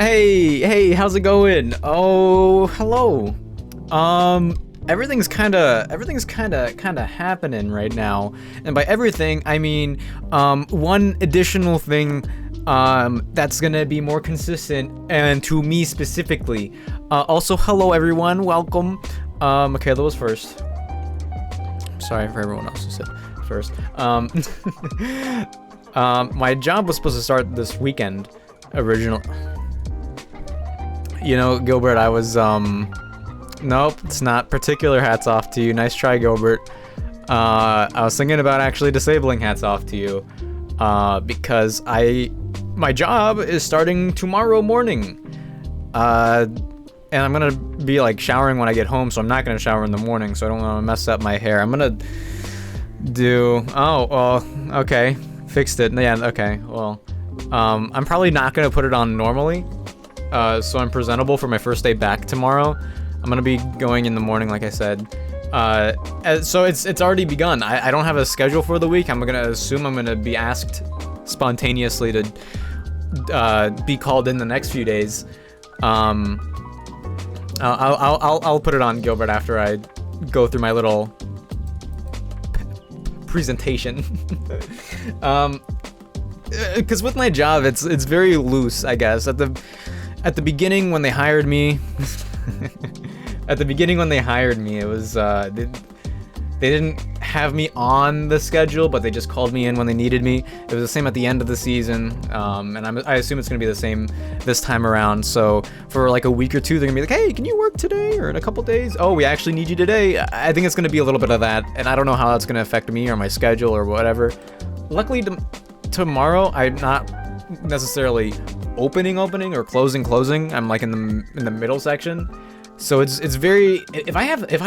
Hey, how's it going? Oh, hello. Everything's kinda happening right now. And by everything, I mean, one additional thing, that's gonna be more consistent, and to me specifically. Also, hello everyone, welcome. Michaela was first. Sorry for everyone else who said first. My job was supposed to start this weekend, original. You know, Gilbert, I was, nope, it's not particular hats off to you. Nice try, Gilbert. I was thinking about actually disabling hats off to you, because my job is starting tomorrow morning. And I'm gonna be like showering when I get home, so I'm not gonna shower in the morning, so I don't wanna mess up my hair. I'm gonna do, oh, well, okay, fixed it, yeah, okay, well, I'm probably not gonna put it on normally. So I'm presentable for my first day back tomorrow. I'm gonna be going in the morning, like I said. So it's already begun. I don't have a schedule for the week. I'm gonna assume I'm gonna be asked spontaneously to be called in the next few days. I'll put it on, Gilbert, after I go through my little presentation. Because with my job, it's very loose, I guess. At the beginning when they hired me, it was they didn't have me on the schedule, but they just called me in when they needed me. It was the same at the end of the season, and I assume it's gonna be the same this time around. So for like a week or two, they're gonna be like, "Hey, can you work today?" Or in a couple days, "Oh, we actually need you today." I think it's gonna be a little bit of that, and I don't know how that's gonna affect me or my schedule or whatever. Luckily, tomorrow I'm not necessarily opening or closing. I'm like in the middle section, so it's very, if I have I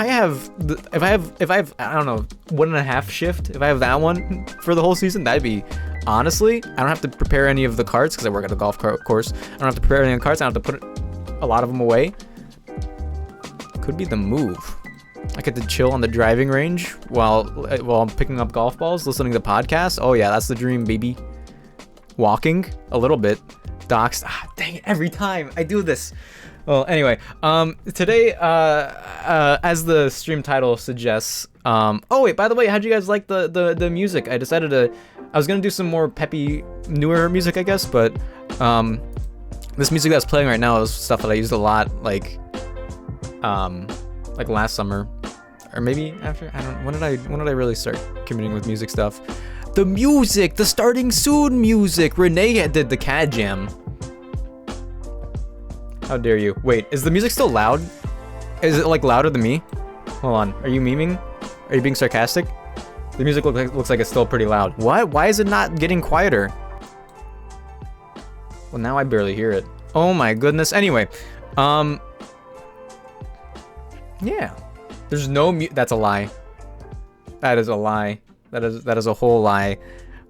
don't know, 1.5 shift, if I have that one for the whole season, that'd be, honestly, I don't have to prepare any of the cards because I work at a golf course. I don't have to prepare any of the cards. I don't have to put a lot of them away. Could be the move. I get to chill on the driving range while I'm picking up golf balls, listening to podcasts. Oh yeah, that's the dream, baby. Walking a little bit. Docs. Dang it, every time I do this. Well, anyway, today, as the stream title suggests, oh wait, by the way, how'd you guys like the music? I was gonna do some more peppy, newer music, I guess, but, this music that's playing right now is stuff that I used a lot, like last summer, or maybe after, I don't know, when did I really start commuting with music stuff? The music, the starting soon music. Renee did the CAD jam. How dare you? Wait, is the music still loud? Is it like louder than me? Hold on, are you memeing? Are you being sarcastic? The music looks like it's still pretty loud. What? Why is it not getting quieter? Well, now I barely hear it. Oh my goodness. Anyway, yeah. There's no that's a lie. That is a lie. That is a whole lie.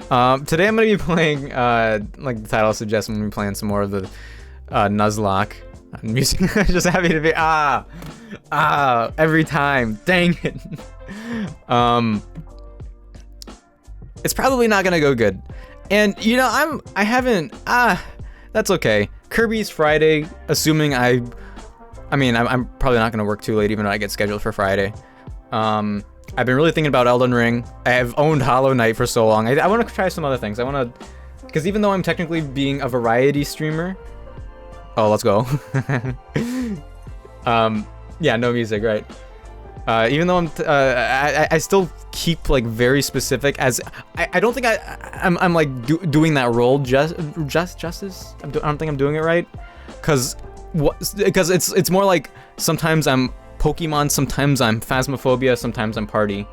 Today I'm gonna be playing, like the title suggests, I'm gonna be playing some more of the Nuzlocke music. Just happy to be every time. Dang it. It's probably not gonna go good, and you know I haven't. That's okay. Kirby's Friday, assuming I'm probably not gonna work too late, even though I get scheduled for Friday. I've been really thinking about Elden Ring. I have owned Hollow Knight for so long. I want to try some other things. Because even though I'm technically being a variety streamer, oh, let's go. Yeah, no music, right? Even though I still keep like very specific, as I don't think I'm like doing that role justice. I don't think I'm doing it right, because it's more like sometimes I'm Pokemon, sometimes I'm Phasmophobia, sometimes I'm Party.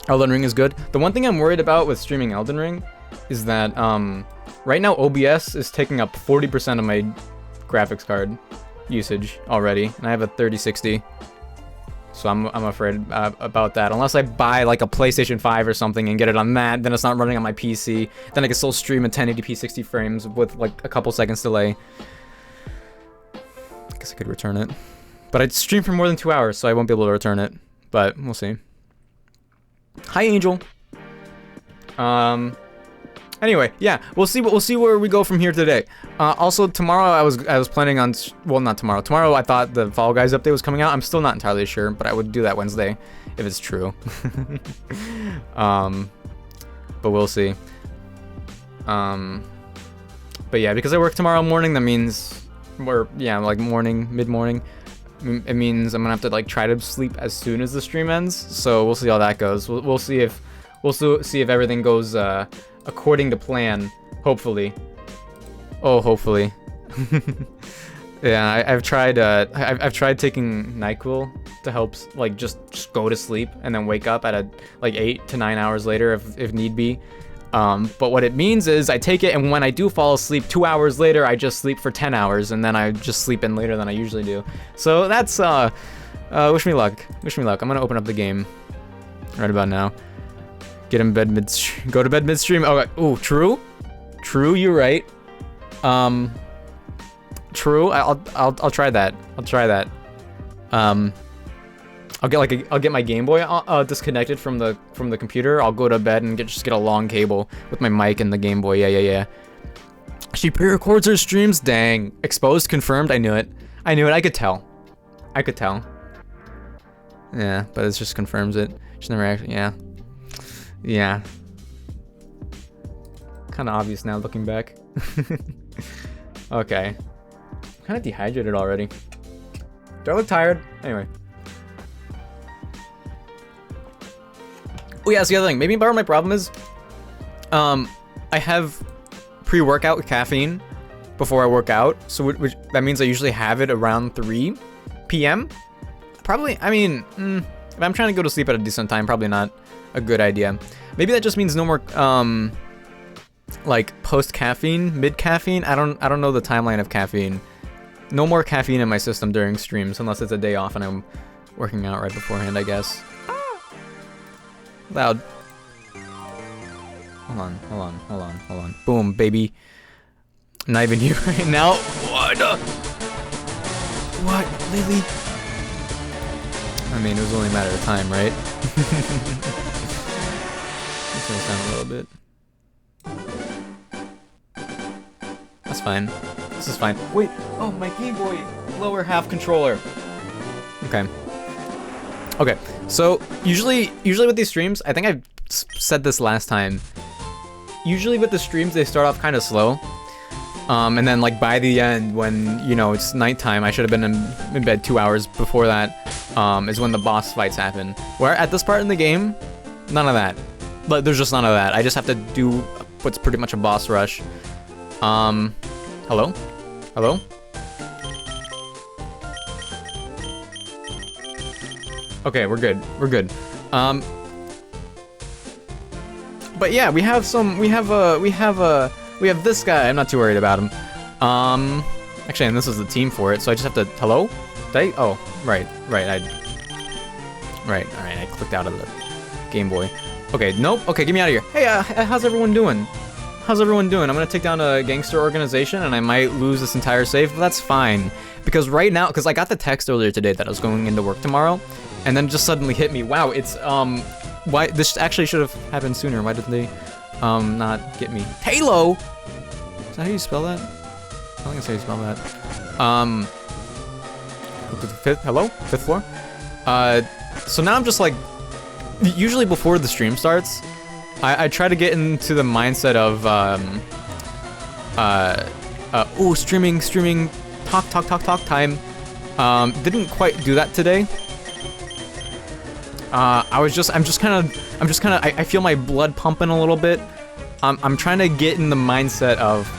Elden Ring is good. The one thing I'm worried about with streaming Elden Ring is that right now OBS is taking up 40% of my graphics card usage already, and I have a 3060. So I'm afraid about that. Unless I buy like a PlayStation 5 or something and get it on that, then it's not running on my PC. Then I can still stream in 1080p 60 frames with like a couple seconds delay. I guess I could return it. But I'd stream for more than 2 hours, so I won't be able to return it. But we'll see. Hi, Angel. Anyway, yeah, we'll see where we go from here today. Also, tomorrow I was planning on, well, not tomorrow. Tomorrow I thought the Fall Guys update was coming out. I'm still not entirely sure, but I would do that Wednesday if it's true. But we'll see. But yeah, because I work tomorrow morning, that means, like morning, mid-morning. It means I'm gonna have to like try to sleep as soon as the stream ends. So we'll see how that goes. We'll see if everything goes according to plan. Hopefully. Oh, hopefully. Yeah, I've tried taking NyQuil to help like just go to sleep and then wake up at like 8 to 9 hours later if need be. But what it means is I take it, and when I do fall asleep 2 hours later, I just sleep for 10 hours, and then I just sleep in later than I usually do. So that's, wish me luck. Wish me luck. I'm gonna open up the game right about now. Get in bed go to bed midstream. Okay. Ooh, true. True, you're right. True. I'll try that. I'll try that. I'll get my Game Boy disconnected from the computer. I'll go to bed and just get a long cable with my mic and the Game Boy. Yeah. She pre-records her streams. Dang. Exposed, confirmed. I knew it. I could tell. Yeah, but it just confirms it. She never actually. Yeah. Kind of obvious now looking back. Okay. I'm kind of dehydrated already. Do I look tired? Anyway. Oh yeah, that's the other thing. Maybe part of my problem is, I have pre-workout caffeine before I work out, so which that means I usually have it around 3 p.m. Probably, I mean, if I'm trying to go to sleep at a decent time, probably not a good idea. Maybe that just means no more, like post-caffeine, mid-caffeine. I don't know the timeline of caffeine. No more caffeine in my system during streams, unless it's a day off and I'm working out right beforehand, I guess. Loud. Hold on. Boom, baby. Not even you right now. What, Lily? I mean, it was only a matter of time, right? It's gonna sound a little bit. That's fine. This is fine. Wait. Oh, my Game Boy lower half controller. Okay. Okay, so usually with these streams, I think I said this last time. Usually with the streams, they start off kind of slow, and then like by the end, when it's nighttime, I should have been in bed 2 hours before that. Is when the boss fights happen. Where at this part in the game, none of that. But there's just none of that. I just have to do what's pretty much a boss rush. Hello? Okay, we're good. But yeah, we have this guy. I'm not too worried about him. Actually, and this is the team for it, so I just have to, hello? Did I? Oh, right, alright, I clicked out of the Game Boy. Okay, nope, okay, get me out of here. Hey, how's everyone doing? I'm gonna take down a gangster organization, and I might lose this entire save, but that's fine. Because right now, because I got the text earlier today that I was going into work tomorrow, and then it just suddenly hit me. Wow, it's, why, this actually should have happened sooner. Why didn't they, not get me? Halo! Is that how you spell that? I think that's how you spell that. Fifth floor? So now I'm just like, usually before the stream starts, I try to get into the mindset of, streaming, talk time. Didn't quite do that today. I feel my blood pumping a little bit. I'm trying to get in the mindset of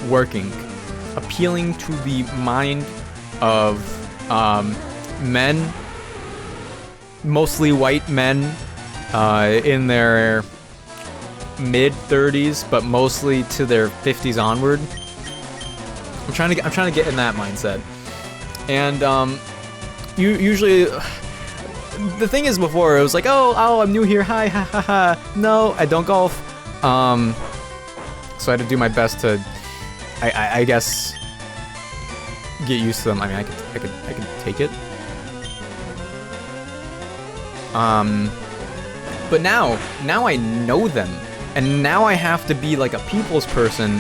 working, appealing to the mind of, men, mostly white men, in their mid-30s, but mostly to their 50s onward. I'm trying to get in that mindset. And, usually, the thing is before, it was like, oh, I'm new here, hi, ha, ha, ha. No, I don't golf. So I had to do my best to, I guess, get used to them. I mean, I could take it. But now I know them. And now I have to be like a people's person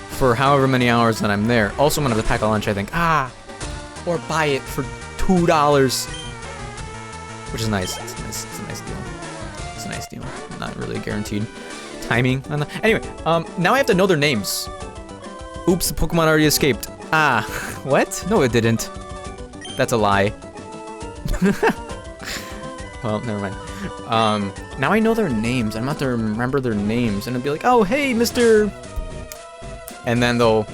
for however many hours that I'm there. Also, I'm gonna have to pack a lunch, I think. Or buy it for $2. Which is nice. It's a nice deal. It's a nice deal. Not really guaranteed timing on that. Anyway, now I have to know their names. Oops, the Pokemon already escaped. What? No, it didn't. That's a lie. Well, never mind. Now I know their names. I'm about to remember their names, and it'll be like, oh, hey, Mr. And then they'll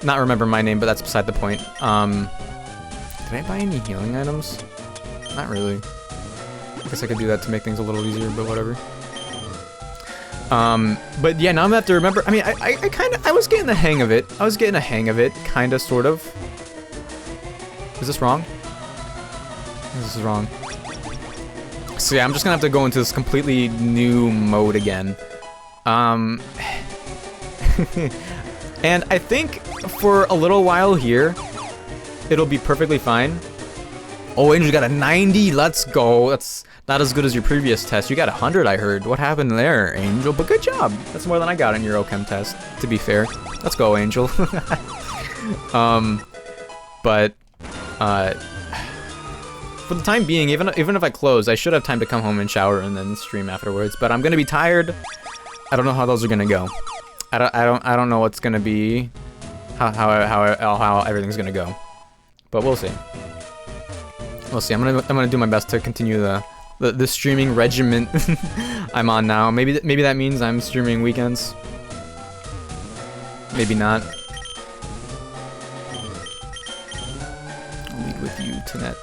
not remember my name, but that's beside the point. Did I buy any healing items? Not really. I guess I could do that to make things a little easier, but whatever. But yeah, now I'm gonna have to remember. I mean, I was getting the hang of it. Kinda, sort of. Is this wrong? This is wrong. So yeah, I'm just gonna have to go into this completely new mode again. And I think for a little while here, it'll be perfectly fine. Oh, Angel got a 90. Let's go. That's not as good as your previous test. You got 100, I heard. What happened there, Angel? But good job. That's more than I got in your OChem test, to be fair. Let's go, Angel. But for the time being, even if I close, I should have time to come home and shower and then stream afterwards. But I'm gonna be tired. I don't know how those are gonna go. I don't know what's gonna be, how everything's gonna go. But we'll see. We'll see. I'm gonna do my best to continue the streaming regimen I'm on now. Maybe that means I'm streaming weekends. Maybe not. I'll lead with you to that.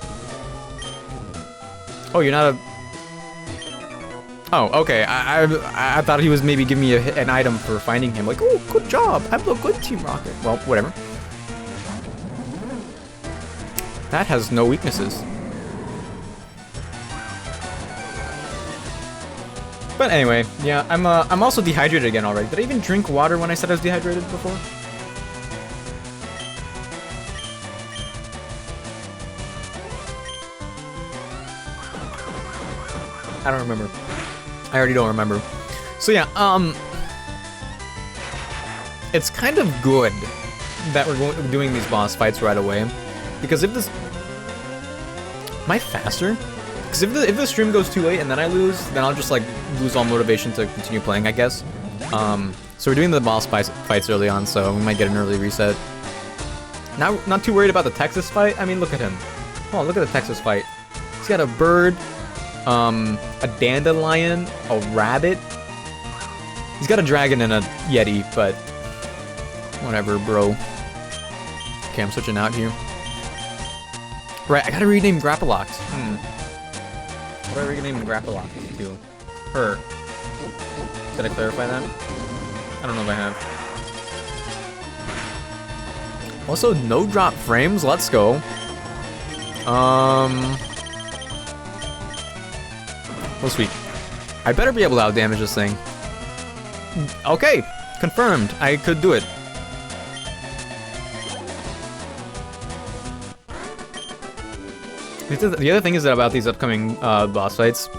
Oh, you're not a... Oh, okay. I thought he was maybe giving me an item for finding him. Like, oh, good job. I'm a good Team Rocket. Well, whatever. That has no weaknesses. But anyway, yeah, I'm also dehydrated again already. Did I even drink water when I said I was dehydrated before? I don't remember. I already don't remember. So yeah, it's kind of good that we're doing these boss fights right away, because if this... Am I faster? Because if the stream goes too late and then I lose, then I'll just like lose all motivation to continue playing, I guess. So we're doing the boss fights early on, so we might get an early reset. Now, not too worried about the Texas fight. I mean, look at him. Oh, look at the Texas fight. He's got a bird, a dandelion, a rabbit. He's got a dragon and a yeti, but whatever, bro. Okay, I'm switching out here. Right, I gotta rename Grappalocked. What do I rename Grappalocked to? Her. Did I clarify that? I don't know if I have. Also, no drop frames. Let's go. Oh, sweet. I better be able to outdamage this thing. Okay, confirmed. I could do it. The other thing is that about these upcoming boss fights,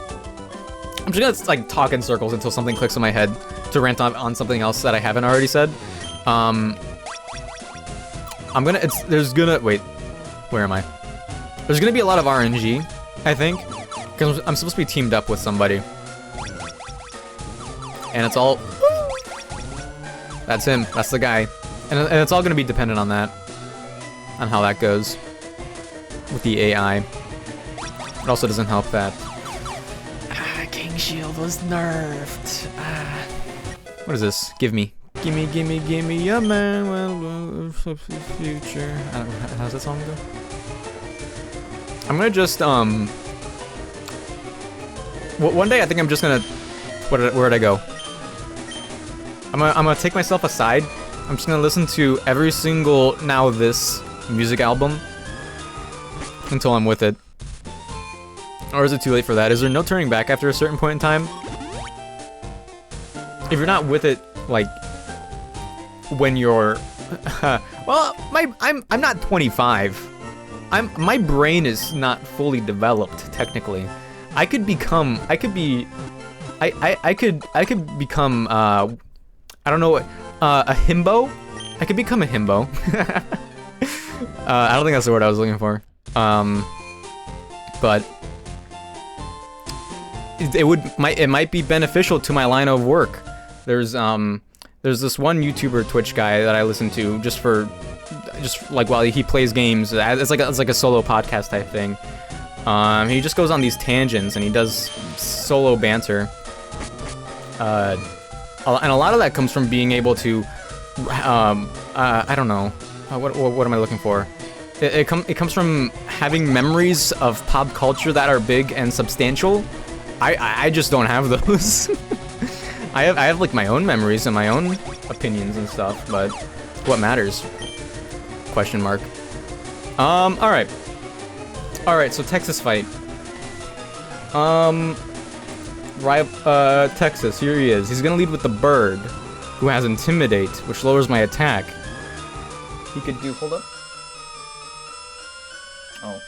I'm just gonna like talk in circles until something clicks in my head to rant on something else that I haven't already said. There's gonna, wait, where am I? There's gonna be a lot of RNG, I think, because I'm supposed to be teamed up with somebody. And it's all, that's him, that's the guy. And it's all gonna be dependent on that, on how that goes with the AI. It also doesn't help that King Shield was nerfed. What is this? Give me a man well future. How's that song go? I'm gonna just one day I think I'm just gonna, where'd I go? I'm gonna take myself aside. I'm just gonna listen to every single Now This music album until I'm with it. Or is it too late for that? Is there no turning back after a certain point in time? If you're not with it, like, when you're... well, I'm not 25. My brain is not fully developed, technically. I could be I could become I don't know what a himbo. I could become a himbo. I don't think that's the word I was looking for. But it might be beneficial to my line of work. There's this one YouTuber Twitch guy that I listen to just like while he plays games. It's like a solo podcast type thing. He just goes on these tangents and he does solo banter. And a lot of that comes from being able to, I don't know, what am I looking for? It comes from having memories of pop culture that are big and substantial. I just don't have those. I have like my own memories and my own opinions and stuff, but what matters? Question mark. Alright, so Texas fight. Texas, here he is. He's gonna lead with the bird, who has Intimidate, which lowers my attack. He could do, hold up. Oh.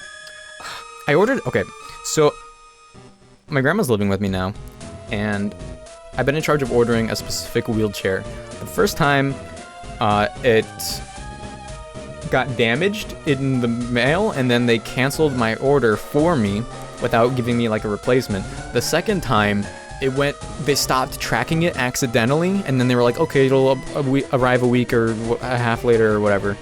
I ordered, okay, so my grandma's living with me now, and I've been in charge of ordering a specific wheelchair. The first time, it got damaged in the mail, and then they canceled my order for me without giving me like a replacement. The second time, they stopped tracking it accidentally, and then they were like, okay, it'll arrive a week or a half later or whatever.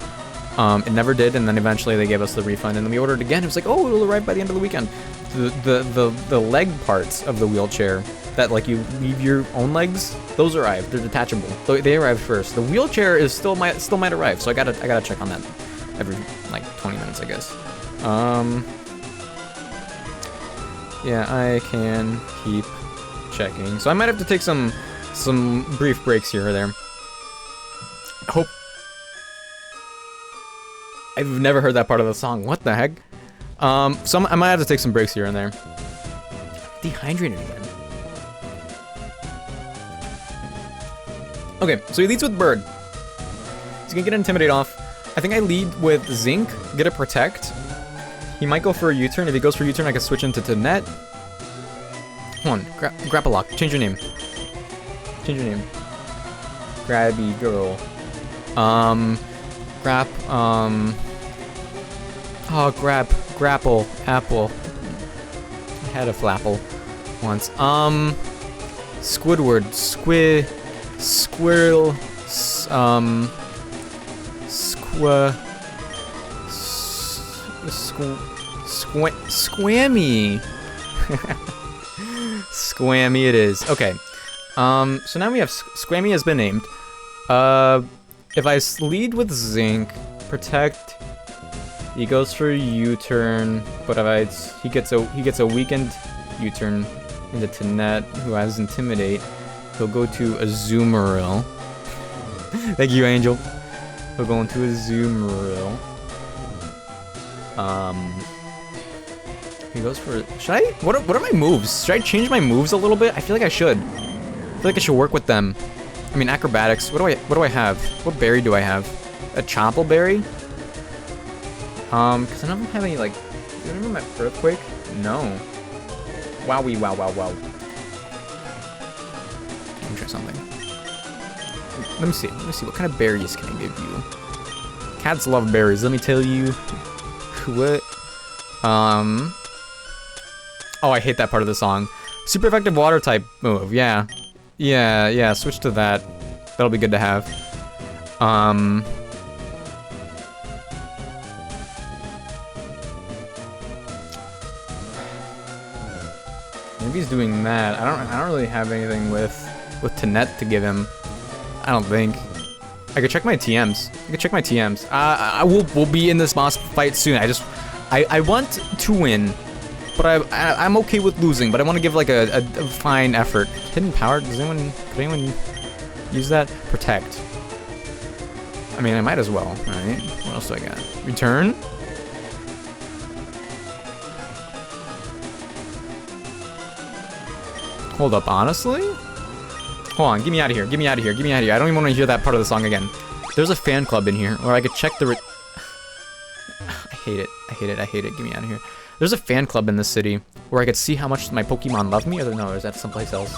It never did, and then eventually they gave us the refund, and then we ordered again. It was like, oh, it'll arrive by the end of the weekend. The leg parts of the wheelchair that like you leave your own legs, those arrived. They're detachable. They arrived first. The wheelchair is still might arrive, so I gotta check on that every like 20 minutes, I guess. Yeah, I can keep checking. So I might have to take some brief breaks here or there. Hope. I've never heard that part of the song. What the heck? So I might have to take some breaks here and there. Dehydrated again. Okay, so he leads with Bird. He's gonna get Intimidate off. I think I lead with Zinc, get a Protect. He might go for a U-turn. If he goes for a U-turn, I can switch into net. Hold on, Grapple Lock. Change your name. Change your name. Grabby girl. Grapple, apple. I had a flapple once. Squidward, squirrel, squammy. Squammy it is. Okay. So now we have Squammy has been named. If I lead with Zinc, Protect, he goes for a U-turn, but if he gets a weakened U-turn into Tanet, who has Intimidate. He'll go to Azumarill. Thank you, Angel. He'll go into Azumarill. He goes for. Should I? What are my moves? Should I change my moves a little bit? I feel like I should. I feel like I should work with them. I mean, acrobatics. What do I have? What berry do I have? A Chomple berry? Because I don't have any like. Do you remember my Earthquake? No. Wowie, wow, wow, wow. Let me try something. Let me see. What kind of berries can I give you? Cats love berries. Let me tell you. What? Oh, I hate that part of the song. Super effective water type move. Yeah. Switch to that. That'll be good to have. Maybe he's doing that. I don't really have anything with Tanet to give him. I don't think. I could check my TMs. We'll be in this boss fight soon. I want to win, but I'm okay with losing. But I want to give like a fine effort. Hidden power. Could anyone use that? Protect. I mean, I might as well. All right. What else do I got? Return. Hold up, honestly? Hold on, get me out of here. I don't even want to hear that part of the song again. There's a fan club in here, or I could check the I hate it. I hate it. I hate it. Get me out of here. There's a fan club in this city where I could see how much my Pokemon love me. Or no, or is that someplace else?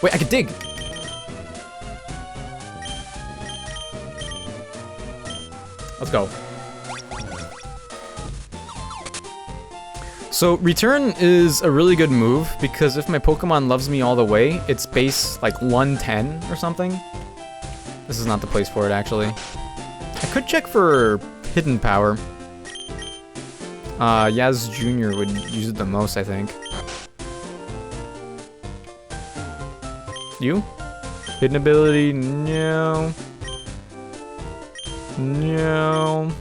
Wait, I could dig. Let's go. So return is a really good move because if my Pokemon loves me all the way, it's base like 110 or something. This is not the place for it, actually. I could check for hidden power. Yaz Jr. would use it the most, I think. You? Hidden ability? No. No.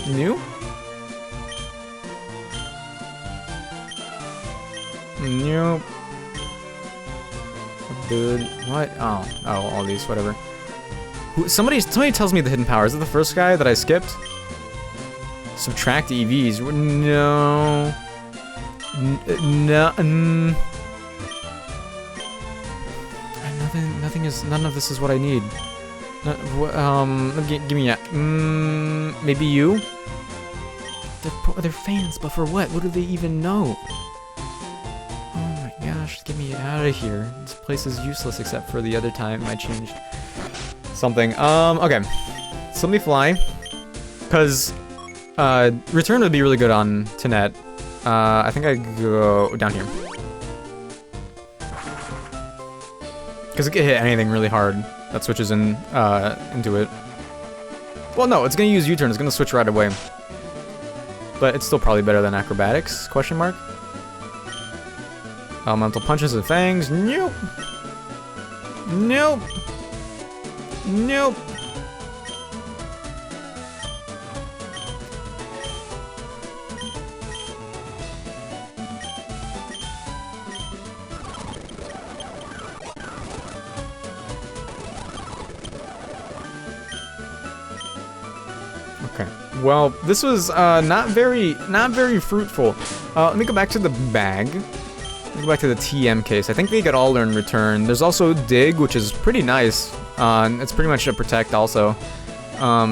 New? Nope. Ability. What? Oh, all these, whatever. Somebody tells me the hidden power. Is it the first guy that I skipped? Subtract EVs. No. No. None of this is what I need. Give me a. Maybe you? They're fans, but for what? What do they even know? Oh my gosh, get me out of here. This place is useless except for the other time I changed something. Okay. So let me fly. Because, return would be really good on Tanet. I think I go down here. Because it can hit anything really hard that switches into it. Well, no, it's going to use U-turn. It's going to switch right away. But it's still probably better than acrobatics, question mark. Elemental punches and fangs. Nope. Nope. Nope. Okay. Well, this was not very fruitful. Let me go back to the bag. Let me go back to the TM case. I think they get all learn return. There's also dig, which is pretty nice. It's pretty much a protect also.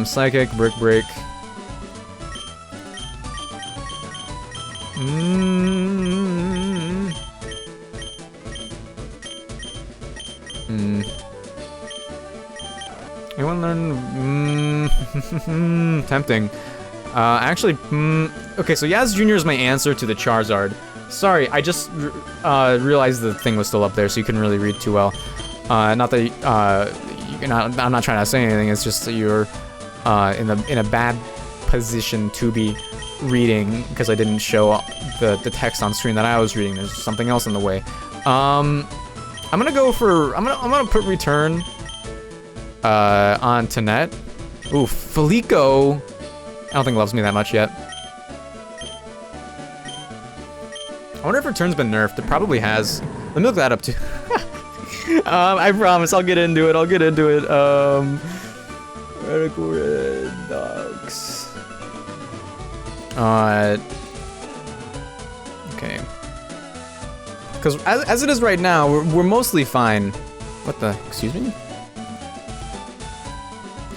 Psychic, brick break. Anyone learn? Tempting. Actually, okay, so Yaz Jr. is my answer to the Charizard. Sorry, I just realized the thing was still up there, so you couldn't really read too well. Not that I'm not trying to say anything. It's just that you're in a bad position to be reading because I didn't show the text on screen that I was reading. There's something else in the way. I'm gonna go for I'm gonna put return on Tanet. Ooh, Felico. I don't think loves me that much yet. I wonder if return's been nerfed. It probably has. Let me look that up too. I promise I'll get into it. Radical Red Dogs. Okay. Because as it is right now, we're mostly fine. What the? Excuse me?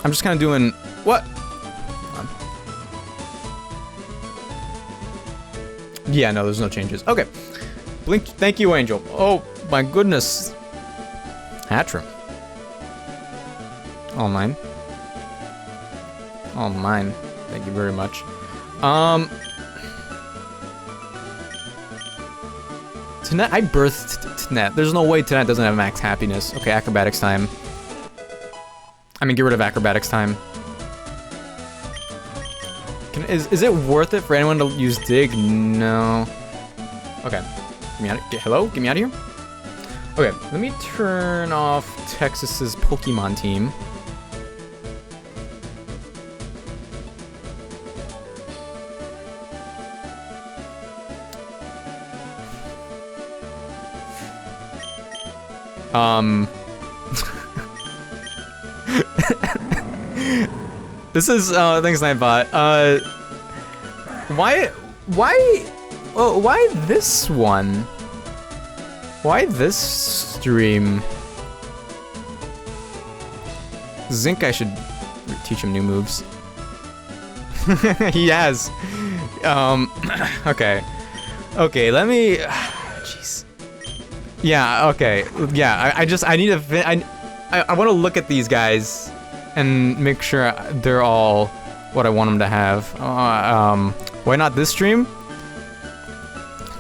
I'm just kind of doing... What? Yeah, no, there's no changes. Okay. Blink. Thank you, Angel. Oh, my goodness. Hatrim. All mine. All mine. Thank you very much. Tanet, I birthed Tanet. There's no way Tanet doesn't have max happiness. Okay, acrobatics time. I mean, get rid of acrobatics time. Is it worth it for anyone to use dig? No. Okay. Get me out of, hello? Get me out of here? Okay, let me turn off Texas's Pokemon team. This is things I bought. Why this one? Why this stream? Zinc, I should teach him new moves. He has. Okay. Okay, let me... Jeez. Yeah, okay. Yeah, I need to... I want to look at these guys and make sure they're all what I want them to have. Why not this stream?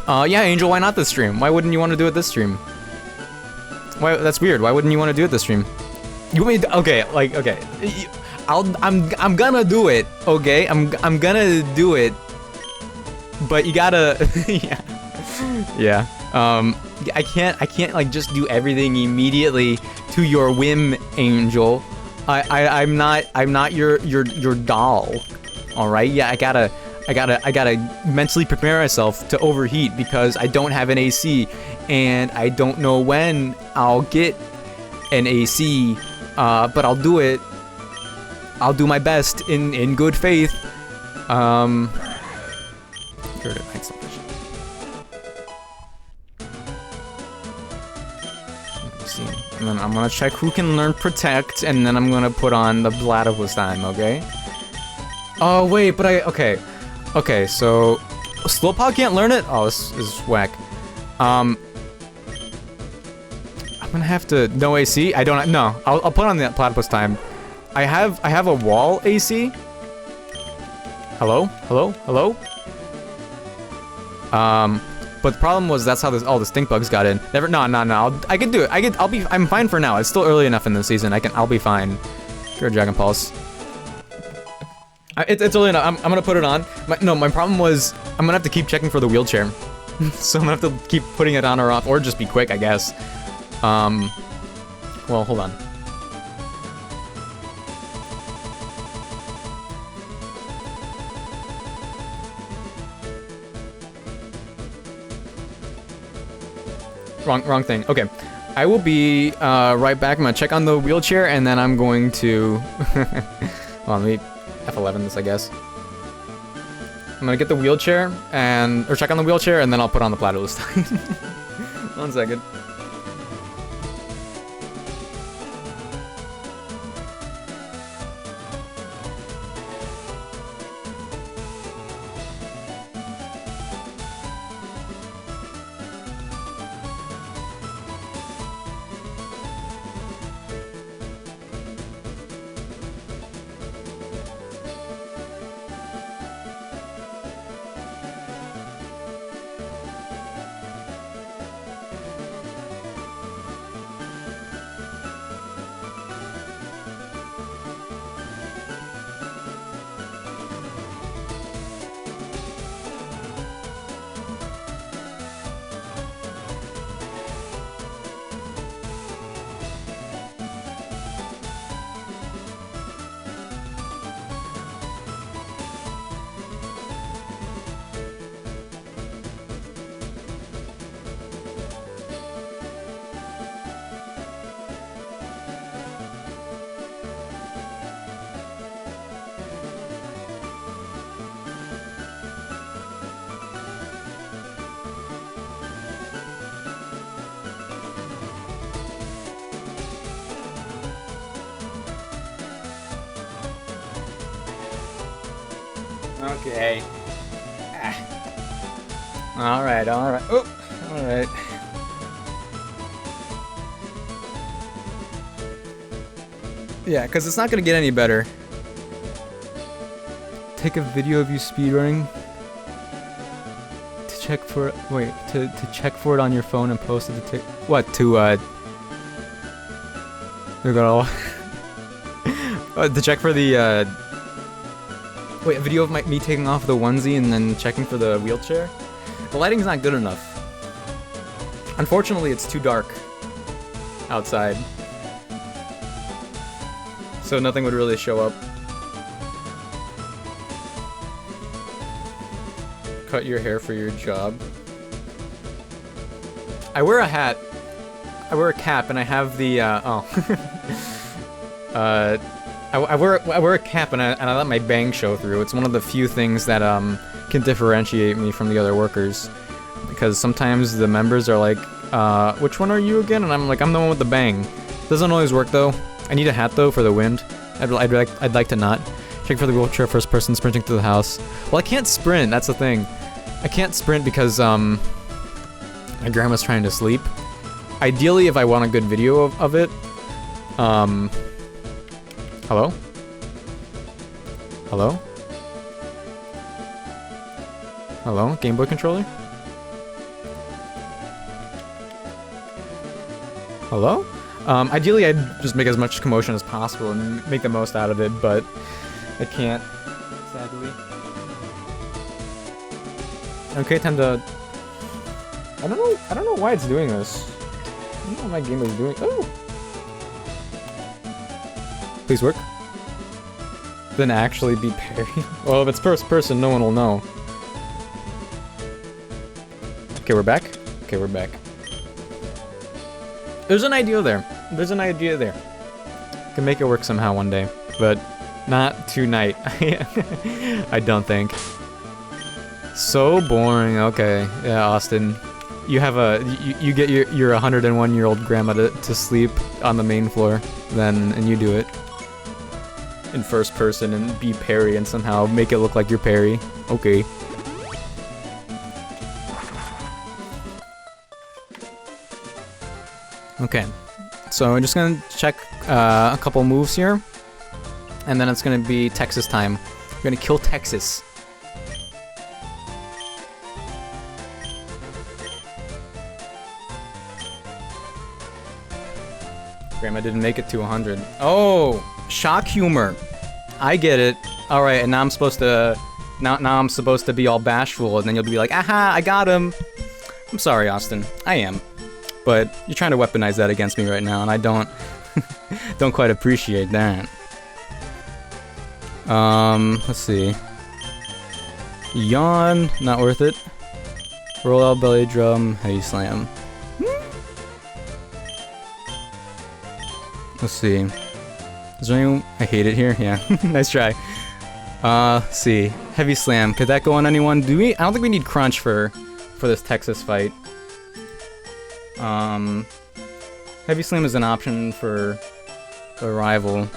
Yeah, Angel, why not this stream? Why wouldn't you want to do it this stream? Why? That's weird. Why wouldn't you want to do it this stream? You want me to, okay, like, okay. I'm gonna do it, okay? I'm gonna do it. But you gotta, yeah. I can't like just do everything immediately to your whim, Angel. I'm not your doll. All right? Yeah, I gotta mentally prepare myself to overheat because I don't have an AC and I don't know when I'll get an AC. But I'll do it. I'll do my best in good faith. And then I'm gonna check who can learn Protect, and then I'm gonna put on the Platypus time, okay? Oh wait, but okay, so Slowpoke can't learn it? Oh, this is whack. I'm gonna have to no AC. I don't no. I'll put on the Platypus time. I have a wall AC. Hello? But the problem was that's how all the stink bugs got in. No. I can do it. I'm fine for now. It's still early enough in the season. I'll be fine. Go Dragon Pulse. It's early enough. I'm gonna put it on. My problem was I'm gonna have to keep checking for the wheelchair. So I'm gonna have to keep putting it on or off, or just be quick, I guess. Well, hold on. Wrong thing. Okay. I will be right back. I'm gonna check on the wheelchair and then I'm going to well, let me F11 this, I guess. I'm gonna get the wheelchair or check on the wheelchair and then I'll put on the Platypus. 1 second. Okay. Alright. Oh, alright. Yeah, because it's not going to get any better. Take a video of you speedrunning to check for to check for it on your phone and post it to they're gonna to check for the wait, a video of me taking off the onesie and then checking for the wheelchair? The lighting's not good enough. Unfortunately, it's too dark outside. So nothing would really show up. Cut your hair for your job. I wear a hat. I wear a cap and I have the, I wear a cap and I let my bangs show through. It's one of the few things that can differentiate me from the other workers, because sometimes the members are like, which one are you again? And I'm like, I'm the one with the bang. Doesn't always work though. I need a hat though for the wind. I'd like to not. Check for the wheelchair first person sprinting through the house. Well, I can't sprint, that's the thing. I can't sprint because, my grandma's trying to sleep. Ideally, if I want a good video of it, hello? Hello? Hello? Game Boy controller? Hello? Ideally, I'd just make as much commotion as possible and make the most out of it, but I can't, sadly. Okay, time to... I don't know why it's doing this. I don't know what my game is doing. Oh! Please work. Then actually be parry. Well, if it's first person, no one will know. Okay, we're back. Okay, we're back. There's an idea there. There's an idea there. Can make it work somehow one day, but not tonight. I don't think. So boring. Okay, yeah, Austin. You have you get your 101-year-old grandma to sleep on the main floor, and you do it in first person and be parry and somehow make it look like you're parry. Okay. Okay, so we're just gonna check a couple moves here, and then it's gonna be Texas time. We're gonna kill Texas. Grandma didn't make it to 100. Oh, shock humor. I get it. All right, and now I'm supposed to, now I'm supposed to be all bashful, and then you'll be like, aha, I got him. I'm sorry, Austin. I am. But you're trying to weaponize that against me right now, and I don't quite appreciate that. Let's see. Yawn, not worth it. Roll out belly drum, heavy slam. Let's see. Is there anyone? I hate it here. Yeah, nice try. Let's see. Heavy slam. Could that go on anyone? Do we? I don't think we need crunch for this Texas fight. Heavy slam is an option for the rival,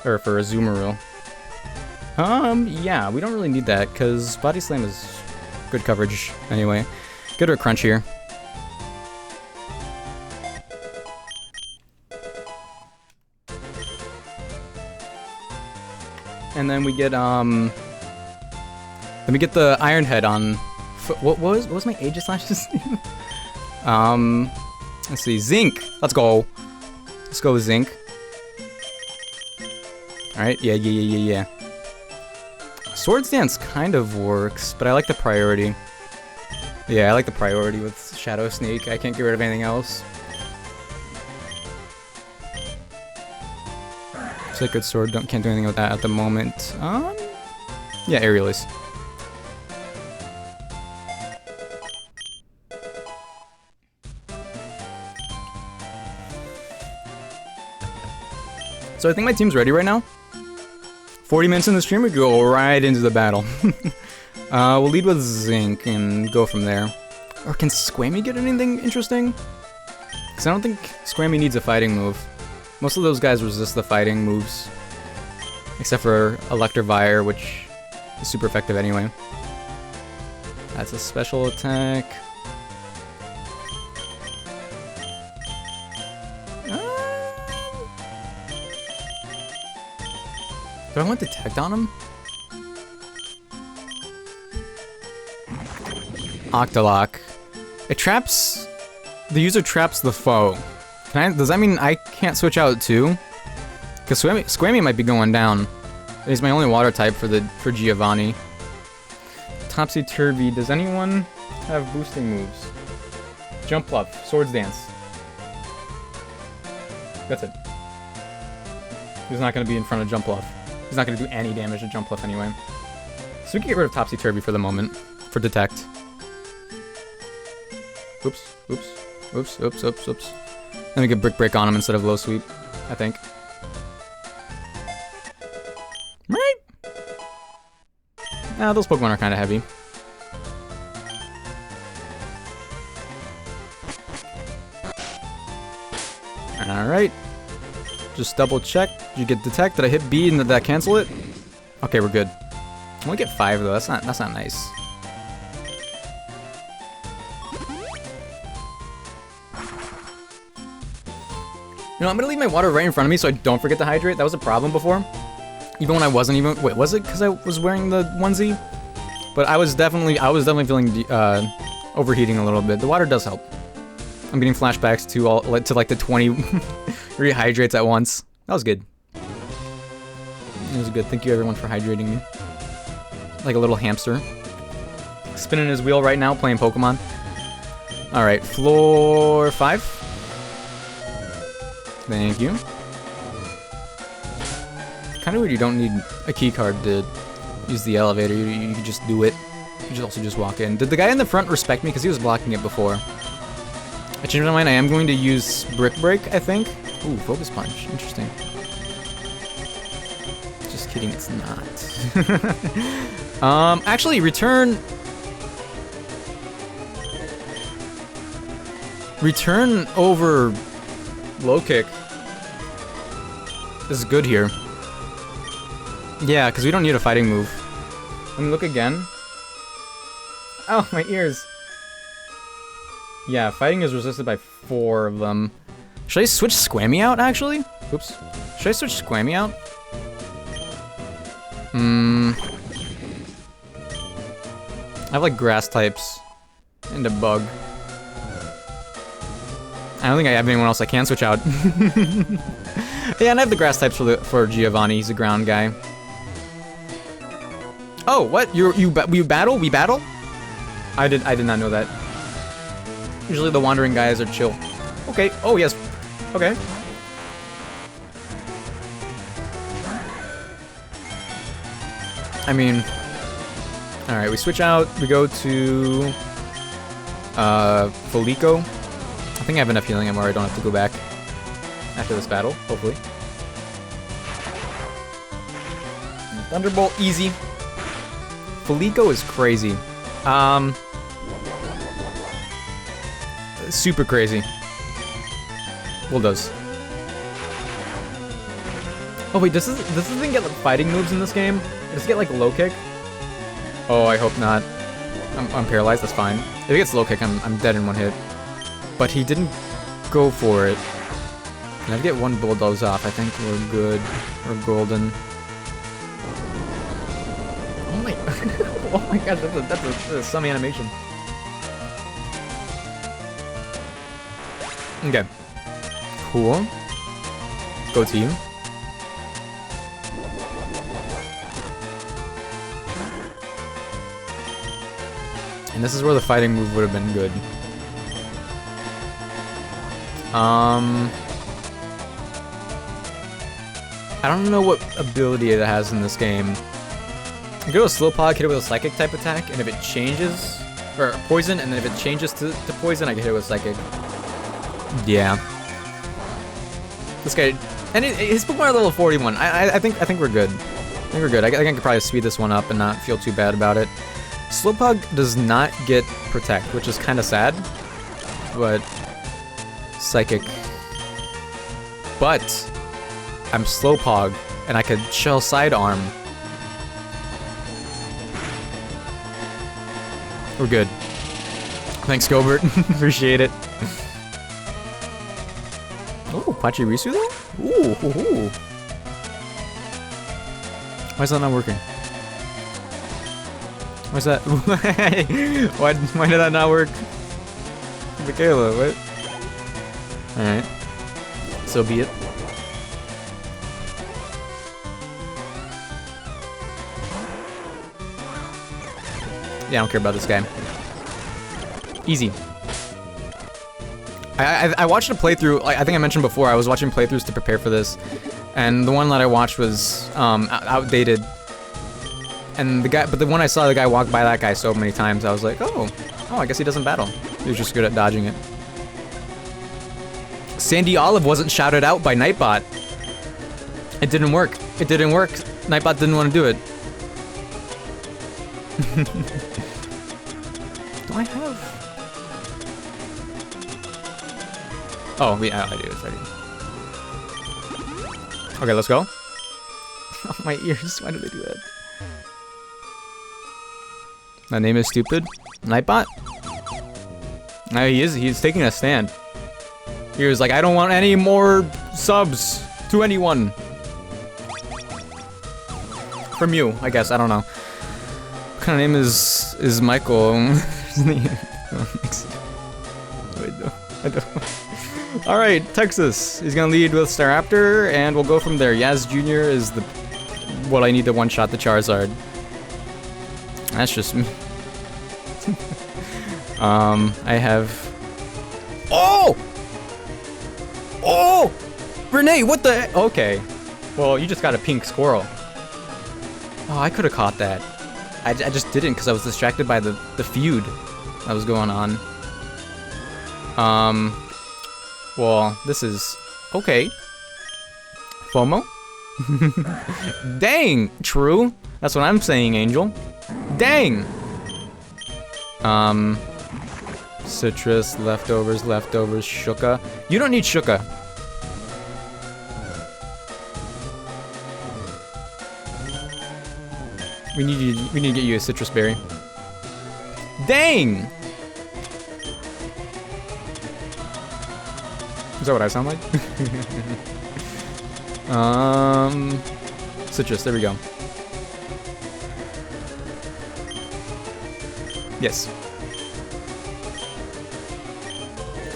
or for Azumarill. Yeah, we don't really need that because body slam is good coverage anyway. Get her a crunch here. And then we get the Iron Head on. What was my Aegis Slash's name? Let's see, Zinc. Let's go. Let's go with Zinc. All right, yeah. Swords Dance kind of works, but I like the priority. Yeah, I like the priority with Shadow Snake. I can't get rid of anything else. Sacred Sword, can't do anything with that at the moment. Yeah, Aerial Ace. So I think my team's ready right now. 40 minutes in the stream, we go right into the battle. We'll lead with Zinc and go from there. Or can Squammy get anything interesting? Because I don't think Squammy needs a fighting move. Most of those guys resist the fighting moves. Except for Electivire, which is super effective anyway. That's a special attack. Do I want Detect on him? Octolock. It traps... The user traps the foe. Does that mean I can't switch out too? Because Squammy might be going down. He's my only water type for Giovanni. Topsy-turvy. Does anyone have boosting moves? Jump up. Swords Dance. That's it. He's not going to be in front of Jump Bluff. He's not going to do any damage to Jump Bluff anyway. So we can get rid of Topsy-turvy for the moment. For Detect. Oops. Then we get Brick Break on him instead of Low Sweep, I think. Right? Nah, those Pokemon are kind of heavy. Alright. Just double check. Did you get detect? Did I hit B and did that cancel it? Okay, we're good. I only get 5 though. That's not nice. You know, I'm gonna leave my water right in front of me so I don't forget to hydrate. That was a problem before. Even when I wasn't even. Wait, was it because I was wearing the onesie? But I was definitely feeling overheating a little bit. The water does help. I'm getting flashbacks to like the 20 rehydrates at once. That was good. It was good. Thank you everyone for hydrating me. Like a little hamster. Spinning his wheel right now, playing Pokemon. Alright, floor 5. Thank you. Kind of weird you don't need a key card to use the elevator. You can just do it. You can also just walk in. Did the guy in the front respect me? Because he was blocking it before. I changed my mind. I am going to use Brick Break, I think. Ooh, Focus Punch. Interesting. Just kidding, it's not. Actually, Return over Low Kick is good here. Yeah, because we don't need a fighting move. Let me look again. Oh, my ears. Yeah, fighting is resisted by 4 of them. Should I switch Squammy out, actually? Oops. Should I switch Squammy out? I have like grass types and a bug. I don't think I have anyone else I can switch out. Yeah, and I have the grass types for Giovanni. He's a ground guy. Oh, what? You battle? We battle? I did not know that. Usually the wandering guys are chill. Okay. Oh yes. Okay. I mean, all right. We switch out. We go to Felico. I think I have enough healing ammo. I don't have to go back after this battle. Hopefully. Thunderbolt, easy. Felico is crazy. Super crazy. Bulldoze. Oh wait, does this thing get like fighting moves in this game? Does it get like low kick? Oh, I hope not. I'm paralyzed. That's fine. If it gets low kick, I'm dead in 1 hit. But he didn't go for it. Can I get 1 bulldoze off? I think we're good. We're golden. Oh my! Oh my gosh, that's some animation. Okay. Cool. Go to you. And this is where the fighting move would have been good. I don't know what ability it has in this game. I go to Slowpoke, hit it with a Psychic type attack, and if it changes, or Poison, and then if it changes to Poison, I can hit it with Psychic. Yeah. This guy, and his Pokemon are level 41. I think we're good. I think we're good. I think I could probably speed this one up and not feel too bad about it. Slowpoke does not get Protect, which is kind of sad, but Psychic. But I'm Slowpoke, and I could Shell Sidearm. We're good. Thanks, Gobert. Appreciate it. Oh, Pachirisu though? Ooh. Why is that not working? Why's that? Why did that not work? Michaela, what? Alright. So be it. Yeah, I don't care about this guy. Easy. I watched a playthrough, like I think I mentioned before, I was watching playthroughs to prepare for this, and the one that I watched was outdated. And but the one I saw, the guy walk by that guy so many times, I was like, oh, I guess he doesn't battle. He was just good at dodging it. Sandy Olive wasn't shouted out by Nightbot. It didn't work. It didn't work. Nightbot didn't want to do it. Do I have? Oh, yeah, I do. It's ready. Okay, let's go. Oh, my ears. Why do they do that? My name is stupid. Nightbot? No, he's taking a stand. He was like, I don't want any more subs to anyone. From you, I guess. I don't know. What kind of name is Michael? Wait, no. I don't. Alright, Texas. He's gonna lead with Staraptor, and we'll go from there. Yaz Jr. is what I need to one-shot the Charizard. That's just me. I have... Oh! Oh! Renee, what the heck? Okay. Well, you just got a pink squirrel. Oh, I could have caught that. I just didn't because I was distracted by the feud that was going on. Well, this is... Okay. FOMO? Dang! True. That's what I'm saying, Angel. Dang! Citrus, leftovers, Shuka. You don't need Shuka. We need to get you a citrus berry. Dang! Is that what I sound like? Citrus, there we go. Yes.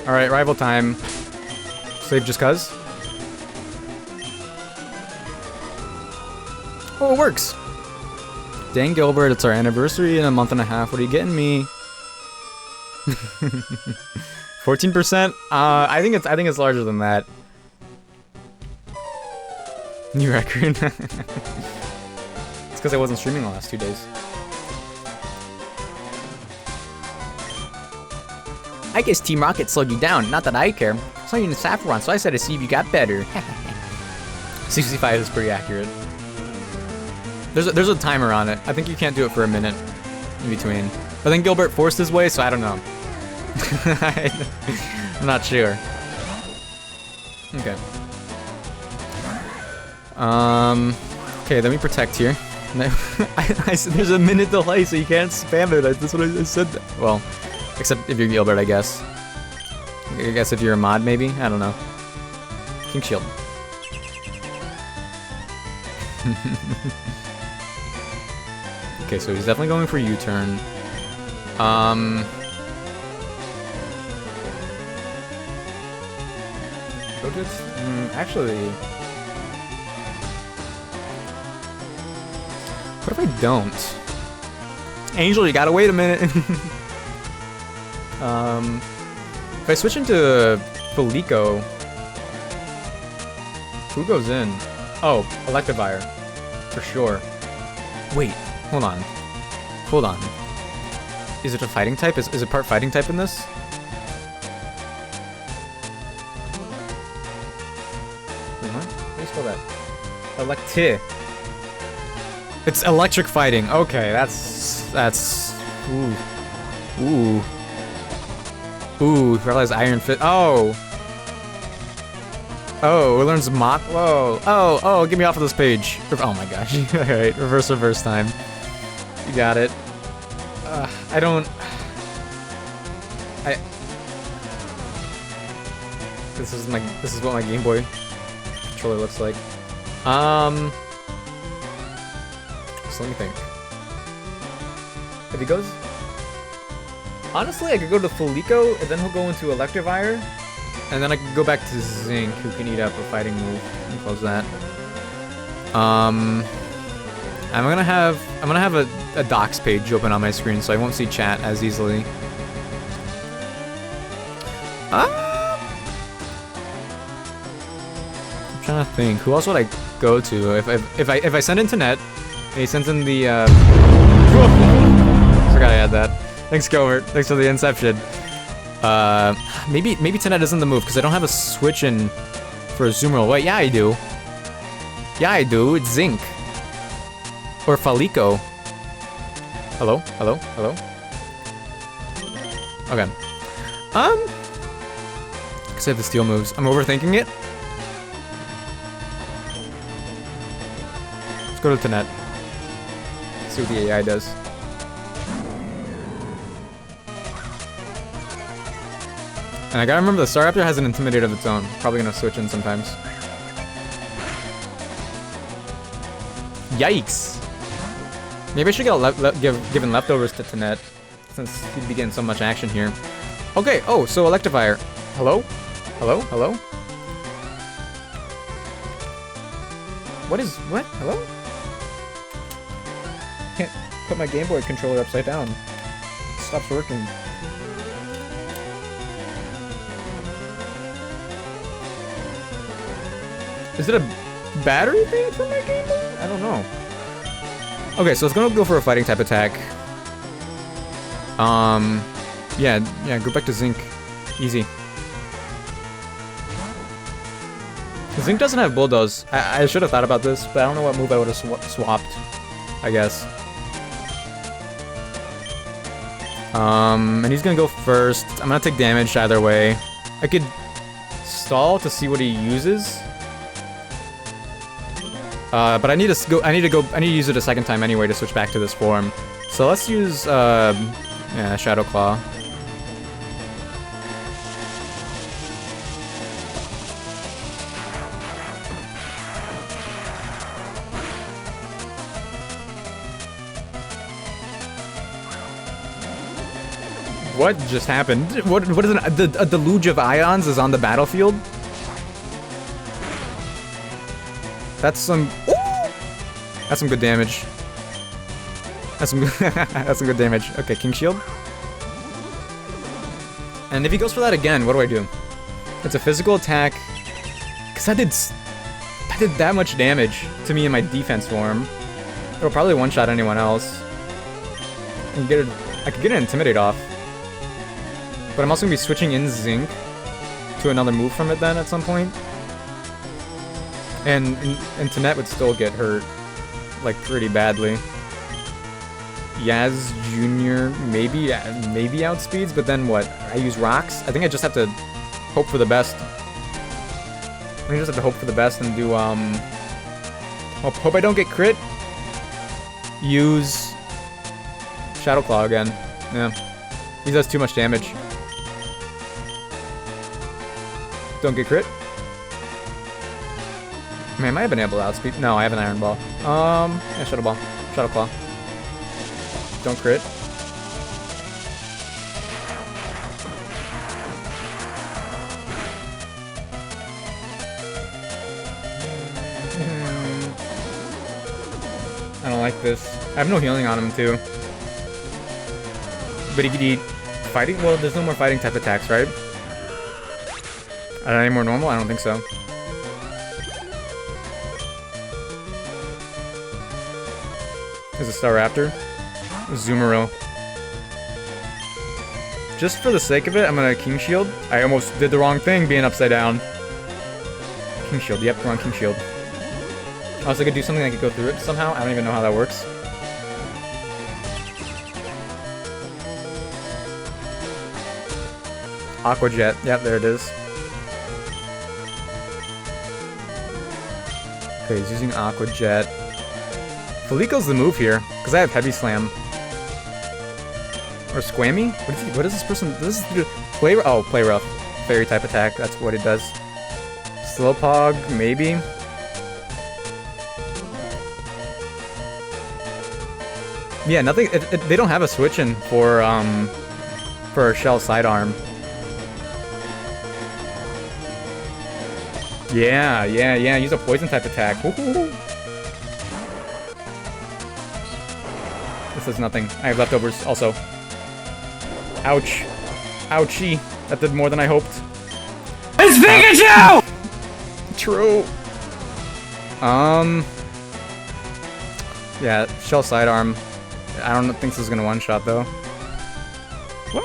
Alright, rival time. Save just cuz. Oh, it works! Dang, Gilbert, it's our anniversary in a month and a half. What are you getting me? 14%? I think it's larger than that. New record. It's because I wasn't streaming the last 2 days. I guess Team Rocket slowed you down. Not that I care. I saw you in the Saffron, so I said to see if you got better. 65 is pretty accurate. There's a timer on it. I think you can't do it for a minute in between. But then Gilbert forced his way, so I don't know. I'm not sure. Okay. Okay, let me protect here. I said there's a minute delay, so you can't spam it. That's what I said. Well, except if you're Gilbert, I guess. I guess if you're a mod, maybe? I don't know. King Shield. Okay, so he's definitely going for U-turn. Actually... What if I don't? Angel, you gotta wait a minute. If I switch into Felico... Who goes in? Oh, Electivire. For sure. Wait, hold on. Hold on. Is it a fighting type? Is it part fighting type in this? Wait, what? How do you spell that? Electi. It's electric fighting. Okay, that's... Ooh. Ooh. Ooh, realize Iron Fist. Oh! Oh, it learns Mach. Whoa. Oh, get me off of this page. Oh my gosh. Alright, reverse time. You got it. I don't... This is what my Game Boy controller looks like. So let me think. If he goes... Honestly, I could go to Felico, and then he'll go into Electivire, and then I could go back to Zinc, who can eat up a fighting move, and close that. I'm gonna have a docs page open on my screen, so I won't see chat as easily. I'm trying to think. Who else would I go to if I send in to Net, and he sends in the forgot I had that. Thanks, Covert. Thanks for the inception. Maybe Tenet isn't the move because I don't have a switch in for a Azumarill. Wait, yeah, I do. Yeah, I do. It's Zinc or Felico. Hello. Okay. Because I have the steel moves. I'm overthinking it. go to net. See what the AI does. And I gotta remember the Staraptor has an Intimidate of its own. Probably gonna switch in sometimes. Yikes! Maybe I should get given leftovers to Tanet, since he'd be getting so much action here. Okay, oh, so Electivire. Hello? Hello? Hello? What? Hello? Can't put my Game Boy controller upside down. It stops working. Is it a battery thing for my Game Boy? I don't know. Okay, so it's gonna go for a fighting type attack. Yeah, go back to Zinc. Easy. Zinc doesn't have Bulldoze. I should have thought about this, but I don't know what move I would have swapped, I guess. And he's gonna go first. I'm gonna take damage either way. I could stall to see what he uses. But I need to use it a second time anyway to switch back to this form. So let's use, yeah, Shadow Claw. What just happened? What is it? A deluge of ions is on the battlefield? That's some... Ooh! That's some good damage. That's some that's some good damage. Okay, King Shield. And if he goes for that again, what do? It's a physical attack. Because that did that much damage to me in my defense form. It'll probably one-shot anyone else. I could get an Intimidate off. But I'm also going to be switching in Zinc to another move from it then at some point. And Tanet would still get hurt, like, pretty badly. Yaz Jr. maybe outspeeds, but then what? I use rocks? I think I just have to hope for the best. I think I just have to hope for the best and do, hope I don't get crit. Use Shadow Claw again. Yeah. He does too much damage. Don't get crit. I mean, I might have been able to outspeed. No, I have an Iron Ball. Yeah, Shadow Ball. Shadow Claw. Don't crit. I don't like this. I have no healing on him, too. But he could eat fighting? Well, there's no more fighting type attacks, right? Are there any more normal? I don't think so. Is it Staraptor? Zoomeril. Just for the sake of it, I'm gonna King Shield. I almost did the wrong thing being upside down. King Shield, yep, wrong King Shield. I was gonna do something that could go through it somehow. I don't even know how that works. Aqua Jet, yep, there it is. Okay, he's using Aqua Jet. Felico's the move here, because I have Heavy Slam. Or Squammy? What is this person? This is Play Rough. Fairy type attack, that's what it does. Slowpoke, maybe. Yeah, nothing. They don't have a switch in for Shell Sidearm. Yeah. Use a poison type attack. Woohoo! This is nothing. I have leftovers also. Ouch. Ouchie. That did more than I hoped. It's Pikachu! True. Yeah, Shell Sidearm. I don't think this is gonna one-shot though. Well.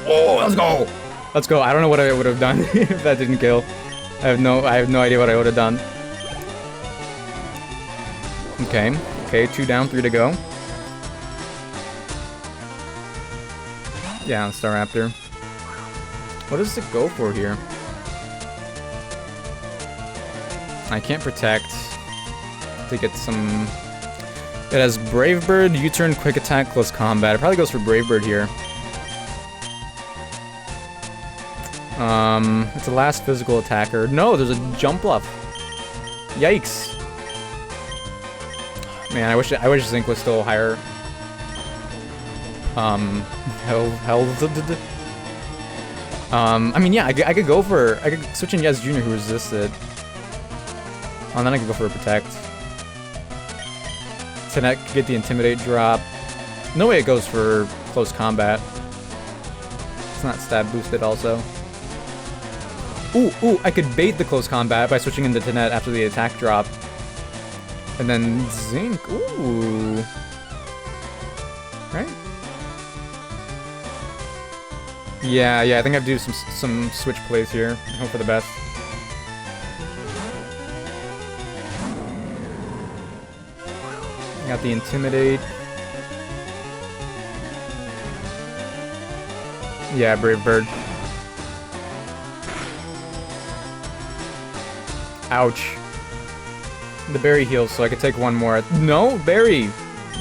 Oh, let's go! Let's go. I don't know what I would have done if that didn't kill. I have no idea what I would have done. Okay, 2 down, 3 to go. Yeah, Staraptor. What does it go for here? I can't protect. To get some... It has Brave Bird, U-turn, quick attack, close combat. It probably goes for Brave Bird here. It's a last physical attacker. No, there's a jump bluff. Yikes. Man, I wish Zinc was still higher. I mean, yeah, I could switch in Yes Jr. who resisted. Oh, and then I could go for a protect. Tenet could get the intimidate drop. No way it goes for close combat. It's not stab boosted also. Ooh, I could bait the close combat by switching into Tenet after the attack drop. And then Zinc, ooh. Right? Yeah, I think I have to do some switch plays here. Hope for the best. Got the Intimidate. Yeah, Brave Bird. Ouch. The berry heals, so I could take one more. No, berry!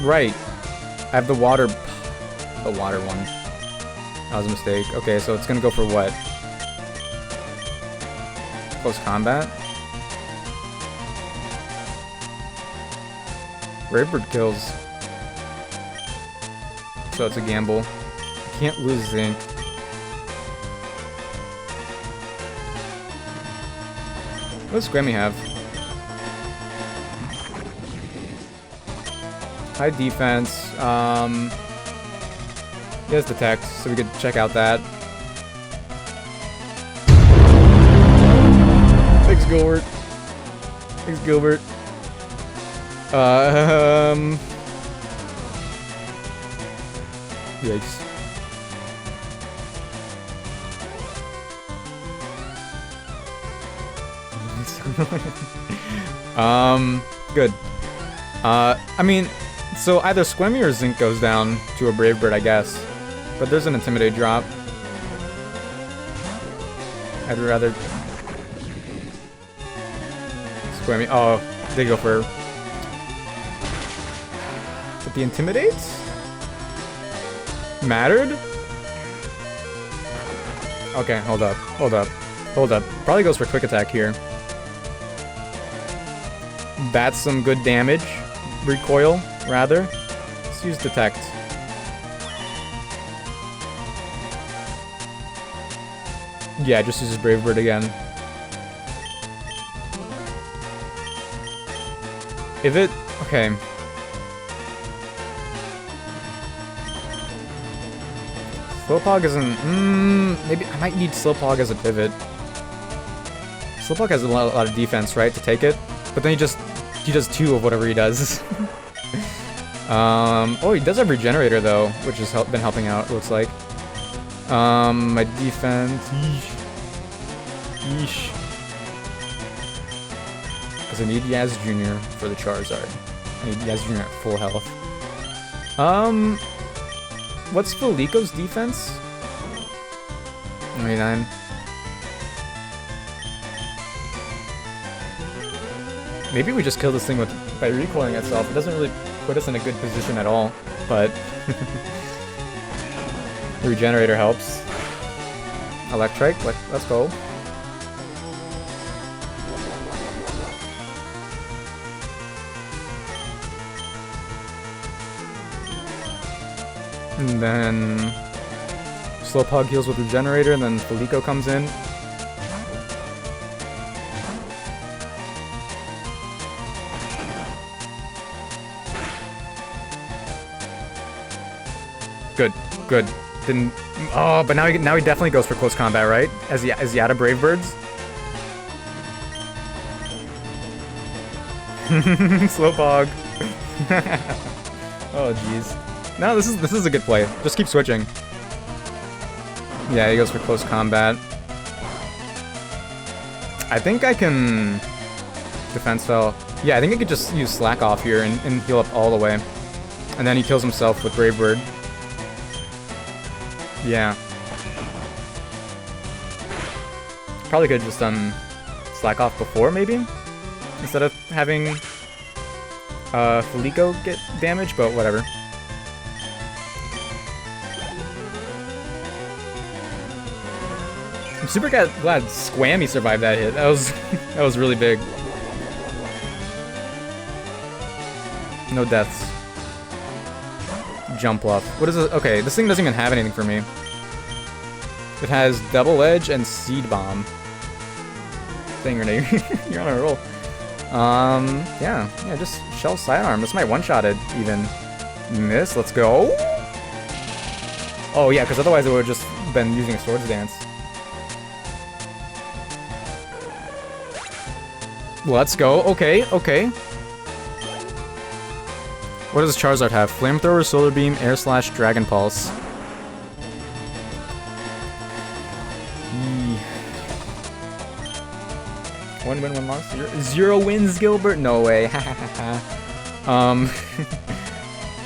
Right. I have the water one. That was a mistake. Okay, so it's gonna go for what? Close combat? Brave Bird kills. So it's a gamble. I can't lose Zinc. What does Grammy have? High defense. He has Detect, so we could check out that. Thanks, Gilbert. Thanks, Gilbert. Yikes. Good. I mean, so either Squemmy or Zinc goes down to a Brave Bird, I guess. But there's an Intimidate drop. I'd rather... Squemmy. Oh, they go for... But the Intimidates? Mattered? Okay, hold up. Probably goes for Quick Attack here. That's some good damage. Recoil, rather. Let's use Detect. Yeah, just uses Brave Bird again. If it... Okay. Slowpoke isn't... maybe I might need Slowpoke as a pivot. Slowpoke has a lot of defense, right, to take it? But then he does 2 of whatever he does. Oh, he does have Regenerator, though, which has been helping out, it looks like. My defense... Yeesh. Because I need Yaz Jr. for the Charizard. I need Yaz Jr. at full health. What's Felico's defense? 99. Maybe we just kill this thing by recoiling itself. It doesn't really put us in a good position at all, but the Regenerator helps. Electrike, let's go. And then Slowpoke heals with Regenerator, and then Felico comes in. Good. Didn't. Oh, but now he definitely goes for close combat, right? As he out of Brave Birds. Slowpoke. Oh jeez. No, this is a good play. Just keep switching. Yeah, he goes for close combat. I think I can defense fell. Yeah, I think I could just use Slack off here and heal up all the way. And then he kills himself with Brave Bird. Yeah. Probably could have just done slack off before, maybe? Instead of having Felico get damage, but whatever. I'm super glad Squammy survived that hit. That was really big. No deaths. Jump off. What is it? Okay, this thing doesn't even have anything for me. It has Double Edge and Seed Bomb. Dang, Renee, you're on a roll. Yeah, just Shell Sidearm. This might one-shot it, even. Miss, let's go. Oh, yeah, because otherwise it would have just been using Swords Dance. Let's go. Okay. What does Charizard have? Flamethrower, Solar Beam, Air Slash, Dragon Pulse. One win, one loss. Zero wins, Gilbert? No way.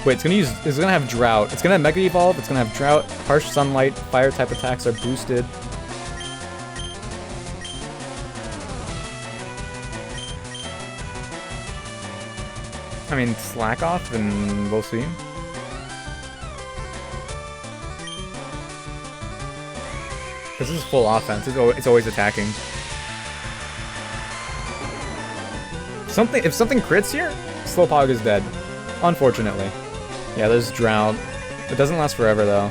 Wait, it's gonna have Drought. It's gonna have Mega Evolve, it's gonna have Drought, Harsh Sunlight, Fire type attacks are boosted. I mean, slack off and we'll see. This is full offense. It's always attacking. If something crits here, Slowpoke is dead. Unfortunately. Yeah, there's Drought. It doesn't last forever, though.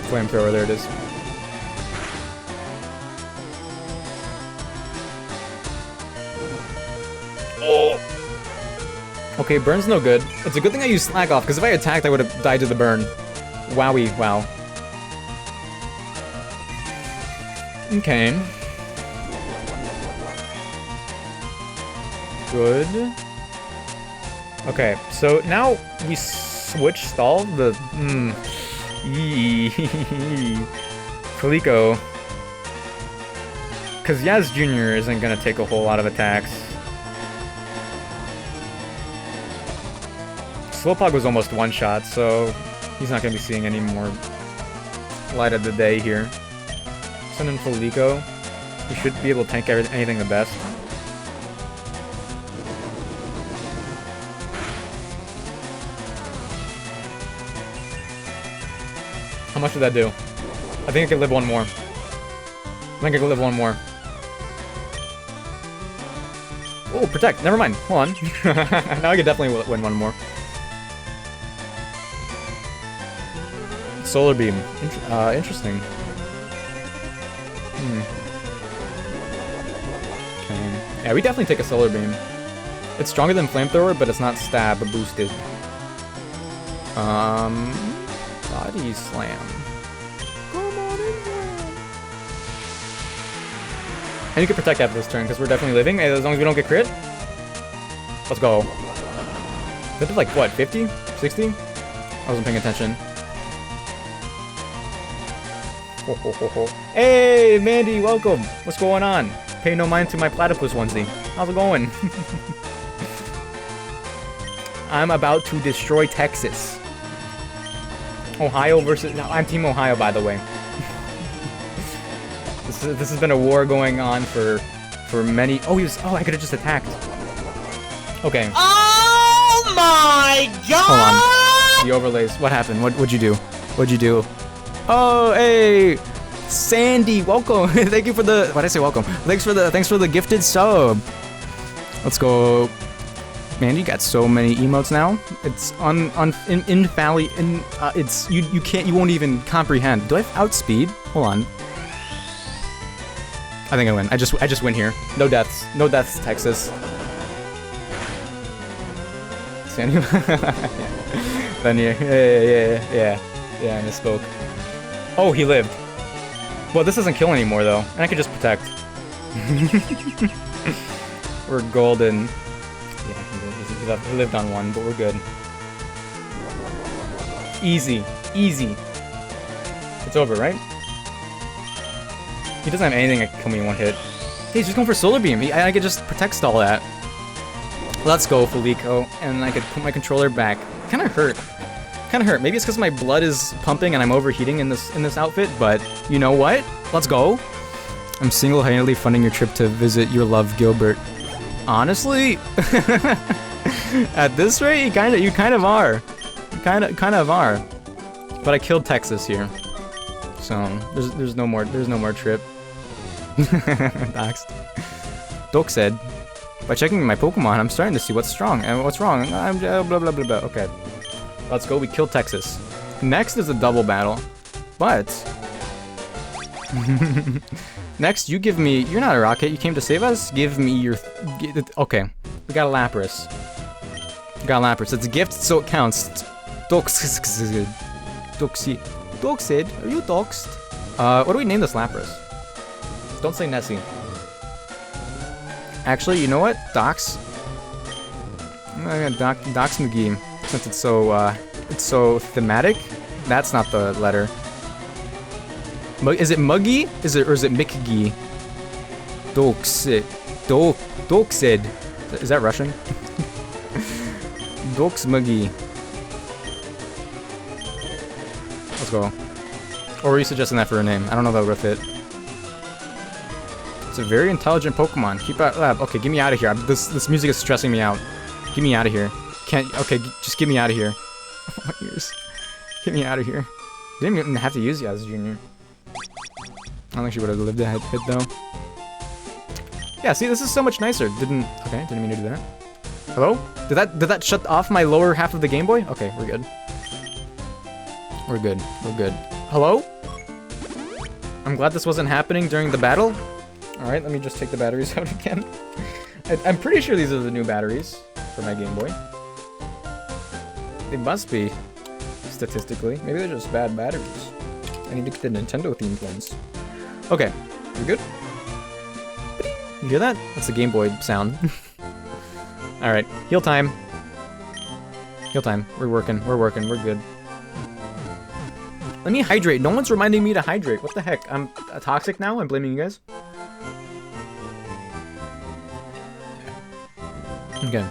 Flamethrower, there it is. Oh! Okay, Burn's no good. It's a good thing I used Slack Off, because if I attacked, I would have died to the Burn. Wowie, wow. Okay. Good. Okay, so now we switch stall the Felico. Because Yaz Jr. isn't gonna take a whole lot of attacks. Slowpoke was almost one shot, so he's not gonna be seeing any more light of the day here. Send in Felico. We should be able to tank anything the best. How much did that do? I think I could live one more. Oh, protect. Never mind. Hold on. Now I could definitely win one more. Solar Beam. Interesting. Okay. Yeah, we definitely take a Solar Beam. It's stronger than Flamethrower, but it's not stab boosted. Body Slam. And you can protect after this turn, because we're definitely living, as long as we don't get crit. Let's go. That did like, what, 50? 60? I wasn't paying attention. Ho, ho, ho, ho. Hey, Mandy, welcome. What's going on? Pay no mind to my platypus onesie. How's it going? I'm about to destroy Texas. Ohio versus... No, I'm Team Ohio, by the way. This has been a war going on for many... Oh, I could have just attacked. Okay. Oh my god! Hold on. The overlays. What happened? What'd you do? What'd you do? Oh, hey! Sandy, welcome! Thank you for the... Why'd I say welcome? Thanks for the gifted sub. Let's go... Man, you got so many emotes now. It's you won't even comprehend. Do I have outspeed? Hold on. I think I win. I just win here. No deaths. No deaths, Texas. Sandy. Then yeah, I misspoke. Oh, he lived. Well, this doesn't kill anymore though, and I can just protect. We're golden. Yeah, he lived on one, but we're good. Easy. It's over, right? He doesn't have anything that can kill me in one hit. Hey, he's just going for Solar Beam. I could just protect stall that. Let's go, Felico. And I could put my controller back. Kinda hurt. Kind of hurt. Maybe it's because my blood is pumping and I'm overheating in this outfit, but you know what? Let's go. I'm single-handedly funding your trip to visit your love, Gilbert. Honestly, at this rate, you kind of are. You kind of are. But I killed Texas here, so there's no more trip. Doxed. Doc said, by checking my Pokemon, I'm starting to see what's strong and what's wrong. I'm blah blah blah blah. Okay, let's go. We killed Texas. Next is a double battle, but next you give me. You're not a rocket. You came to save us. Give me your. Okay, we got a Lapras. We got a Lapras. It's a gift, so it counts. Doxed. Doxed. Are you doxed? What do we name this Lapras? Don't say Nessie. Actually, you know what? Dox. Dox McGee. Since it's so thematic. That's not the letter. Is it Muggy? Or is it Mickgy? Doxed. Doxed. Is that Russian? Dox McGee. Let's go. Or were you suggesting that for a name? I don't know if that would fit. It's a very intelligent Pokemon. Keep out lab. Okay, get me out of here. This music is stressing me out. Get me out of here. Okay, just get me out of here. Oh, my ears. Get me out of here. Didn't even have to use Yaz Jr. I don't think she would have lived that hit though. Yeah, see, this is so much nicer. Didn't mean to do that. Hello? Did that shut off my lower half of the Game Boy? Okay, we're good. We're good. We're good. Hello? I'm glad this wasn't happening during the battle. Alright, let me just take the batteries out again. I'm pretty sure these are the new batteries for my Game Boy. They must be, statistically. Maybe they're just bad batteries. I need to get the Nintendo-themed ones. Okay, we good? You hear that? That's the Game Boy sound. Alright, heal time. Heal time. We're working, we're good. Let me hydrate. No one's reminding me to hydrate. What the heck? I'm toxic now? I'm blaming you guys? Okay.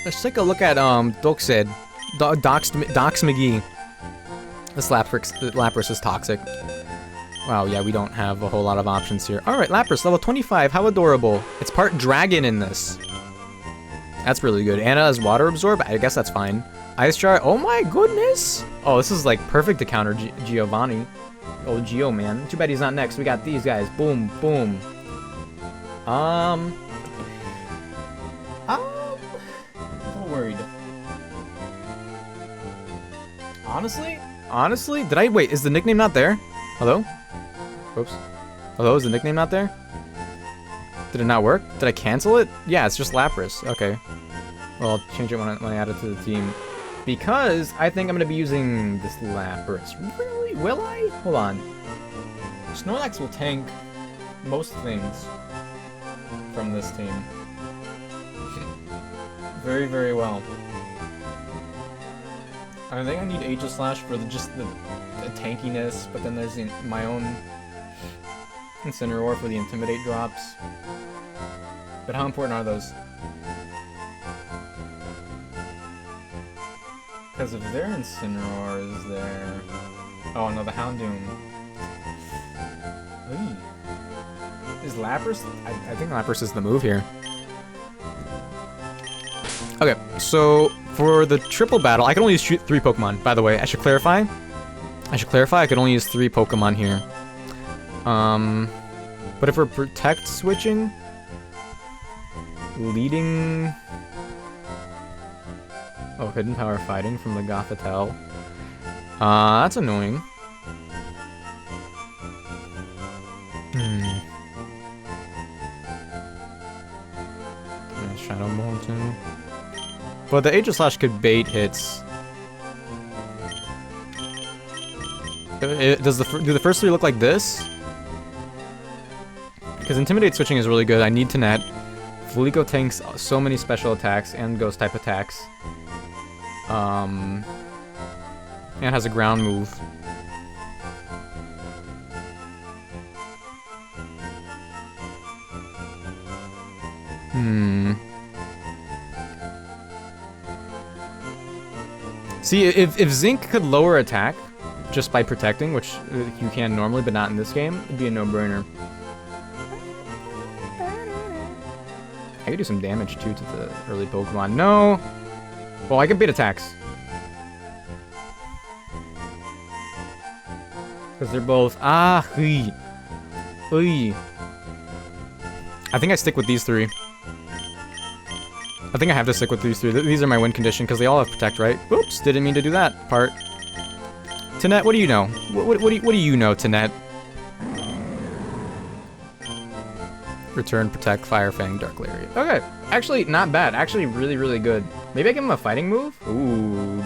Let's take a look at Doxed. Dox McGee. This Lapras is toxic. Wow, yeah, we don't have a whole lot of options here. Alright, Lapras, level 25. How adorable. It's part dragon in this. That's really good. Anna has water absorb. I guess that's fine. Ice Jar. Oh my goodness. Oh, this is like perfect to counter Giovanni. Oh, Geo, man. Too bad he's not next. We got these guys. Boom, boom. A little worried. Honestly, did I wait? Is the nickname not there? Hello? Oops. Hello, is the nickname not there? Did it not work? Did I cancel it? Yeah, it's just Lapras. Okay. Well, I'll change it when I add it to the team. Because I think I'm going to be using this Lapras. Really? Will I? Hold on. Snorlax will tank most things from this team. Very, very well. I think I need Aegislash for just the tankiness, but then there's my own Incineroar for the Intimidate drops. But how important are those? Because if their Incineroar is there... Oh no, the Houndoom. Ooh. Is Lapras... I think Lapras is the move here. Okay, so for the triple battle, I can only use 3 Pokemon, by the way. I should clarify I can only use 3 Pokemon here. But if we're Protect switching... Leading... Oh, Hidden Power Fighting from the Gothitelle. That's annoying. Shadow Ball too. But the Aegislash could bait hits. Do the first 3 look like this? Because Intimidate switching is really good. I need to net. Fulico tanks so many special attacks and ghost type attacks. And has a ground move. See, if Zinc could lower attack just by protecting, which you can normally, but not in this game, it'd be a no-brainer. I could do some damage, too, to the early Pokemon. No! Well, I can bait attacks. Because they're both... Ah! Hui. Hui. I think I stick with these three. I think I have to stick with these three. These are my win condition, because they all have Protect, right? Oops, didn't mean to do that part. Tanette, what do you know? What do you know, Tanette? Return, Protect, Fire Fang, Dark Lariat. Okay, actually not bad. Actually really, really good. Maybe I give him a fighting move? Ooh,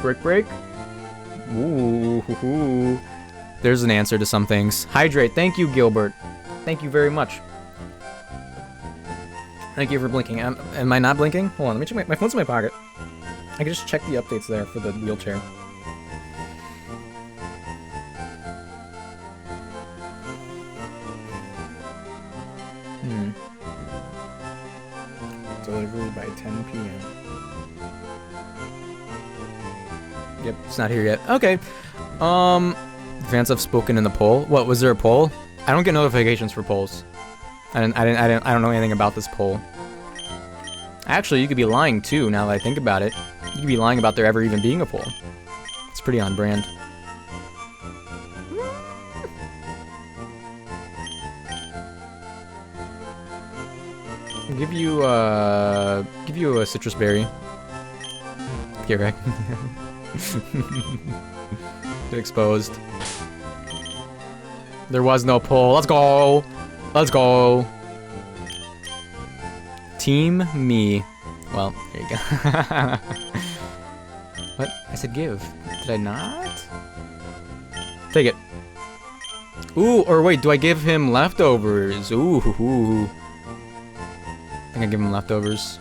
Brick Break? Ooh, there's an answer to some things. Hydrate, thank you, Gilbert. Thank you very much. Thank you for blinking. Am I not blinking? Hold on, let me check my phone's in my pocket. I can just check the updates there for the wheelchair. Delivery by 10 p.m. Yep, it's not here yet. Okay. Fans have spoken in the poll. What, was there a poll? I don't get notifications for polls. I don't know anything about this poll. Actually, you could be lying too, now that I think about it. You could be lying about there ever even being a poll. It's pretty on brand. I'll give you a citrus berry. Get wrecked. Get exposed. There was no poll. Let's go! Let's go! Team me. Well, there you go. What? I said give. Did I not? Take it. Ooh, or wait, do I give him leftovers? Ooh, hoo, hoo. I think I give him leftovers.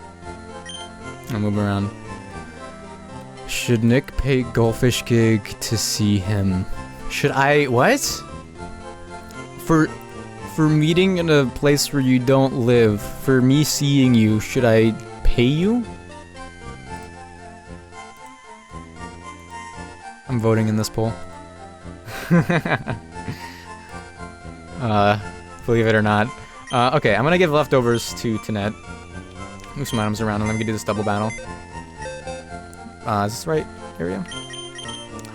I'll move around. Should Nick pay Goldfish Gig to see him? Should I... What? For meeting in a place where you don't live, for me seeing you, should I pay you? I'm voting in this poll. Believe it or not. Okay, I'm gonna give leftovers to Tanette. Move some items around and let me do this double battle. Is this the right area?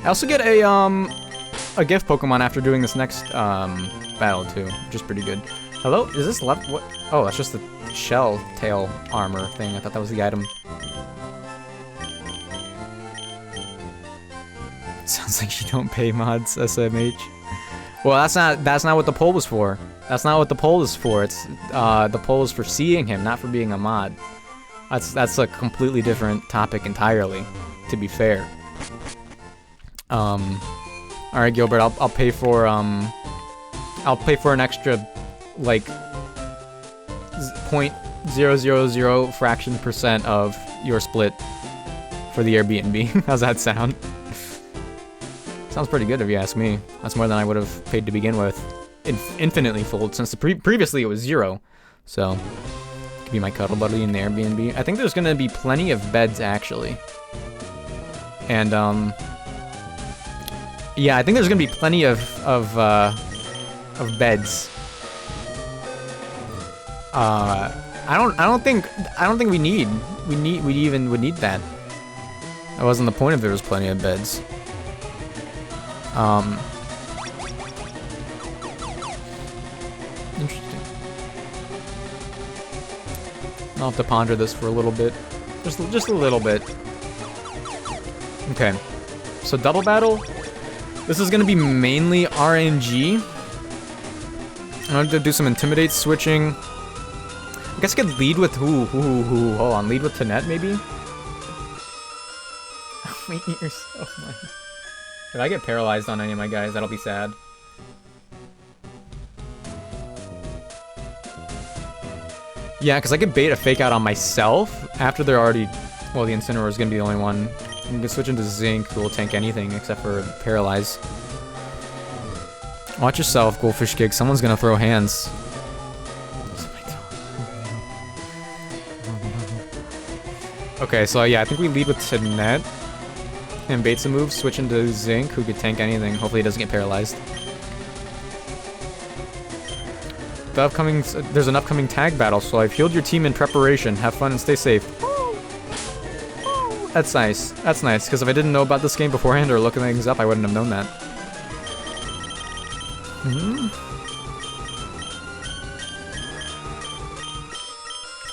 I also get a gift Pokemon after doing this next battle too, which is pretty good. Hello? Is this left? What? Oh, that's just the shell tail armor thing. I thought that was the item. Sounds like you don't pay mods, SMH. Well, that's not what the poll was for. That's not what the poll is for. It's the poll is for seeing him, not for being a mod. That's a completely different topic entirely, to be fair. All right, Gilbert, I'll pay for an extra like 0.000 fraction % of your split for the Airbnb. How's that sound? Sounds pretty good if you ask me. That's more than I would have paid to begin with. Infinitely fold, since previously it was 0. So, could be my cuddle buddy in the Airbnb. I think there's gonna be plenty of beds actually. And yeah, I think there's gonna be plenty of beds. I don't think we would need that. That wasn't the point if there was plenty of beds. Interesting. I'll have to ponder this for a little bit. Just a little bit. Okay. So double battle. This is gonna be mainly RNG. I'm going to do some intimidate switching. I guess I could lead with hold on, lead with Tanette maybe? Wait, you're so much. If I get paralyzed on any of my guys, that'll be sad. Yeah, because I could bait a fake out on myself after they're already... Well, the Incineroar is going to be the only one. You can switch into Zinc, who will tank anything except for Paralyze. Watch yourself, Goldfish Gig. Someone's going to throw hands. Okay, so yeah, I think we lead with Tanette. and baits a move, switch into Zinc, who could tank anything. Hopefully he doesn't get paralyzed. There's an upcoming tag battle, so I've healed your team in preparation. Have fun and stay safe. That's nice. That's nice, because if I didn't know about this game beforehand or looking things up, I wouldn't have known that.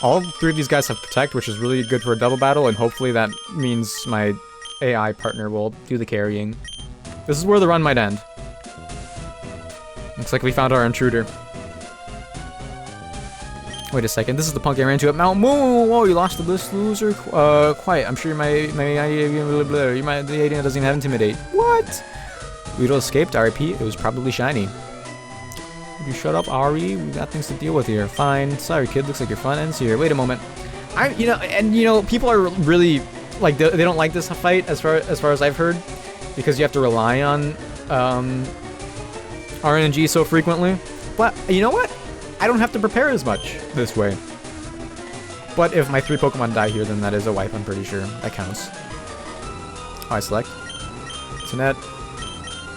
All 3 of these guys have Protect, which is really good for a double battle, and hopefully that means my AI partner will do the carrying. This is where the run might end. Looks like we found our intruder. Wait a second, this is the punk I ran into at Mount Moon. Whoa, you lost to this loser? Quiet. I'm sure the AD doesn't even have Intimidate. What? Weedle escaped, RIP. It was probably shiny. Would you shut up, Ari? We got things to deal with here. Fine. Sorry, kid. Looks like your fun ends here. Wait a moment. People are really, like, they don't like this fight as far as I've heard, because you have to rely on RNG so frequently. But you know what? I don't have to prepare as much this way. But if my 3 Pokemon die here, then that is a wipe, I'm pretty sure. That counts. Oh, I select. Sonette.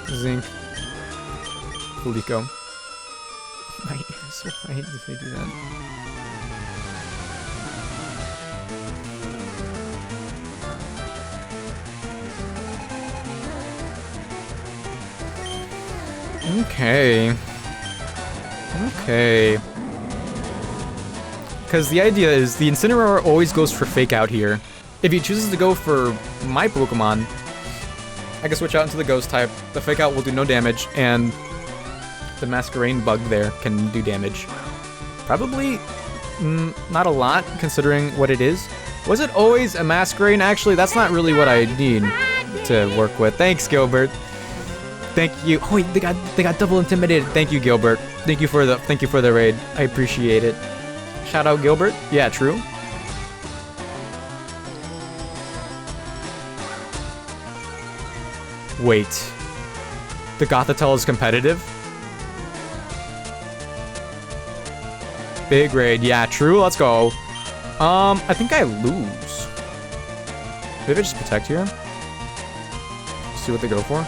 Zinc. Fulico. My ears, I hate if they do that. Okay. Okay. Because the idea is the Incineroar always goes for Fake Out here. If he chooses to go for my Pokemon, I can switch out into the Ghost type. The Fake Out will do no damage, and the Masquerain bug there can do damage. Probably not a lot, considering what it is. Was it always a Masquerain? Actually, that's not really what I need to work with. Thanks, Gilbert. Thank you. Oh, wait, they got double intimidated. Thank you, Gilbert. Thank you for the raid. I appreciate it. Shout out, Gilbert. Yeah, true. Wait. The Gothitelle is competitive? Big raid. Yeah, true. Let's go. I think I lose. Maybe I just protect here. See what they go for.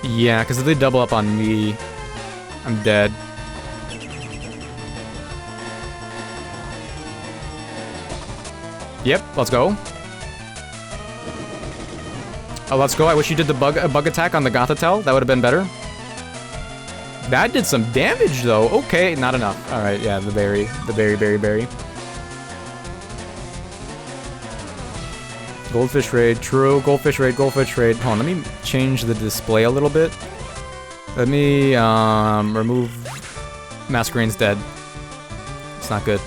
Yeah, because if they double up on me, I'm dead. Yep, let's go. Oh, let's go. I wish you did the bug attack on the Gothitelle. That would have been better. That did some damage, though. Okay, not enough. All right, yeah, the berry. Goldfish raid, true. Goldfish raid. Hold on, let me change the display a little bit. Let me remove Masquerain's dead. It's not good.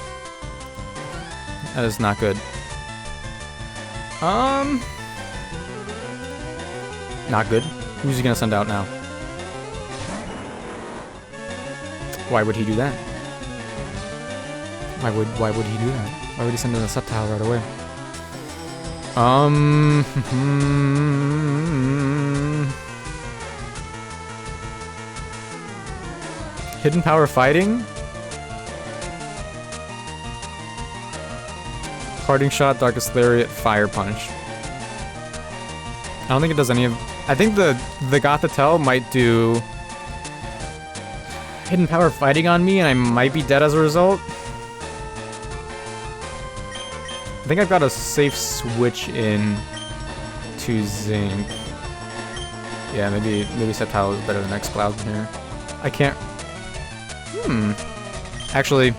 That is not good. Not good. Who's he gonna send out now? Why would he do that? Why would he do that? Why would he send in a Sceptile right away? Hidden Power Fighting? Parting Shot, Darkest Lariat, Fire Punch. I don't think it does any of... I think the Gothitelle might do Hidden Power Fighting on me, and I might be dead as a result. I think I've got a safe switch in to Zinc. Yeah, maybe Sceptile is better than X-Cloud here. I can't... Actually...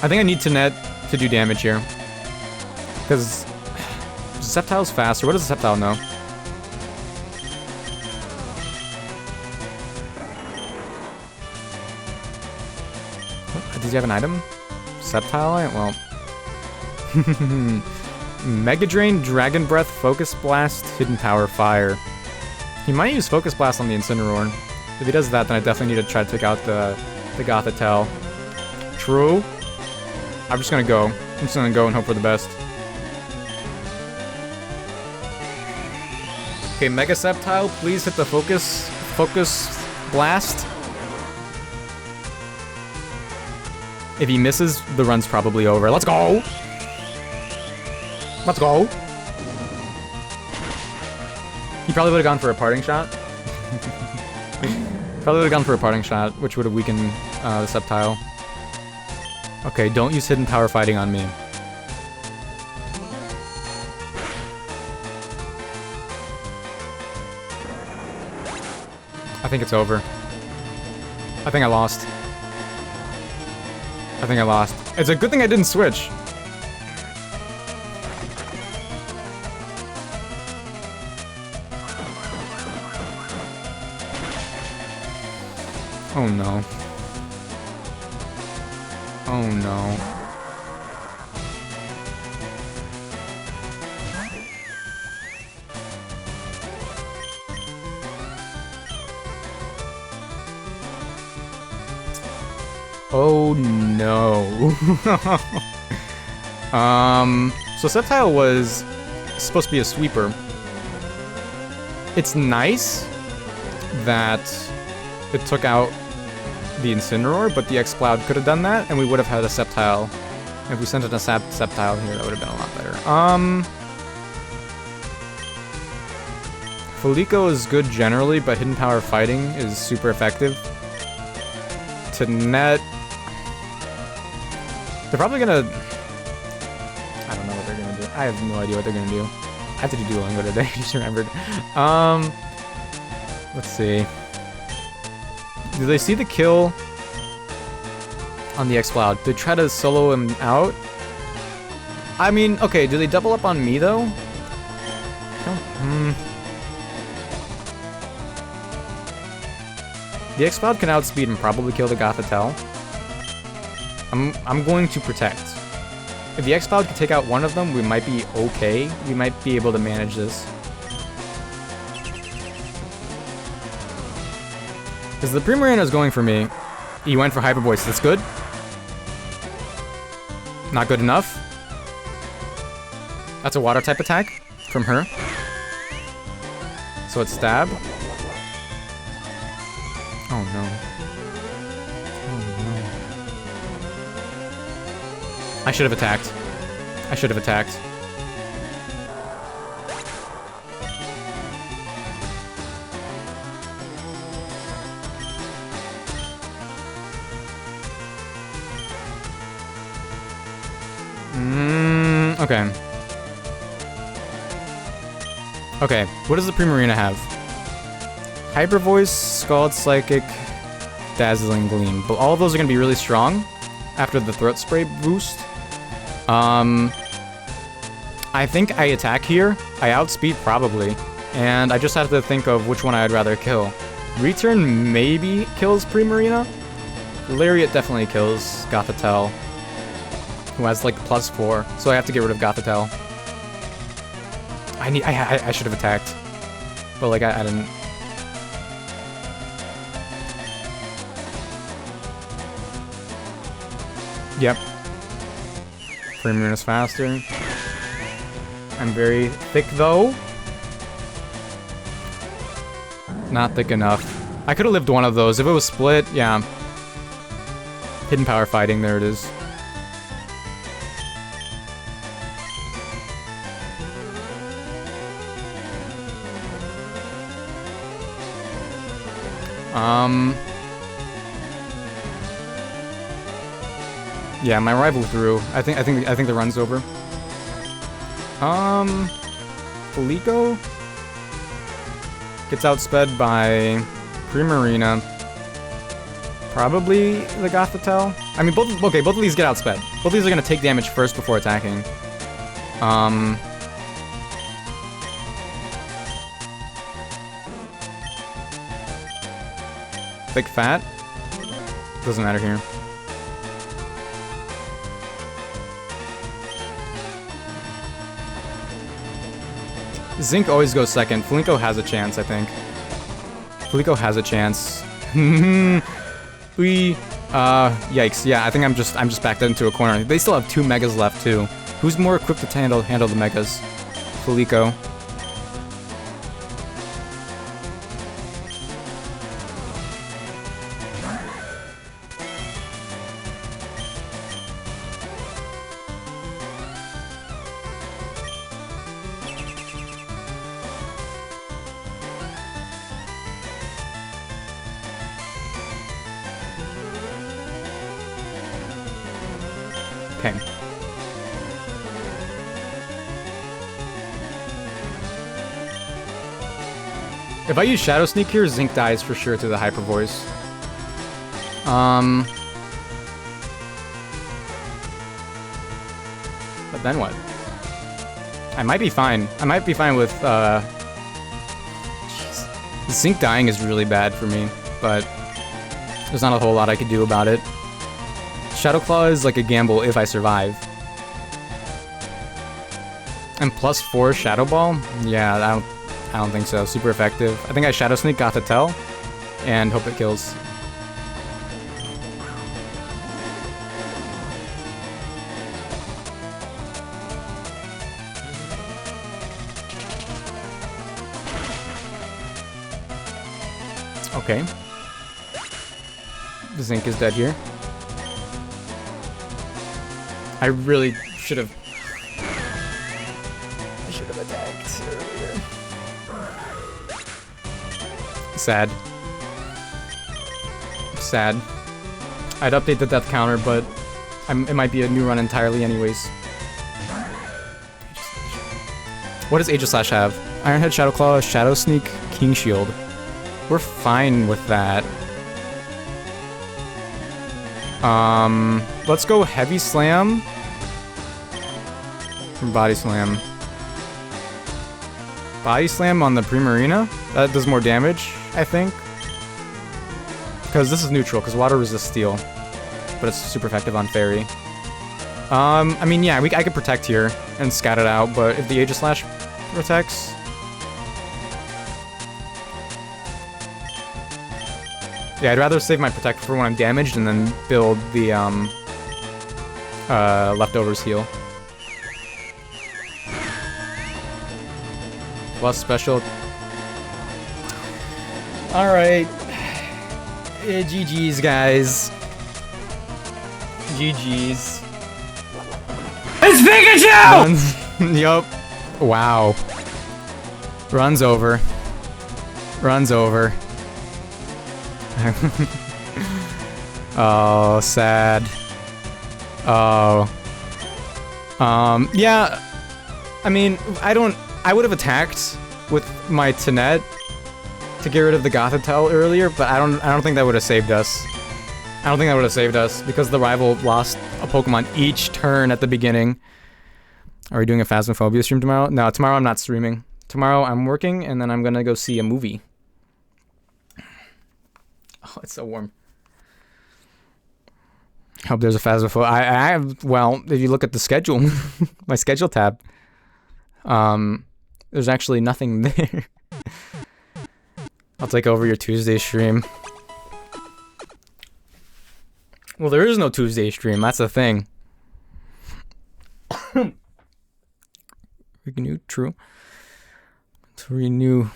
I think I need to net to do damage here. Because Sceptile's faster. What does the Sceptile know? What? Does he have an item? Sceptile? Well... Mega Drain, Dragon Breath, Focus Blast, Hidden Power, Fire. He might use Focus Blast on the Incineroar. If he does that, then I definitely need to try to take out the Gothitelle. True. I'm just gonna go. I'm just gonna go and hope for the best. Okay, Mega Sceptile, please hit the focus Blast. If he misses, the run's probably over. Let's go! Let's go! He probably would have gone for a parting shot. Probably would have gone for a parting shot, which would have weakened the Sceptile. Okay, don't use hidden power fighting on me. I think it's over. I think I lost. I think I lost. It's a good thing I didn't switch. Oh no. Oh no. Oh no. So Sceptile was supposed to be a sweeper. It's nice that it took out the Incineroar, but the X-Cloud could have done that, and we would have had a Sceptile. If we sent in a Sceptile here, that would have been a lot better. Felico is good generally, but Hidden Power Fighting is super effective. To net... They're probably gonna... I don't know what they're gonna do. I have no idea what they're gonna do. I have to do Duolingo today, I just remembered. Let's see. Do they see the kill on the X-Cloud? They try to solo him out? I mean, okay, do they double up on me, though? The X-Cloud can outspeed and probably kill the Gothitelle. I'm going to protect. If the X-Cloud can take out one of them, we might be okay. We might be able to manage this. Because the Primarina is going for me. He went for Hyper Voice. That's good. Not good enough. That's a water type attack from her. So it's stab. Oh no. Oh no. I should have attacked. I should have attacked. Okay. Okay, what does the Primarina have? Hyper Voice, Scald Psychic, Dazzling Gleam. But all of those are going to be really strong after the Throat Spray boost. I think I attack here. I outspeed probably. And I just have to think of which one I'd rather kill. Return maybe kills Primarina. Lariat definitely kills Gothitelle, who has like +4, so I have to get rid of Gothitelle. I should have attacked, but like I didn't. Yep. Primarina's faster. I'm very thick though. Not thick enough. I could have lived one of those. If it was split, yeah. Hidden Power Fighting, there it is. Yeah, my rival threw. I think the run's over. Felico gets outsped by Primarina. Probably the Gothitelle. I mean, both of these get outsped. Both of these are gonna take damage first before attacking. Big Fat? Doesn't matter here. Zinc always goes second. Felico has a chance, I think. Felico has a chance. Yikes. Yeah, I think I'm just backed into a corner. They still have 2 megas left too. Who's more equipped to handle the megas? Felico. Okay. If I use Shadow Sneak here, Zinc dies for sure to the Hyper Voice. But then what? I might be fine. I might be fine with, Jeez. Zinc dying is really bad for me, but there's not a whole lot I could do about it. Shadow Claw is like a gamble if I survive. And +4 Shadow Ball? Yeah, I don't think so. Super effective. I think I Shadow Sneak, got to tell, and hope it kills. Okay. The Zinc is dead here. I really should have attacked earlier. Sad. Sad. I'd update the death counter, but it might be a new run entirely anyways. What does Age of Slash have? Ironhead, Shadow Claw, Shadow Sneak, King Shield. We're fine with that. Let's go Heavy Slam. Body Slam. Body Slam on the Primarina? That does more damage, I think. Because this is neutral, because water resists steel. But it's super effective on Fairy. I mean, yeah, I could protect here and scat it out, but if the Age of Slash protects... Yeah, I'd rather save my protect for when I'm damaged and then build the, leftovers heal. Plus special. Alright. GG's, guys. GG's. It's Pikachu! Yup. Wow. Run's over. Run's over. Oh, sad. Oh. Yeah. I mean, I would have attacked with my Tenet to get rid of the Gothitelle earlier, but I don't think that would have saved us. I don't think that would have saved us because the rival lost a Pokemon each turn at the beginning. Are we doing a Phasmophobia stream tomorrow? No, tomorrow I'm not streaming. Tomorrow I'm working and then I'm gonna go see a movie. Oh, it's so warm. Hope there's a Phasmophobia. Well, if you look at the schedule, my schedule tab, there's actually nothing there. I'll take over your Tuesday stream. Well, there is no Tuesday stream. That's the thing. Renew, true. To renew.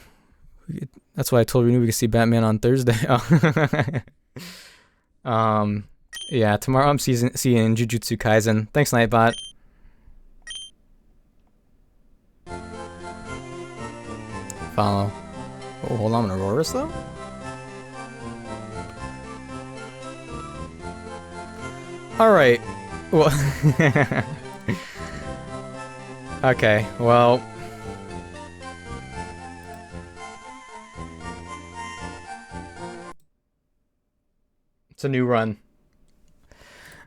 That's why I told Renew we could see Batman on Thursday. Yeah, tomorrow I'm seeing Jujutsu Kaisen. Thanks, Nightbot. Follow. Oh, hold on, Aurora's though? Alright. Well. Okay, well. It's a new run.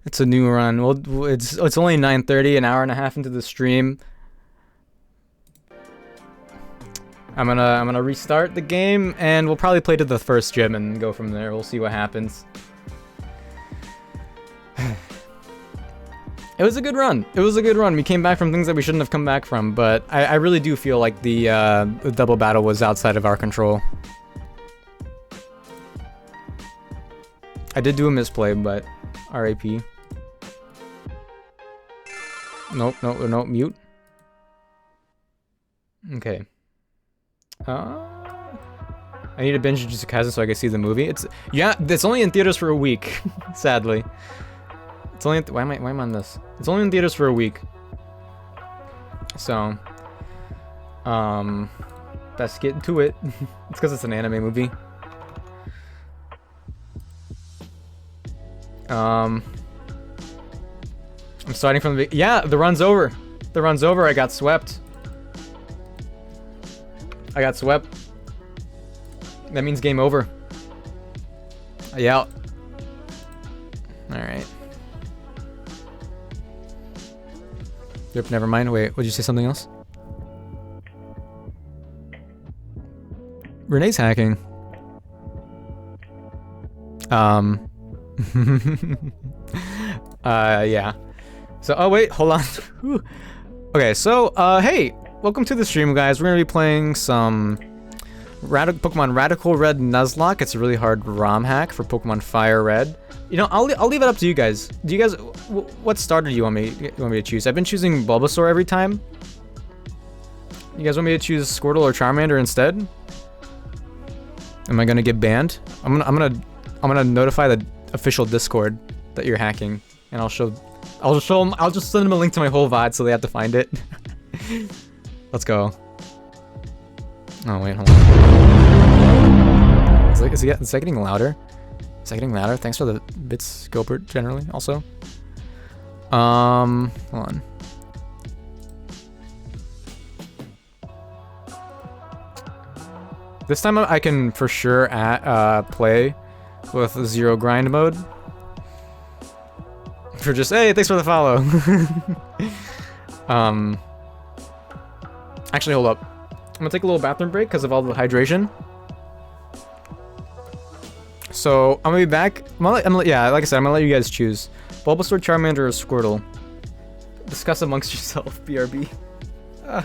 It's a new run. Well, it's only 9:30, an hour and a half into the stream. I'm gonna restart the game, and we'll probably play to the first gym and go from there. We'll see what happens. It was a good run. It was a good run. We came back from things that we shouldn't have come back from, but I really do feel like the double battle was outside of our control. I did do a misplay, but RAP. Nope, nope, mute. Okay. I need to binge Jujutsu Kaisen so I can see the movie. It's only in theaters for a week, sadly. It's only why am I on this? It's only in theaters for a week. So, let's get into it. It's because it's an anime movie. I'm starting from the... Yeah, the run's over. The run's over. I got swept. I got swept. That means game over. Yeah. Alright. Yep, never mind. Wait, would you say something else? Renee's hacking. Yeah. So, oh wait, hold on. Okay, so, hey, welcome to the stream, guys. We're gonna be playing some Pokemon Radical Red Nuzlocke. It's a really hard ROM hack for Pokemon Fire Red. You know, I'll leave it up to you guys. Do you guys, what starter do you want me to choose? I've been choosing Bulbasaur every time. You guys want me to choose Squirtle or Charmander instead? Am I gonna get banned? I'm gonna notify the official Discord that you're hacking, and I'll show them. I'll just send them a link to my whole VOD so they have to find it. Let's go. Oh wait, hold on. Is it getting louder? Is it getting louder? Thanks for the bits, Gilbert. Generally, also. Hold on. This time I can for sure play with 0 grind mode. For just, hey, thanks for the follow. Actually, hold up. I'm gonna take a little bathroom break because of all the hydration. So I'm gonna be back. Yeah, like I said, I'm gonna let you guys choose Bulbasaur, Charmander, or Squirtle. Discuss amongst yourself, BRB. Oh.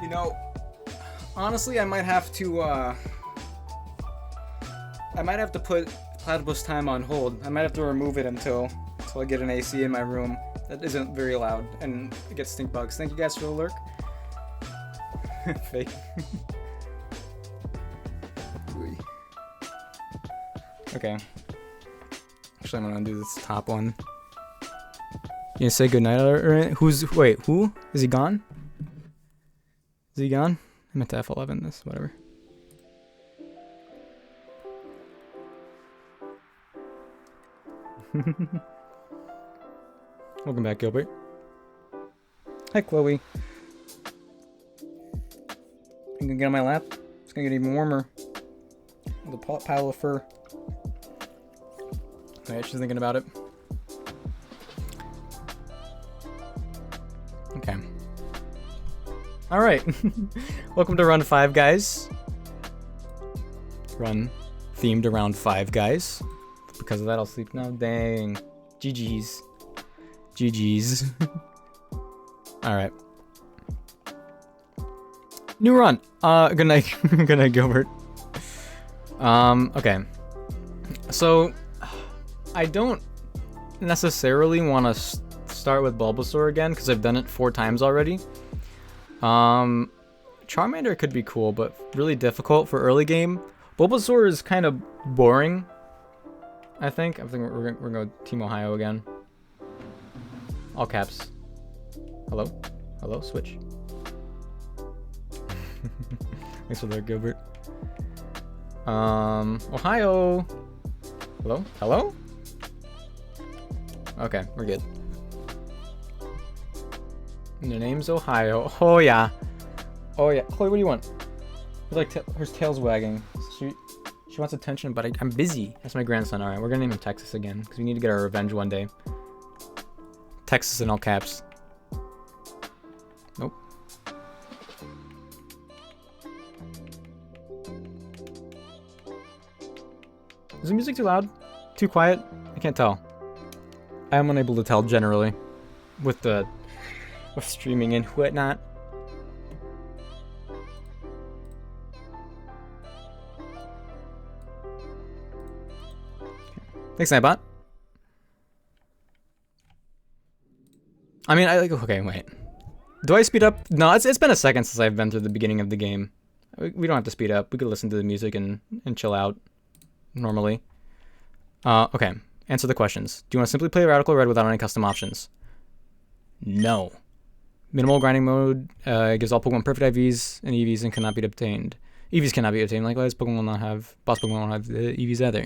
You know, honestly, I might have to put Platypus Time on hold. I might have to remove it until I get an AC in my room that isn't very loud and it gets stink bugs. Thank you guys for the lurk. Fake. Okay. Actually, I'm gonna do this top one. You gonna say goodnight or wait, who? Is he gone? Is he gone? I meant to F11 this, whatever. Welcome back, Gilbert. Hi, Chloe. You can get on my lap. It's gonna get even warmer. With a pile of fur. Alright, she's thinking about it. Okay. Alright. Welcome to Run 5, guys. Run themed around 5 guys. Because of that, I'll sleep now. Dang. GG's. GG's. Alright. New run. Good night. Good night, Gilbert. Okay. So, I don't necessarily want to start with Bulbasaur again, because I've done it 4 times already. Charmander could be cool, but really difficult for early game. Bulbasaur is kind of boring, I think. We're going to Team Ohio again. All caps. Hello? Hello? Switch. Thanks for that, Gilbert. Ohio! Hello? Hello? Okay, we're good. And the name's Ohio. Oh, yeah. Oh, yeah. Chloe, what do you want? It's like her tail's wagging. She wants attention, but I'm busy. That's my grandson. Alright, we're gonna name him Texas again, because we need to get our revenge one day. Texas in all caps. Nope. Is the music too loud? Too quiet? I can't tell. I am unable to tell generally with streaming and whatnot. Thanks, Nightbot. I mean, okay, wait. Do I speed up? No, it's been a second since I've been through the beginning of the game. We don't have to speed up. We could listen to the music and chill out normally. Okay. Answer the questions. Do you want to simply play Radical Red without any custom options? No. Minimal grinding mode gives all Pokemon perfect IVs and EVs and cannot be obtained. EVs cannot be obtained. Likewise, boss Pokemon won't have EVs either.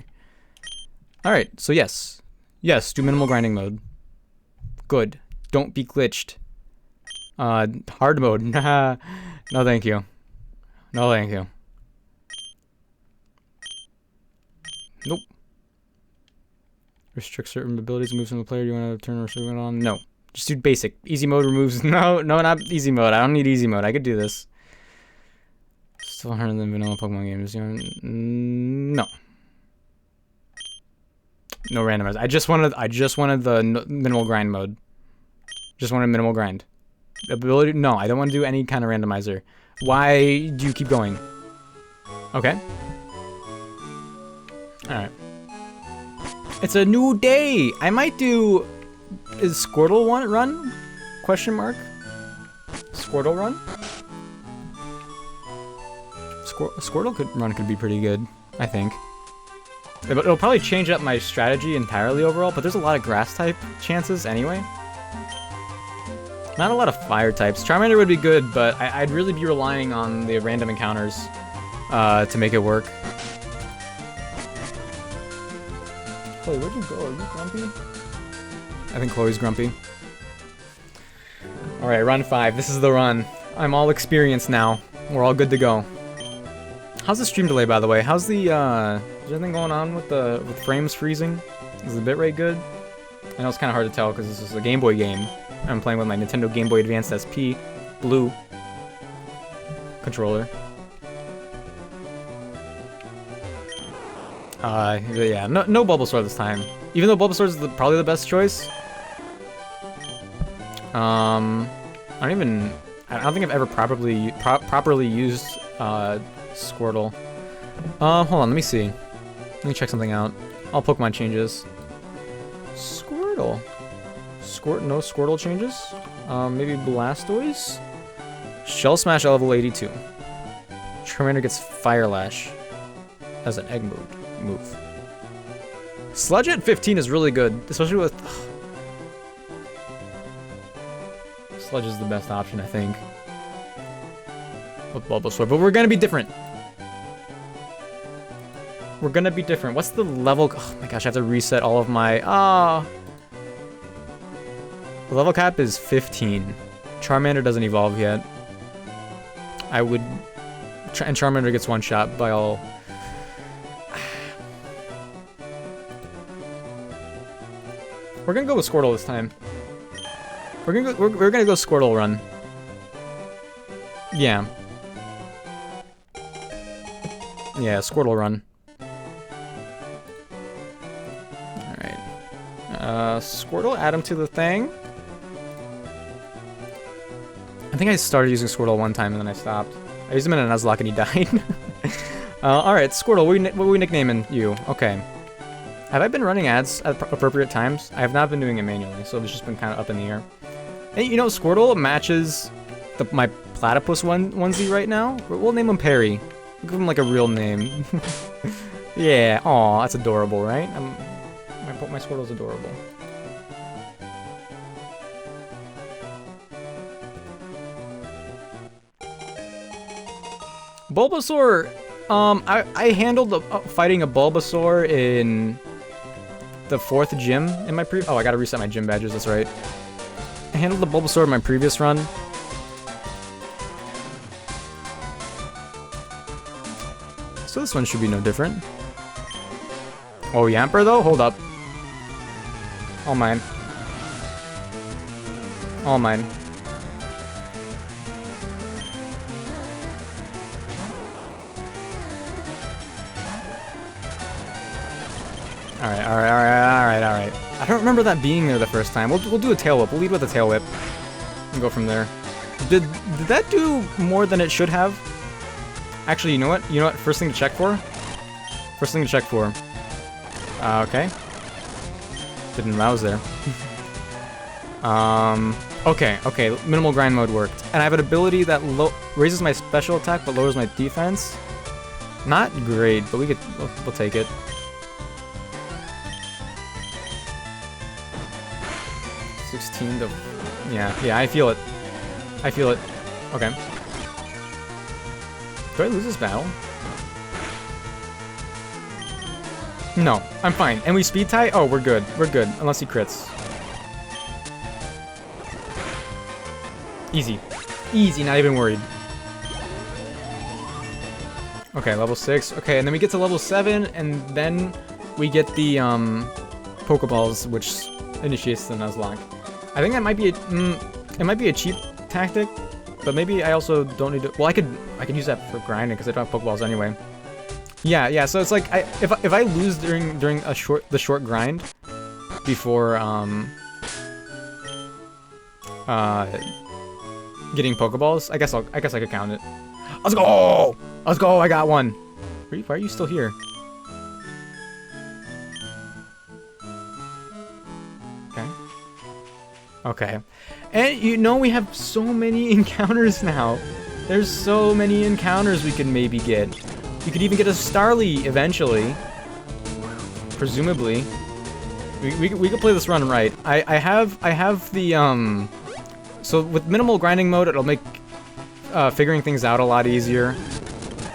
Alright, so yes. Yes, do minimal grinding mode. Good. Don't be glitched. Hard mode. No, thank you. No, thank you. Nope. Restrict certain abilities and moves from the player. Do you want to turn restriction on? No. Just do basic. Easy mode removes... No, not easy mode. I don't need easy mode. I could do this. Still harder than vanilla Pokemon games. No. No randomizer. I just wanted the minimal grind mode. Just wanted minimal grind. Ability... No, I don't want to do any kind of randomizer. Why do you keep going? Okay. Alright. It's a new day! I might do... Is Squirtle run? Question mark? Squirtle run? Squirtle could be pretty good, I think. It'll probably change up my strategy entirely overall, but there's a lot of grass type chances anyway. Not a lot of fire types. Charmander would be good, but I'd really be relying on the random encounters to make it work. Chloe, where'd you go? Are you grumpy? I think Chloe's grumpy. Alright, run 5. This is the run. I'm all experienced now. We're all good to go. How's the stream delay, by the way? How's the, is there anything going on with frames freezing? Is the bitrate good? I know it's kind of hard to tell because this is a Game Boy game. I'm playing with my Nintendo Game Boy Advance SP Blue controller. Yeah, no Bulbasaur this time. Even though Bulbasaur is probably the best choice. I I don't think I've ever properly used Squirtle. Hold on, let me see. Let me check something out. All Pokemon changes. Squirtle. No Squirtle changes? Maybe Blastoise? Shell Smash level 82. Charmander gets Fire Lash as an egg move. Sludge at 15 is really good, especially with... Sludge is the best option, I think. With Bulbasaur, but we're gonna be different. We're gonna be different. What's the level? Oh my gosh, I have to reset all of my... The level cap is 15. Charmander doesn't evolve yet. I would... And Charmander gets one shot by all... We're gonna go with Squirtle this time. We're gonna go Squirtle run. Yeah. Yeah, Squirtle run. Alright. Squirtle, add him to the thing. I think I started using Squirtle one time and then I stopped. I used him in a Nuzlocke and he died. Alright, Squirtle, what are we nicknaming you? Okay. Have I been running ads at appropriate times? I have not been doing it manually, so it's just been kind of up in the air. Hey, you know, Squirtle matches my platypus onesie right now. We'll name him Perry. We'll give him like a real name. Yeah, aw, that's adorable, right? My Squirtle's adorable. Bulbasaur, I handled fighting a Bulbasaur in the 4th gym in my oh, I gotta reset my gym badges, that's right. I handled the Bulbasaur in my previous run. So this one should be no different. Oh, Yamper though? Hold up. All mine. All mine. Alright. I don't remember that being there the first time. We'll do a tail whip. We'll lead with a tail whip. And go from there. Did that do more than it should have? Actually, you know what? First thing to check for? Okay. Didn't rouse there. Okay. Minimal grind mode worked. And I have an ability that raises my special attack but lowers my defense. Not great, but we'll take it. 16 to... Yeah, I feel it. Okay. Do I lose this battle? No, I'm fine. And we speed tie? Oh, we're good. Unless he crits. Easy, not even worried. Okay, level 6. Okay, and then we get to level 7, and then we get the Pokeballs, which initiates the Nuzlocke. I think that might be it might be a cheap tactic, but maybe I also don't need to. Well, I could use that for grinding because I don't have Pokeballs anyway. Yeah. So it's like if I lose during the short grind before getting Pokeballs, I guess I could count it. Let's go! I got one. Why are you still here? Okay. And you know we have so many encounters now. There's so many encounters we could maybe get. You could even get a Starly eventually. Presumably. We could play this run right. I have the so with minimal grinding mode it'll make figuring things out a lot easier.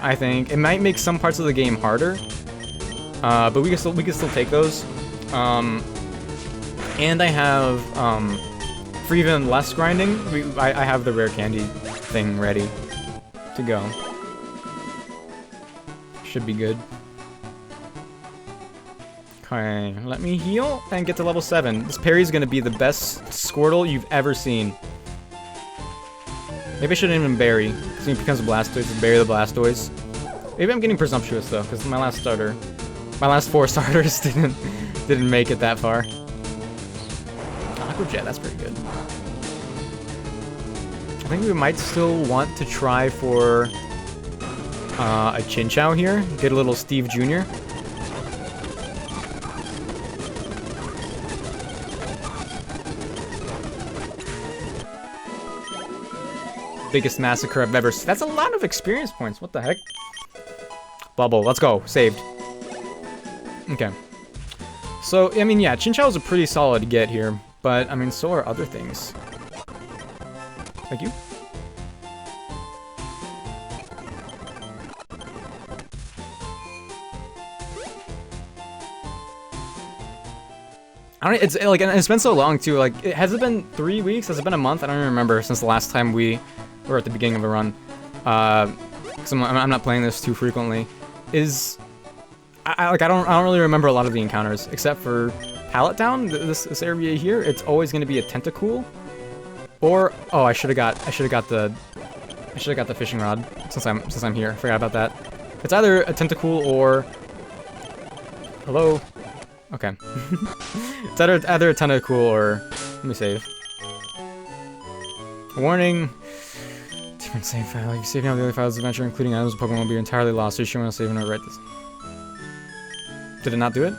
I think. It might make some parts of the game harder. But we can still take those. And I have for even less grinding, I have the rare candy thing ready to go. Should be good. Okay, let me heal and get to level 7. This Perry's gonna be the best Squirtle you've ever seen. Maybe I shouldn't even berry, because he becomes a Blastoise and bury the Blastoise. Maybe I'm getting presumptuous though, because my last 4 starters didn't make it that far. Aqua Jet, that's pretty good. I think we might still want to try for a Chinchou here. Get a little Steve Jr. Biggest massacre I've ever seen. That's a lot of experience points. What the heck? Bubble. Let's go. Saved. Okay. So, I mean, yeah, Chinchou is a pretty solid get here. But, I mean, so are other things. Thank you. I don't. It's like it's been so long too. Like, has it been 3 weeks? Has it been a month? I don't even remember since the last time we were at the beginning of a run. Because I'm not playing this too frequently. I don't really remember a lot of the encounters except for Pallet Town. This area here. It's always going to be a Tentacool, or oh, I should have got the fishing rod since I'm here. I forgot about that. It's either a Tentacool or hello. Okay. It's either a Tentacool or... Let me save. Warning. Different save file. If you save now the other files of the adventure, including items of Pokemon, will be entirely lost. So you should want to save and write this. Did it not do it?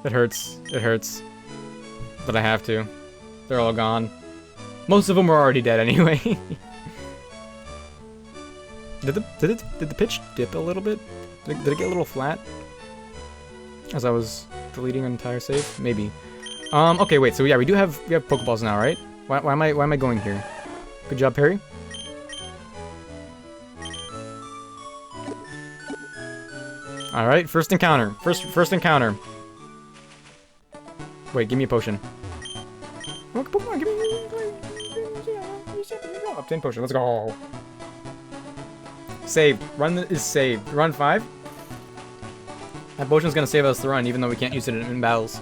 It hurts. It hurts. But I have to. They're all gone. Most of them were already dead anyway. Did the pitch dip a little bit? Did it get a little flat? As I was deleting an entire save? Maybe. Okay, wait, so yeah, we have Pokeballs now, right? Why am I going here? Good job, Perry. Alright, first encounter. First encounter. Wait, give me a potion. Pokemon, give me obtain potion, let's go. Saved. Run is saved. Run 5. That potion's gonna save us the run, even though we can't use it in battles.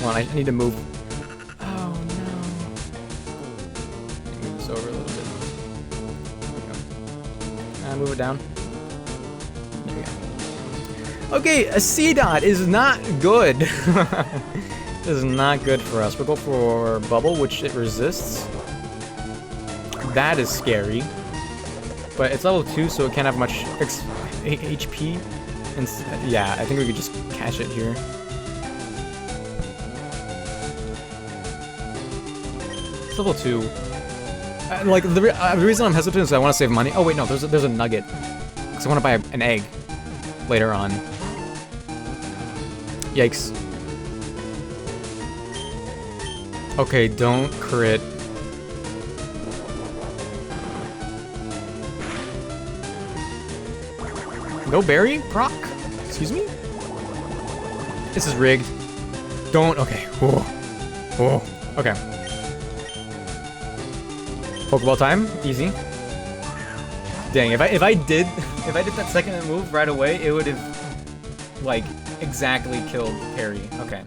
Hold on, I need to move. Oh no. Let me move this over a little bit. There we go. And move it down. There we go. Okay, a C-Dot is not good. This is not good for us. We'll go for Bubble, which it resists. That is scary. But it's level 2, so it can't have much HP. And yeah, I think we could just catch it here. It's level 2. Like, the reason I'm hesitant is I want to save money. Oh wait, no, there's a nugget. Because I want to buy an egg later on. Yikes. Okay, don't crit. No berry? Proc? Excuse me? This is rigged. Don't. Okay. Whoa. Whoa. Okay. Pokeball time. Easy. Dang. If I did that second move right away, it would have like exactly killed Perry. Okay.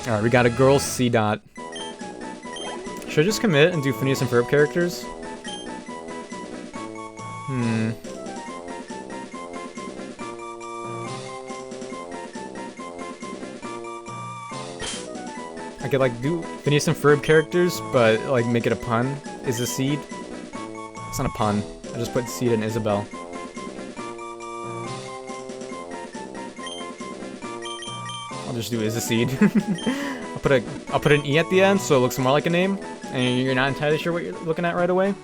Alright, we got a girl C-Dot. Should I just commit and do Phineas and Ferb characters? I could like do Phineas and Ferb characters, but like make it a pun. Is a seed? It's not a pun. I just put seed in Isabel. I'll just do is a seed. I'll put an E at the end so it looks more like a name, and you're not entirely sure what you're looking at right away.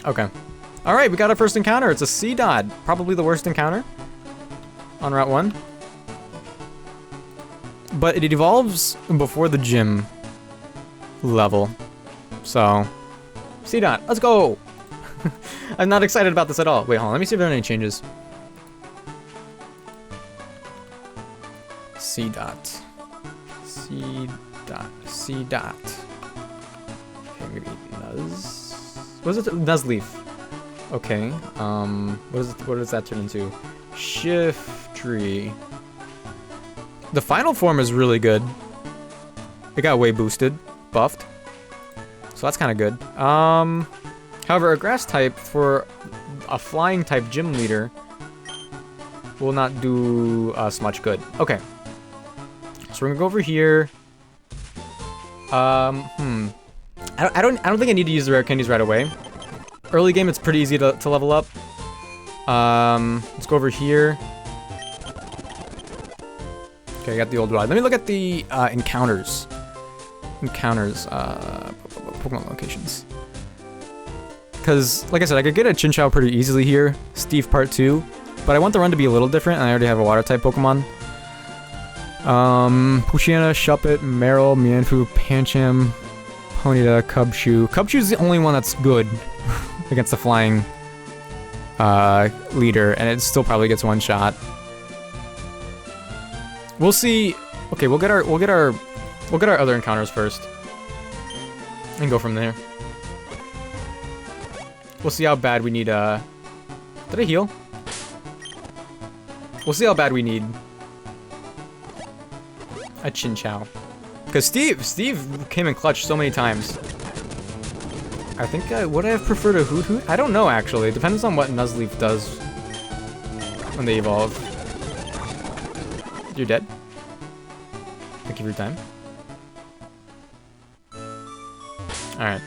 Okay. All right, we got our first encounter. It's a C-Dot, probably the worst encounter on Route 1. But it evolves before the gym level, so C-Dot, let's go. I'm not excited about this at all. Wait, hold on. Let me see if there are any changes. C-Dot. C-Dot. C-Dot. Okay, maybe Nuz. What is it? Nuzleaf. Okay. What does that turn into? Shiftry. The final form is really good. It got way boosted, buffed. So that's kind of good. However, a grass type for a flying type gym leader will not do us much good. Okay. So we're gonna go over here. I don't think I need to use the rare candies right away. Early game, it's pretty easy to level up. Let's go over here. Okay, I got the old rod. Let me look at the encounters. Pokemon locations. Because, like I said, I could get a Chinchou pretty easily here. Steve Part 2. But I want the run to be a little different, and I already have a water-type Pokemon. Poochyena, Shuppet, Marill, Mienfoo, Pancham, Ponyta, Cubchoo. Cubchoo's the only one that's good against the flying leader, and it still probably gets one shot. We'll see. Okay, we'll get our other encounters first, and go from there. We'll see how bad we need. Did I heal? We'll see how bad we need a Chinchou. Because Steve came in clutch so many times. I think would I have preferred a Hoot Hoot? I don't know actually. It depends on what Nuzleaf does when they evolve. You're dead. Thank you for your time. Alright.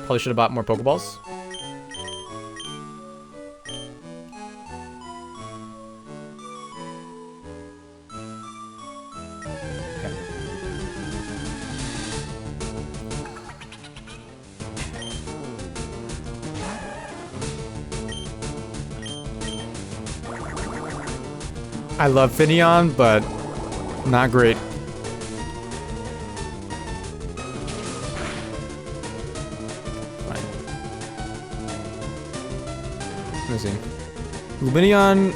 Probably should have bought more Pokeballs. Okay. I love Finneon, but not great. Let me see. Lumineon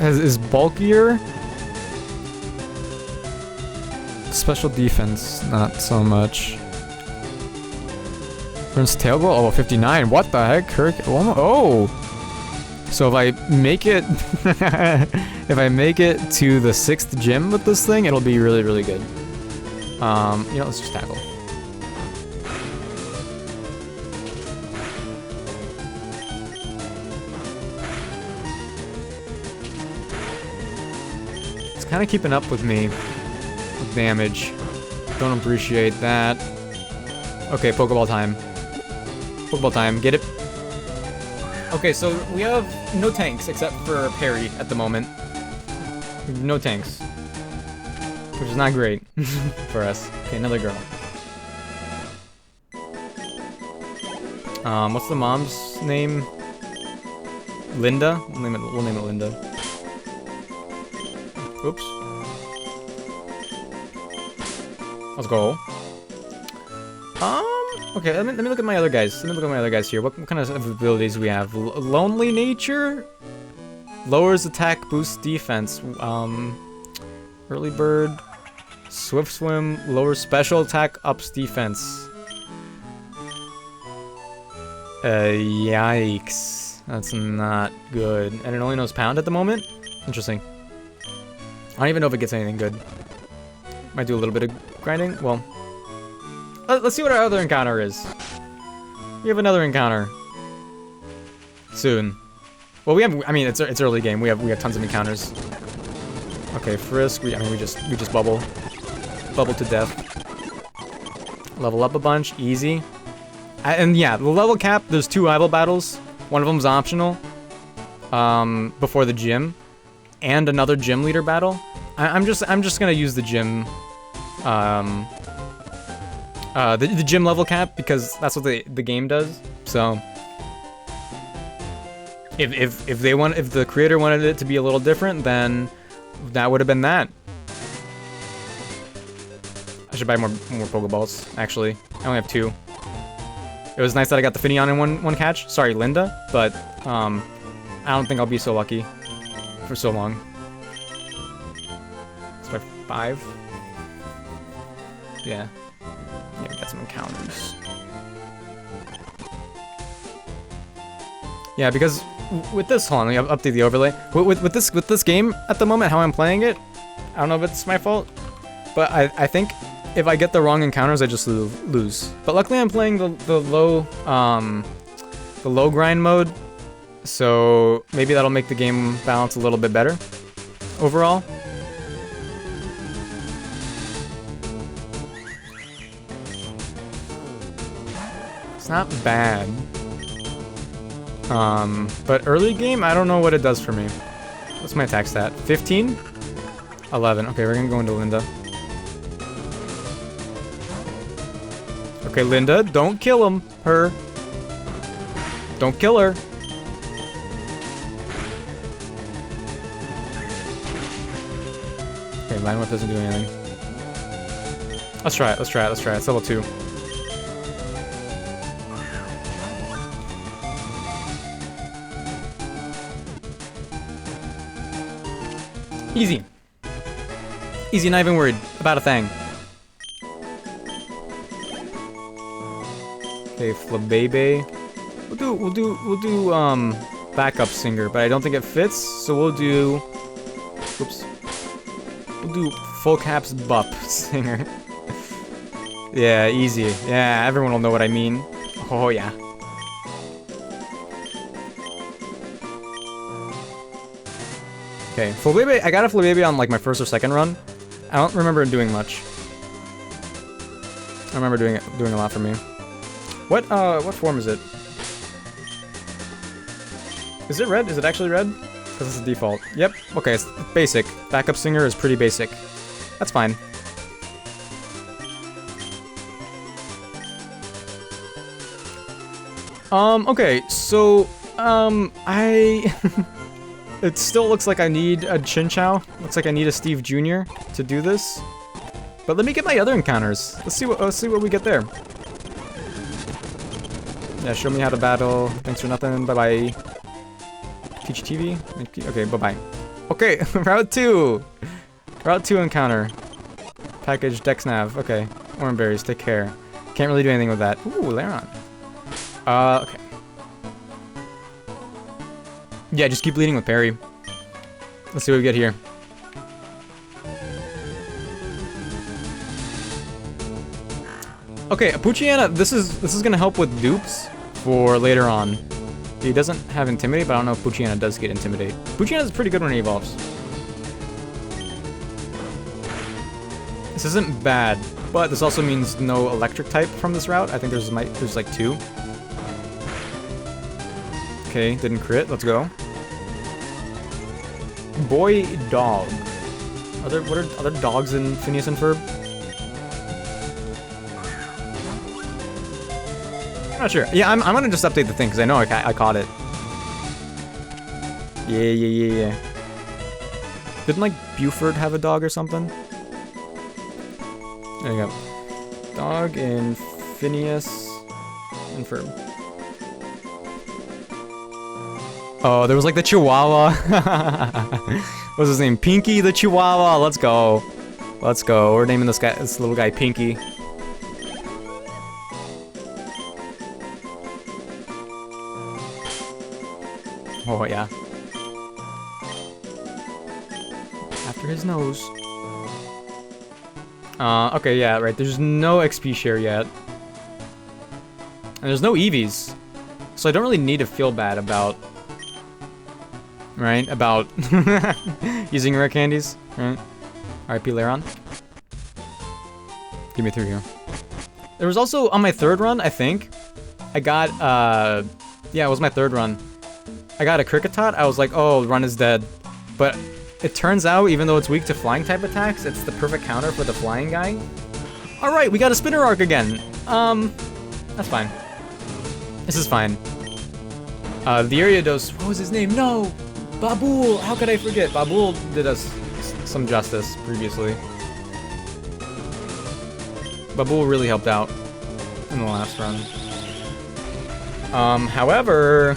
is bulkier. Special defense, not so much. Burns Tail Roll? Oh, 59. What the heck? Kirk? Oh! So if I make it if I make it to the 6th gym with this thing, it'll be really, really good. You know, let's just tackle. It's kind of keeping up with me with damage. Don't appreciate that. Okay, Pokeball time. Pokeball time. Get it? Okay, so we have no tanks except for Perry at the moment. No tanks. Which is not great for us. Okay, another girl. What's the mom's name? Linda? We'll name it Linda. Oops. Let's go. Okay, let me look at my other guys. Let me look at my other guys here. What kind of abilities we have? Lonely Nature? Lowers attack, boosts defense. Early Bird. Swift Swim. Lowers special attack, ups defense. Yikes. That's not good. And it only knows Pound at the moment? Interesting. I don't even know if it gets anything good. Might do a little bit of grinding. Well, let's see what our other encounter is. We have another encounter soon. Well, we have. I mean, it's early game. We have tons of encounters. Okay, Frisk. We just bubble to death. Level up a bunch, easy. And yeah, the level cap. There's 2 rival battles. One of them's optional. Before the gym, and another gym leader battle. I'm just gonna use the gym. The gym level cap, because that's what the game does. So if the creator wanted it to be a little different, then that would have been that. I should buy more Pokeballs, actually. I only have 2. It was nice that I got the Finneon in one catch. Sorry, Linda, but I don't think I'll be so lucky for so long. It's by 5. Yeah. Yeah, we got some encounters. Yeah, because with this, hold on, let me update the overlay. With this game at the moment, how I'm playing it, I don't know if it's my fault, but I think if I get the wrong encounters, I just lose. But luckily I'm playing the low grind mode, so maybe that'll make the game balance a little bit better overall. It's not bad. But early game, I don't know what it does for me. What's my attack stat? 15? 11. Okay, we're gonna go into Linda. Okay, Linda, don't kill her. Don't kill her. Okay, Line Whip doesn't do anything. Let's try it, let's try it, let's try it. It's level 2. Easy. Easy, not even worried about a thing. Okay, Flabebe. We'll do backup singer, but I don't think it fits, so we'll do oops. We'll do full caps bup singer. Yeah, easy. Yeah, everyone will know what I mean. Oh yeah. Okay, Flabebe, I got a Flabebe on like my first or second run. I don't remember doing much. I remember doing a lot for me. What form is it? Is it red? Is it actually red? Because it's the default. Yep. Okay, it's basic. Backup singer is pretty basic. That's fine. Okay, so, it still looks like I need a Chinchou. Looks like I need a Steve Jr. to do this. But let me get my other encounters. Let's see what we get there. Yeah, show me how to battle. Thanks for nothing. Bye-bye. Teach TV? Okay, bye-bye. Okay, Route 2. Route 2 encounter. Package Dex Nav. Okay. Orange berries, take care. Can't really do anything with that. Ooh, Laron. Okay. Yeah, just keep leading with parry. Let's see what we get here. Okay, Poochyena, this is gonna help with dupes for later on. He doesn't have Intimidate, but I don't know if Poochyena does get Intimidate. Poochyena is pretty good when he evolves. This isn't bad, but this also means no electric type from this route. I think there's like 2. Okay, didn't crit. Let's go. Boy dog. What are other dogs in Phineas and Ferb? Not sure. Yeah, I'm gonna just update the thing because I know I caught it. Yeah. Didn't like Buford have a dog or something? There you go. Dog in Phineas and Ferb. Oh, there was like the Chihuahua. What's his name? Pinky the Chihuahua. Let's go. Let's go. We're naming this little guy Pinky. Oh yeah. After his nose. Okay, yeah, right. There's no XP share yet. And there's no EVs. So I don't really need to feel bad about... Right? About using rare candies. Right? RIP Laron. Give me through here. There was also, on my third run, I think, I got, yeah, it was my third run. I got a Kricketot. I was like, oh, run is dead. But it turns out, even though it's weak to flying type attacks, it's the perfect counter for the flying guy. Alright, we got a spinner arc again. That's fine. This is fine. The Ariados, what was his name? No! Babool! How could I forget? Babool did us some justice previously. Babool really helped out in the last run. However,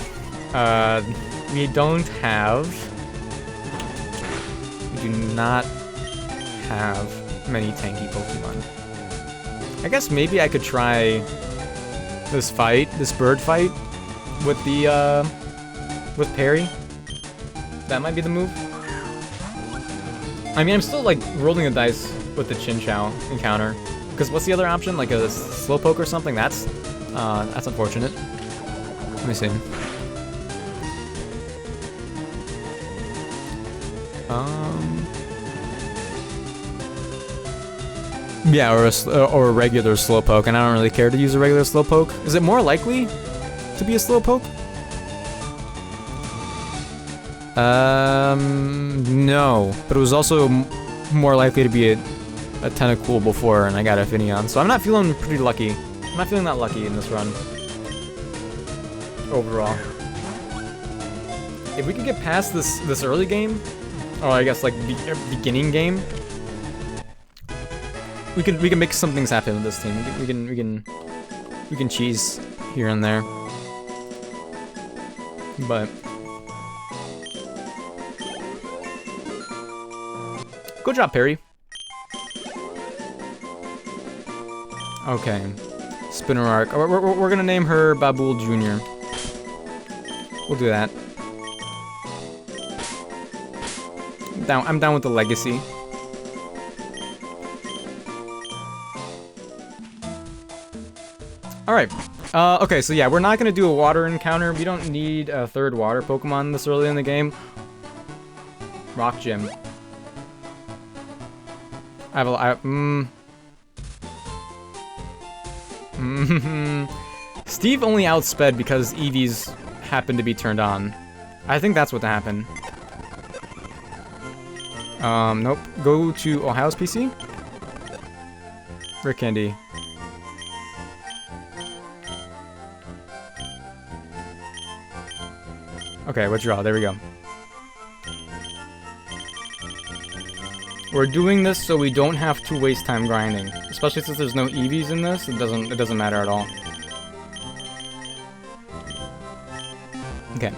we don't have... We do not have many tanky Pokemon. I guess maybe I could try this bird fight with the, with parry. That might be the move. I mean, I'm still, like, rolling the dice with the Chinchou encounter. Because what's the other option? Like a Slowpoke or something? That's unfortunate. Let me see. Yeah, or a regular Slowpoke, and I don't really care to use a regular Slowpoke. Is it more likely to be a Slowpoke? No, but it was also more likely to be a Tentacool before, and I got a Finneon, so I'm not feeling pretty lucky. I'm not feeling that lucky in this run. Overall. If we could get past this early game, or I guess like beginning game, we can make some things happen with this team. We can cheese here and there. But good job, Perry. Okay, Spinner Arc. We're gonna name her Babool Jr. We'll do that. I'm down with the legacy. Alright. Okay, so yeah, we're not gonna do a water encounter. We don't need a third water Pokemon this early in the game. Rock Gym. Steve only outsped because EVs happened to be turned on. I think that's what happened. Nope. Go to Ohio's PC. Rick Candy. Okay, withdraw. There we go. We're doing this so we don't have to waste time grinding, especially since there's no EVs in this. It doesn't matter at all. Okay.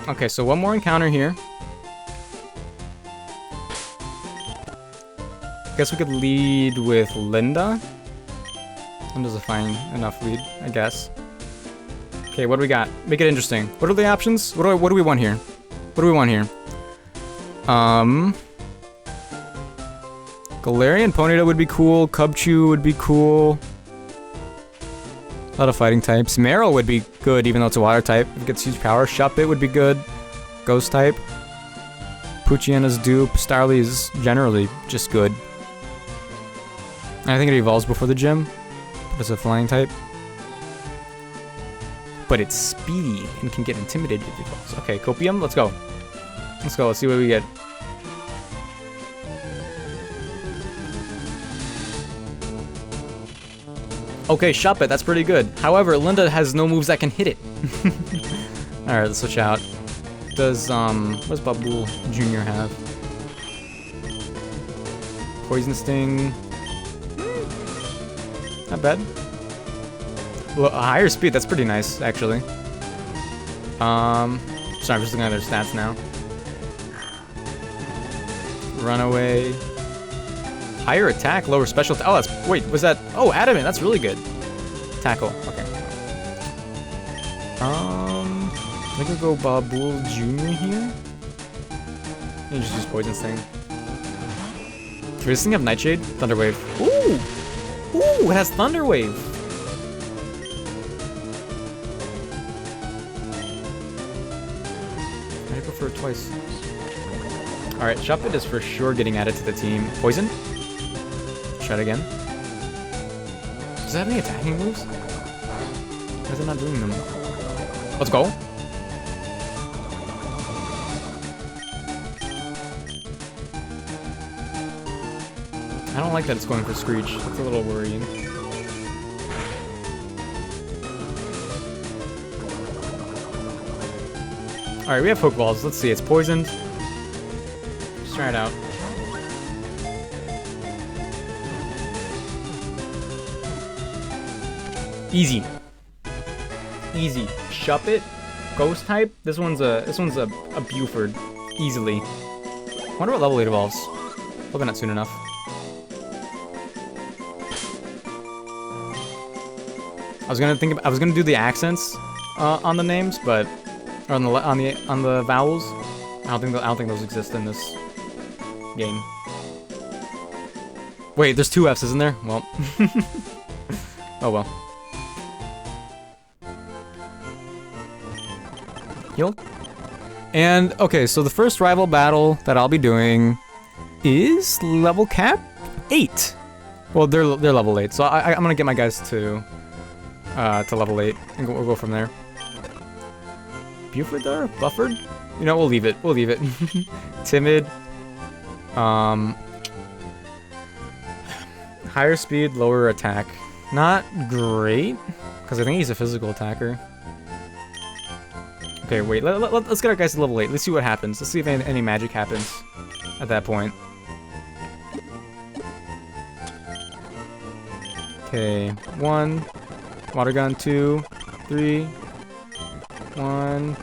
Okay, so one more encounter here. Guess we could lead with Linda. Linda's a fine enough lead, I guess. Okay, what do we got? Make it interesting. What are the options? What do we want here? What do we want here? Galarian Ponyta would be cool. Cubchoo would be cool. A lot of fighting types. Meryl would be good, even though it's a water type. If it gets huge power. Shuppet would be good. Ghost type. Poochyena dupe. Starly is generally just good. I think it evolves before the gym. But it's a flying type. But it's speedy and can get intimidated if it evolves. Okay, Copium, let's go. Let's go, let's see what we get. Okay, Shuppet, that's pretty good. However, Linda has no moves that can hit it. Alright, let's switch out. Does, what does Babool Jr. have? Poison Sting. Not bad. Well, a higher speed, that's pretty nice, actually. Sorry, I'm just looking at their stats now. Runaway. Higher attack, lower special. Oh, that's. Wait, was that. Oh, adamant, that's really good. Tackle, okay. I think we'll go Babool Jr. here. You just use Poison Sting. Does this thing have Nightshade? Thunder Wave. Ooh! Ooh, it has Thunder Wave! I prefer it twice. Alright, Shuppet is for sure getting added to the team. Poison? Try it again. Does it have any attacking moves? Why is it not doing them? Let's go! I don't like that it's going for Screech. It's a little worrying. Alright, we have Pokeballs. Let's see. It's poisoned. Let's try it out. Easy. Easy. Shuppet. Ghost type. This one's a Buford. Easily. Wonder what level it evolves. Probably not soon enough. I was gonna do the accents on the names, but or on the vowels. I don't think those exist in this game. Wait, there's 2 Fs, isn't there? Well. Oh well. Heal. And, okay, so the first rival battle that I'll be doing is level cap 8. Well, they're level 8, so I'm gonna get my guys to level 8, and we'll go from there. Buford there? Buffered? You know, we'll leave it. We'll leave it. Timid. Higher speed, lower attack. Not great, because I think he's a physical attacker. Okay, wait, let's get our guys to level 8. Let's see what happens. Let's see if any magic happens at that point. Okay, 1. Water gun, 2, 3. 1,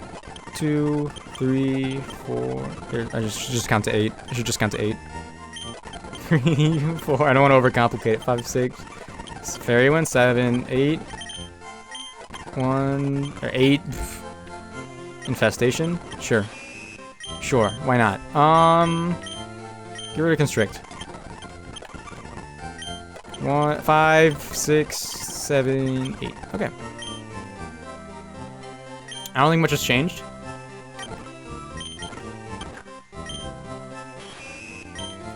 2, 3, 4. Here, I just count to 8. I should just count to 8. 3, 4. I don't want to overcomplicate it. 5, 6. Fairy 1, 7, 8. 1 or 8. Infestation? Sure. Sure, why not? Get rid of Constrict. 1, 5, 6, 7, 8. Okay. I don't think much has changed.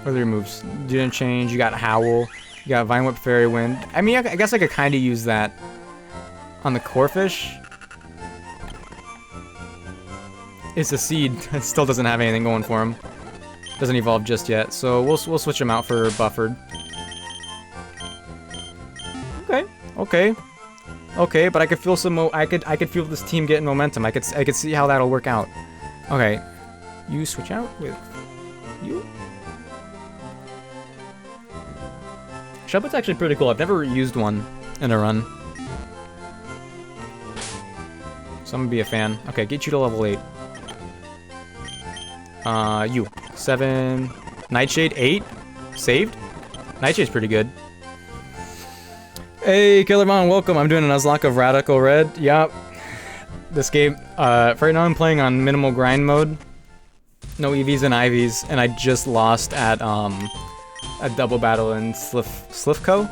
What are your moves? Didn't change. You got Howl. You got Vine Whip, Fairy Wind. I mean, I guess I could kind of use that on the Corphish. It's a seed. It still doesn't have anything going for him. Doesn't evolve just yet, so we'll switch him out for Buffered. Okay, okay, okay. But I could feel some. I could feel this team getting momentum. I could see how that'll work out. Okay, you switch out with you. Shuppet's actually pretty cool. I've never used one in a run, so I'm gonna be a fan. Okay, get you to level 8. You. 7. Nightshade, 8. Saved? Nightshade's pretty good. Hey, Killermon, welcome. I'm doing a Nuzlocke of Radical Red. Yup. This game, right now I'm playing on minimal grind mode. No EVs and IVs, and I just lost at, a double battle in Slifco.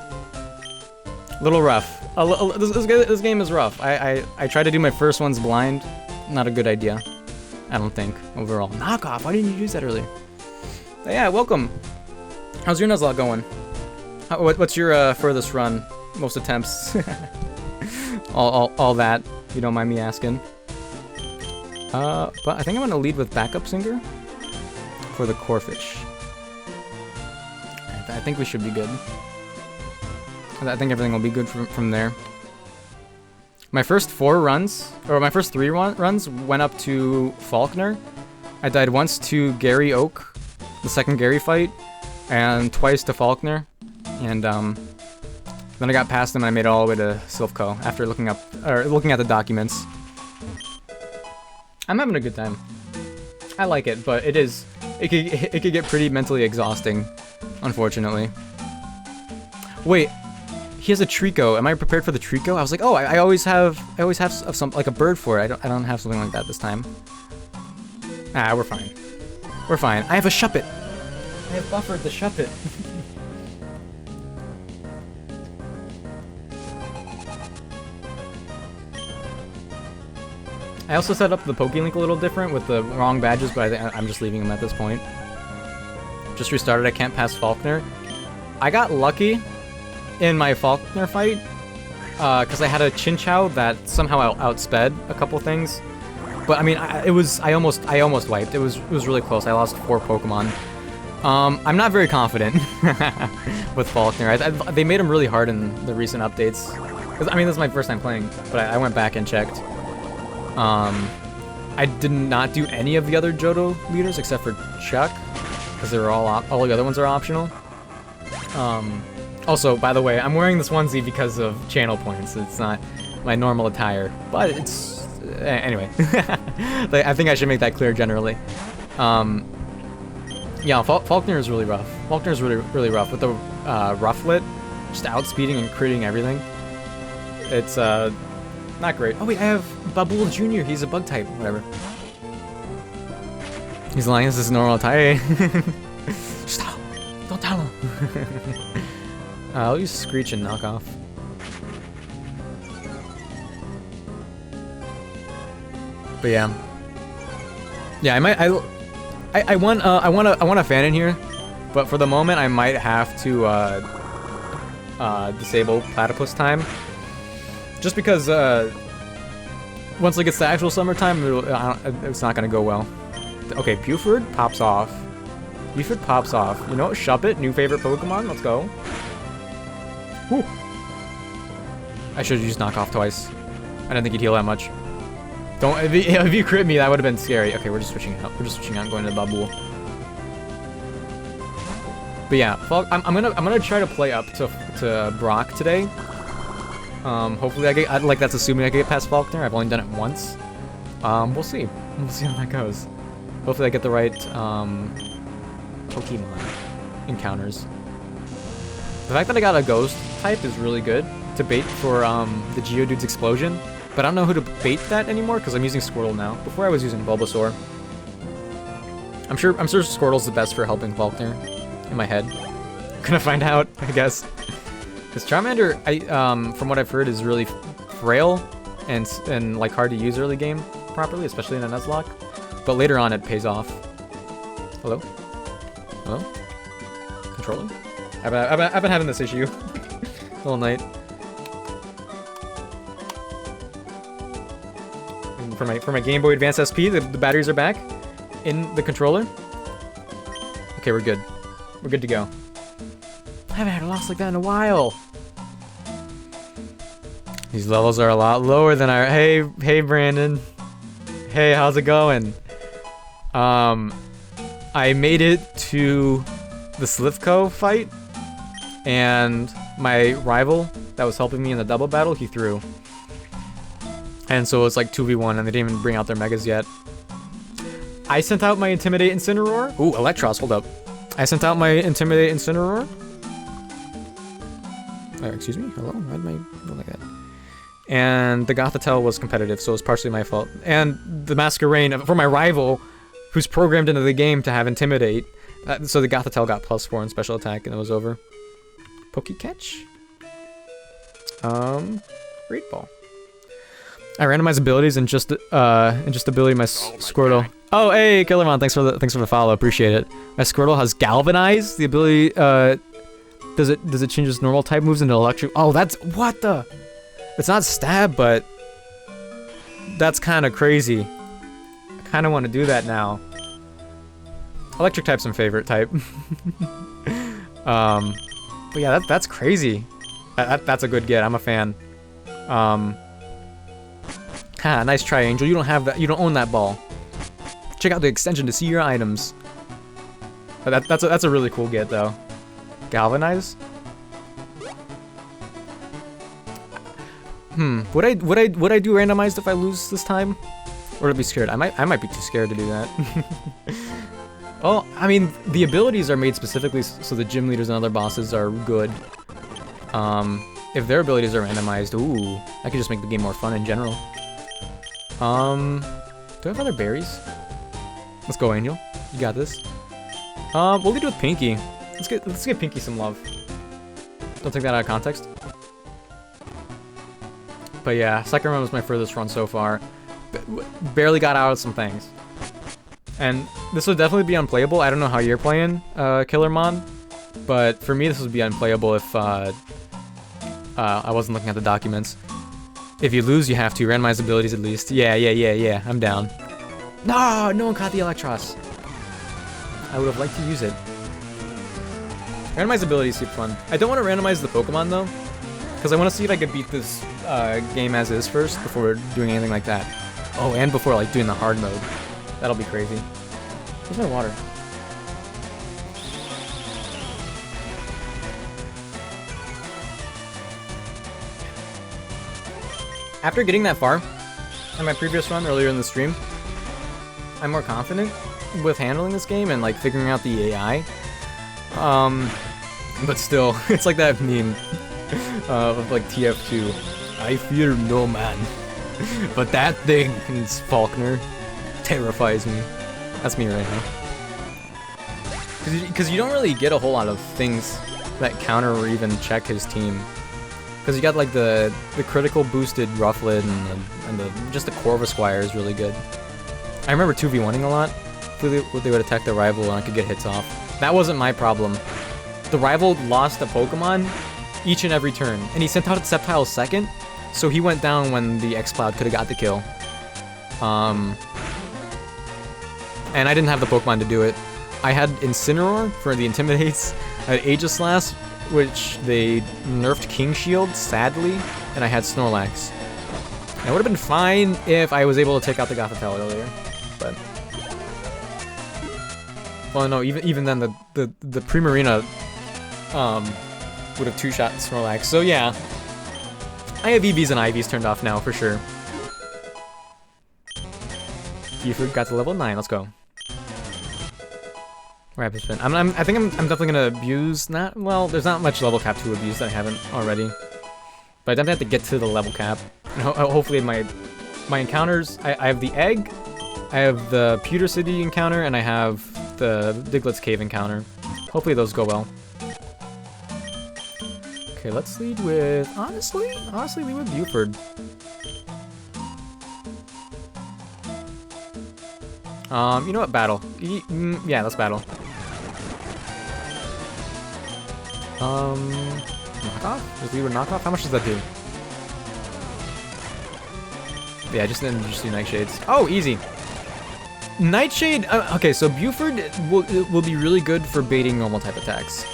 Little rough. This game is rough. I tried to do my first ones blind. Not a good idea. I don't think, overall. Knockoff, why didn't you use that earlier? But yeah, welcome. How's your Nuzlocke going? What's your furthest run? Most attempts? all that, if you don't mind me asking. But I think I'm gonna lead with backup singer for the Corphish. I think we should be good. I think everything will be good from there. My first 4 runs, or my first 3 runs, went up to Faulkner. I died once to Gary Oak, the second Gary fight, and twice to Faulkner. And then I got past him and I made it all the way to Silphco after looking at the documents. I'm having a good time. I like it, but it could get pretty mentally exhausting, unfortunately. Wait. He has a Trico. Am I prepared for the Trico? I was like, oh, I always have some like a bird for it. I don't have something like that this time. Ah, we're fine. We're fine. I have a Shuppet. I have buffered the Shuppet. I also set up the PokeLink a little different with the wrong badges, but I'm just leaving them at this point. Just restarted. I can't pass Faulkner. I got lucky in my Faulkner fight, because I had a Chinchou that somehow outsped a couple things. But I mean, I almost wiped. It was really close. I lost 4 Pokemon. I'm not very confident with Faulkner. They made him really hard in the recent updates. I mean, this is my first time playing, but I went back and checked. I did not do any of the other Johto leaders except for Chuck, because they were all the other ones are optional. Also, by the way, I'm wearing this onesie because of channel points. It's not my normal attire, but it's... anyway. I think I should make that clear generally. Yeah, Faulkner is really rough. Faulkner is really rough with the Rufflet, just outspeeding and critting everything. It's not great. Oh wait, I have Babool Jr. He's a bug type. Whatever. He's lying. This is normal type. Stop! Don't tell him. I'll use Screech and Knockoff. But yeah. Yeah, I want a fan in here, but for the moment I might have to disable Platypus time. Just because once it gets to actual summertime, it's not gonna go well. Okay, Buford pops off. Buford pops off. You know what? Shuppet, new favorite Pokemon. Let's go. Whew. I should have used Knockoff twice. I didn't think he'd heal that much. Don't. If you crit me, that would have been scary. Okay, we're just switching out. We're just switching out and going to the Babool. But yeah, I'm gonna try to play up to Brock today. Hopefully like that's assuming I get past Faulkner. I've only done it once. We'll see. We'll see how that goes. Hopefully I get the right Pokemon encounters. The fact that I got a Ghost type is really good to bait for the Geodude's explosion. But I don't know who to bait that anymore because I'm using Squirtle now. Before I was using Bulbasaur. I'm sure Squirtle's the best for helping Faulkner. In my head. Gonna find out, I guess. Because Charmander, from what I've heard, is really frail and like hard to use early game properly, especially in a Nuzlocke. But later on, it pays off. Hello? Hello? Controller? I've been having this issue all night. And for my Game Boy Advance SP, the batteries are back in the controller. Okay, we're good. We're good to go. I haven't had a loss like that in a while. These levels are a lot lower than our... Hey, Brandon. Hey, how's it going? I made it to the Slivko fight, and my rival that was helping me in the double battle, he threw. And so it's like 2v1, and they didn't even bring out their megas yet. I sent out my Intimidate Incineroar. Ooh, Electros, hold up. I sent out my Intimidate Incineroar. Excuse me? Hello? Why did I go like that? And the Gothitelle was competitive, so it was partially my fault. And the Masquerain, for my rival, who's programmed into the game to have Intimidate, so the Gothitelle got +4 in special attack, and it was over. Pokecatch? Great Ball. I randomized abilities and just ability my Squirtle. Oh, hey, Killermon, thanks for the follow, appreciate it. My Squirtle has Galvanize. The ability, does it change its normal type moves into electric? Oh, that's what the? It's not stab, but that's kind of crazy. I kind of want to do that now. Electric type's my favorite type. But yeah, that's crazy. That's a good get. I'm a fan. Nice try, Angel. You don't have that. You don't own that ball. Check out the extension to see your items. But that's a really cool get though. Galvanize. Would I do randomized if I lose this time? Or would I be scared? I might be too scared to do that. Well, I mean, the abilities are made specifically so the gym leaders and other bosses are good. If their abilities are randomized, ooh, that could just make the game more fun in general. Do I have other berries? Let's go, Angel. You got this. We'll lead with Pinky. Let's give Pinky some love. Don't take that out of context. But yeah, second run was my furthest run so far. Barely got out of some things. And this would definitely be unplayable. I don't know how you're playing, Killermon, but for me this would be unplayable if I wasn't looking at the documents. If you lose, you have to randomize abilities at least. Yeah. I'm down. No one caught the Electros. I would have liked to use it. Randomize abilities super fun. I don't want to randomize the Pokemon though, because I want to see if I could beat this game as is first before doing anything like that. Oh, and before like doing the hard mode. That'll be crazy. Where's my water? After getting that far in my previous run earlier in the stream, I'm more confident with handling this game and like figuring out the AI. But still, it's like that meme of like TF2. I fear no man, but that thing is Faulkner. Terrifies me. That's me right now. Because you don't really get a whole lot of things that counter or even check his team. Because you got like the critical boosted Rufflet and the just the Corvus Squire is really good. I remember 2v1ing a lot. They would attack the rival and I could get hits off. That wasn't my problem. The rival lost a Pokemon each and every turn, and he sent out Sceptile second, so he went down when the X-Cloud could have got the kill. And I didn't have the Pokemon to do it. I had Incineroar for the Intimidates. I had Aegislash, which they nerfed King Shield, sadly, and I had Snorlax. And it would have been fine if I was able to take out the Gothitelle earlier, but... Well, no, even then, the Primarina would have two-shot Snorlax, so yeah. I have EVs and IVs turned off now, for sure. Buford got to level 9, let's go. Rapid Spin. I think I'm definitely gonna abuse that. Well, there's not much level cap to abuse that I haven't already. But I definitely have to get to the level cap. And hopefully my encounters, I have the egg, I have the Pewter City encounter, and I have the Diglett's Cave encounter. Hopefully those go well. Okay, let's lead with, honestly lead with Buford. You know what, battle. Yeah, let's battle. Knockoff? Just lead with knockoff? How much does that do? Yeah, just do Nightshades. Oh, easy. Nightshade, okay, so Buford will be really good for baiting normal type attacks.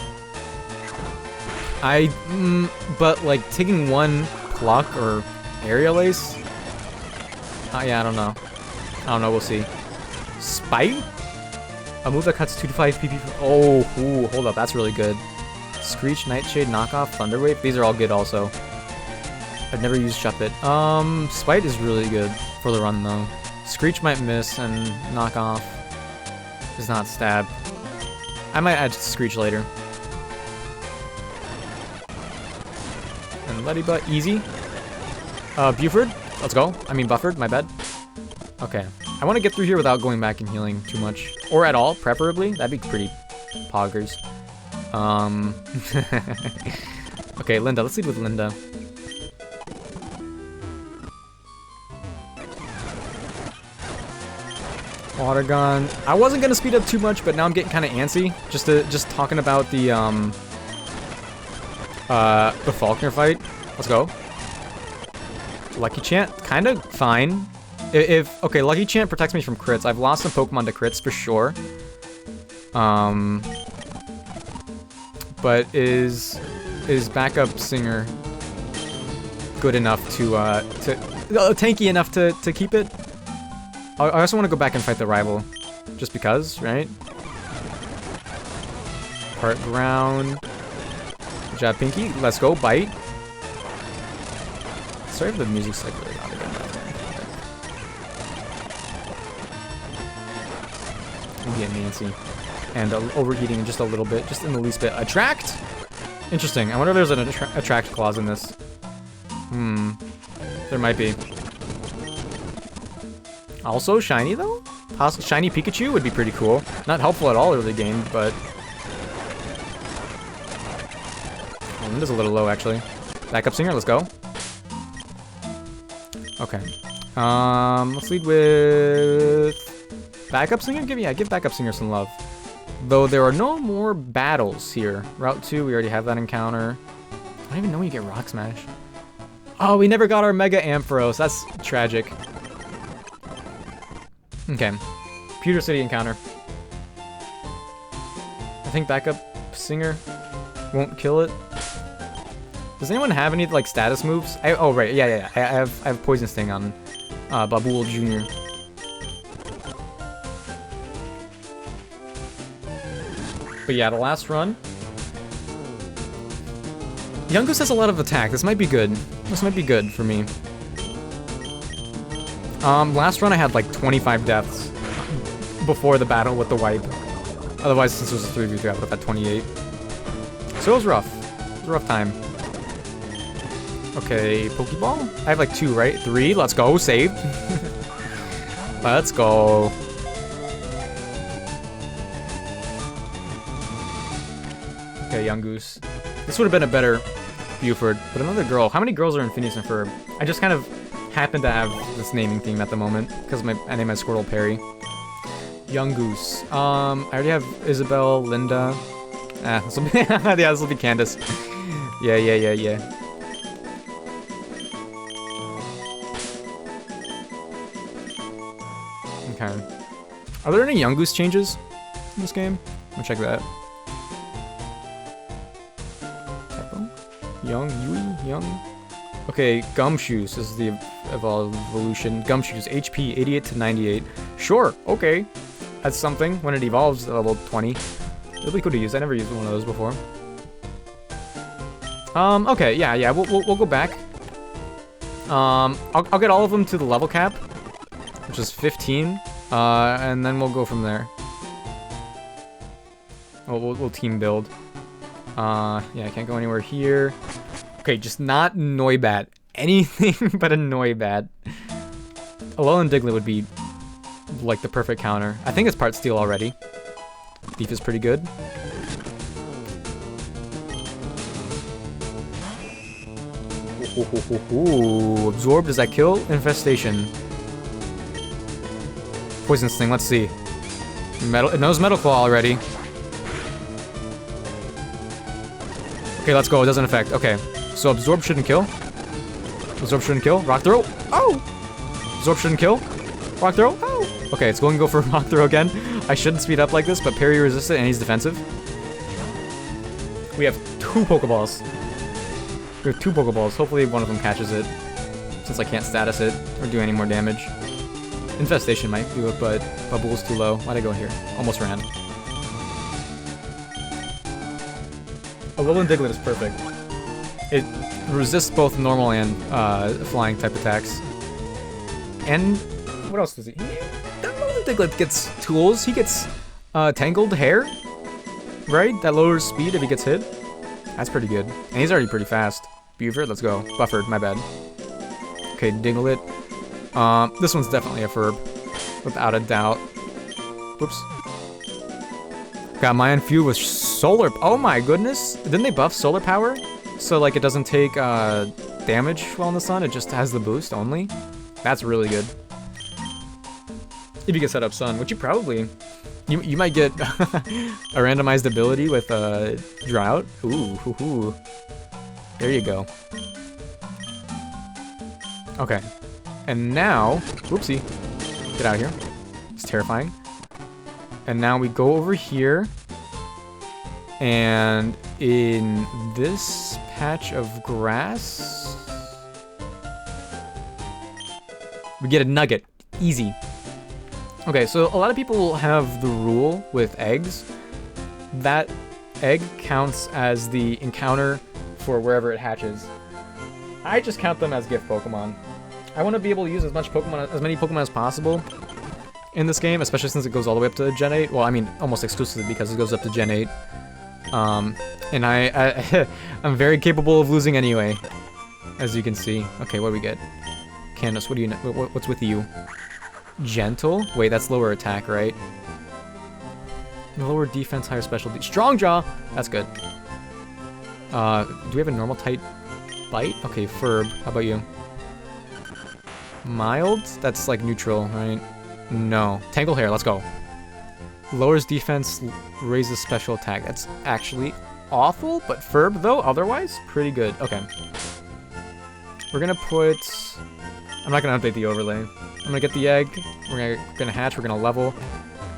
But like taking one Pluck or Aerial Ace? Yeah, I don't know. We'll see. Spite? A move that cuts 2 to 5 PP. Oh, ooh, hold up, that's really good. Screech, Nightshade, Knockoff, Thunderwave. These are all good also. I've never used Shuppet. Spite is really good for the run though. Screech might miss and Knockoff does not stab. I might add Screech later. And Lettybutt, easy. Buford, let's go. I mean Bufford, my bad. Okay. I want to get through here without going back and healing too much. Or at all, preferably. That'd be pretty poggers. Okay, Linda. Let's lead with Linda. Water gun. I wasn't gonna speed up too much, but now I'm getting kind of antsy. Just talking about the Faulkner fight. Let's go. Lucky Chant, kind of fine. Okay, Lucky Chant protects me from crits. I've lost some Pokemon to crits for sure. But is backup Singer good enough to tanky enough to keep it? I also want to go back and fight the rival, just because, right? Part ground. Good job, Pinky. Let's go, bite. Sorry if the music's like really loud again. I'm getting antsy. And overheating just a little bit, just in the least bit. Attract? Interesting. I wonder if there's an attract clause in this. There might be. Also shiny though? Shiny Pikachu would be pretty cool. Not helpful at all early game, but... Oh, Linda's a little low actually. Backup Singer, let's go. Okay. Let's lead with... Backup Singer? Give Backup Singer some love. Though there are no more battles here. Route 2, we already have that encounter. I don't even know when you get Rock Smash. Oh, we never got our Mega Ampharos. That's tragic. Okay. Pewter City encounter. I think Backup Singer won't kill it. Does anyone have any like status moves? Oh right, yeah. I have Poison Sting on Babool Jr. But yeah, the last run. Yungoos has a lot of attack. This might be good. This might be good for me. Last run I had like 25 deaths before the battle with the wipe. Otherwise, since it was a 3v3, I would have had 28. So it was rough. It was a rough time. Okay, Pokeball? I have like 2, right? 3, let's go, saved. Let's go. Okay, young goose. This would have been a better Buford, but another girl. How many girls are in Phineas and Ferb? I just kind of happen to have this naming theme at the moment because I named my Squirtle Perry. Young goose. I already have Isabel, Linda. This will be yeah, this will be Candace. Yeah. Okay. Are there any young goose changes in this game? Let me check that. Young, Yui, young. Okay, Gumshoes is the evolution. Gumshoes, HP 88 to 98. Sure, okay. That's something when it evolves at level 20. It'll be cool to use. I never used one of those before. Okay, yeah, we'll go back. I'll get all of them to the level cap, which is 15, and then we'll go from there. We'll team build. Yeah, I can't go anywhere here. Okay, just not Noibat. Anything but a Noibat. Alolan Diglett would be like the perfect counter. I think it's part steel already. Beef is pretty good. Ooh, absorb, does that kill? Infestation. Poison Sting, let's see. Metal, it knows Metal Claw already. Okay, let's go, it doesn't affect, okay. So absorb shouldn't kill. Absorb shouldn't kill, rock throw, oh! Absorb shouldn't kill, rock throw, oh! Okay, it's going to go for rock throw again. I shouldn't speed up like this, but parry resistant and he's defensive. We have 2 Pokeballs. We have 2 Pokeballs. Hopefully one of them catches it, since I can't status it or do any more damage. Infestation might do it, but Bubble's too low. Why'd I go here? Almost ran. Alolan Diglett is perfect. It resists both normal and flying type attacks. And what else does he? Alolan Diglett gets tools. He gets Tangled Hair, right? That lowers speed if he gets hit. That's pretty good. And he's already pretty fast. Buford, let's go. Buffered, my bad. Okay, Diglett. This one's definitely a Ferb, without a doubt. Whoops. Got Mayan Few with Solar. Oh my goodness! Didn't they buff Solar Power? So like it doesn't take damage while in the sun. It just has the boost only. That's really good. If you get set up Sun, which you probably, you might get a randomized ability with Drought. Ooh. There you go. Okay. And now, whoopsie, get out of here. It's terrifying. And now we go over here, and in this patch of grass, we get a nugget. Easy. Okay, so a lot of people will have the rule with eggs. That egg counts as the encounter for wherever it hatches. I just count them as gift Pokemon. I want to be able to use as many Pokemon as possible in this game, especially since it goes all the way up to Gen 8. Well, I mean, almost exclusively because it goes up to Gen 8. And I'm very capable of losing anyway, as you can see. Okay, what do we get? Candace, what do you know? What's with you? Gentle? Wait, that's lower attack, right? Lower defense, higher specialty. Strong Jaw! That's good. Do we have a normal type bite? Okay, Ferb. How about you? Mild? That's like neutral, right? No. Tangle Hair, let's go. Lowers defense, raises special attack. That's actually awful, but Ferb, though, otherwise, pretty good. Okay. We're gonna put... I'm not gonna update the overlay. I'm gonna get the egg, we're gonna hatch, we're gonna level,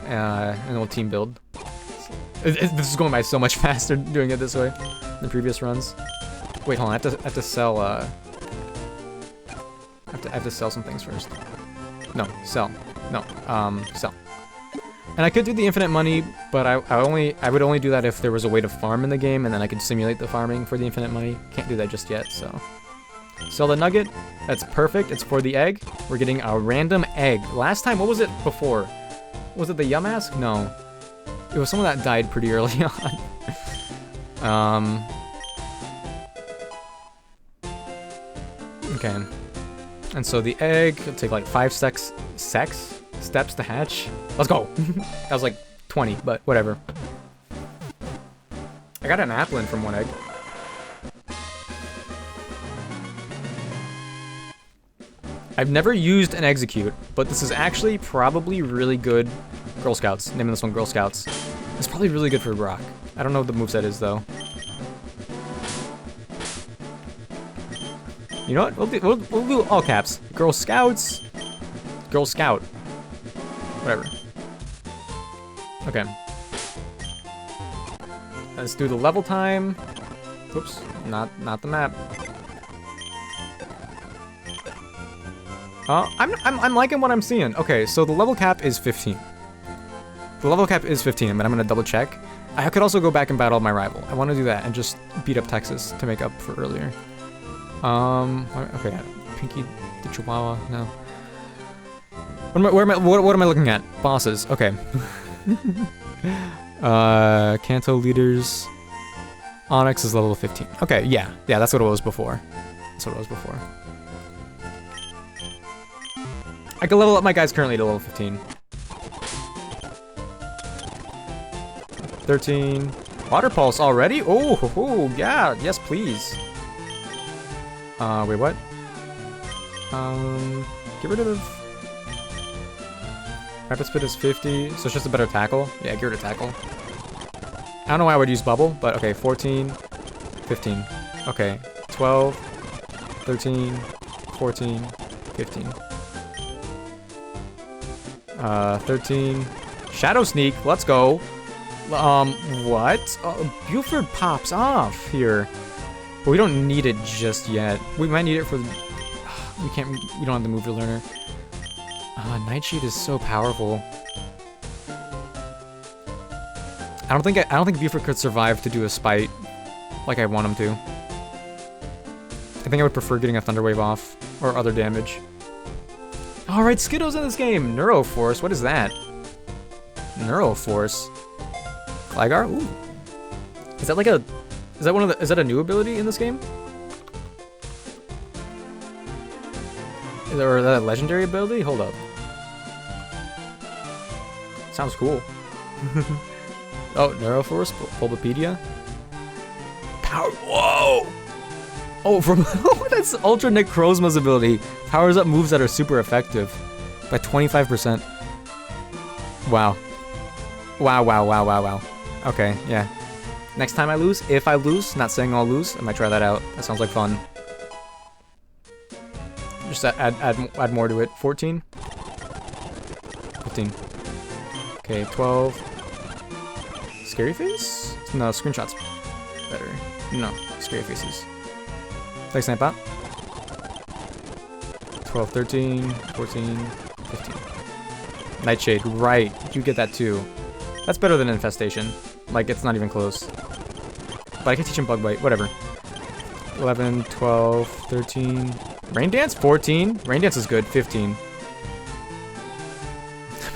and then we'll team build. This is going by so much faster doing it this way than previous runs. Wait, hold on, I have to sell, I have to sell some things first. No, sell. No, sell. And I could do the infinite money, but I would only do that if there was a way to farm in the game, and then I could simulate the farming for the infinite money. Can't do that just yet, so. Sell the nugget. That's perfect. It's for the egg. We're getting a random egg. Last time, what was it before? Was it the Yamask? No. It was someone that died pretty early on. Okay. And so the egg, it'll take like 5 steps to hatch. Let's go. That was like 20, but whatever. I got an applin from one egg. I've never used an execute, but this is actually probably really good. Girl Scouts. Naming this one Girl Scouts. It's probably really good for Brock. I don't know what the moveset is, though. You know what? We'll do all caps. Girl Scouts. Girl Scout. Whatever. Okay. Let's do the level time. Oops, not the map. I'm liking what I'm seeing. Okay, so the level cap is 15. The level cap is 15, but I'm gonna double check. I could also go back and battle my rival. I want to do that and just beat up Texas to make up for earlier. Okay, Pinky the Chihuahua. No. What am I looking at? Bosses. Okay. Kanto leaders. Onyx is level 15. Okay, yeah, that's what it was before. That's what it was before. I can level up my guys currently to level 15. 13. Water Pulse already? Oh, yeah, yes, please. Wait, what? Get rid of... Rapid Spit is 50, so it's just a better tackle. Yeah, get rid of tackle. I don't know why I would use Bubble, but okay, 14, 15. Okay, 12, 13, 14, 15. 13. Shadow Sneak, let's go. What? Buford pops off here. But we don't need it just yet. We might need it for the... We don't have the Mover Learner. Nightshade is so powerful. I don't think Buford could survive to do a spite like I want him to. I think I would prefer getting a Thunder Wave off or other damage. Alright, Skiddo's in this game! Neuroforce, what is that? Neuroforce. Gligar? Ooh. Is that like a... Is that a new ability in this game? Or is that a legendary ability? Hold up. Sounds cool. Oh, Neuroforce, Bulbapedia. Power. Whoa! Oh, from that's Ultra Necrozma's ability. Powers up moves that are super effective by 25%. Wow. Wow. Okay, yeah. Next time I lose, if I lose, not saying I'll lose, I might try that out. That sounds like fun. Just add more to it. 14? 15. Okay, 12. Scary Face? No, Screenshot's better. No, Scary Faces. Like Snap Out. 12, 13, 14, 15. Nightshade, right. You get that too. That's better than Infestation. Like, it's not even close. But I can teach him Bug Bite, whatever. 11, 12, 13. Rain Dance? 14. Rain Dance is good. 15.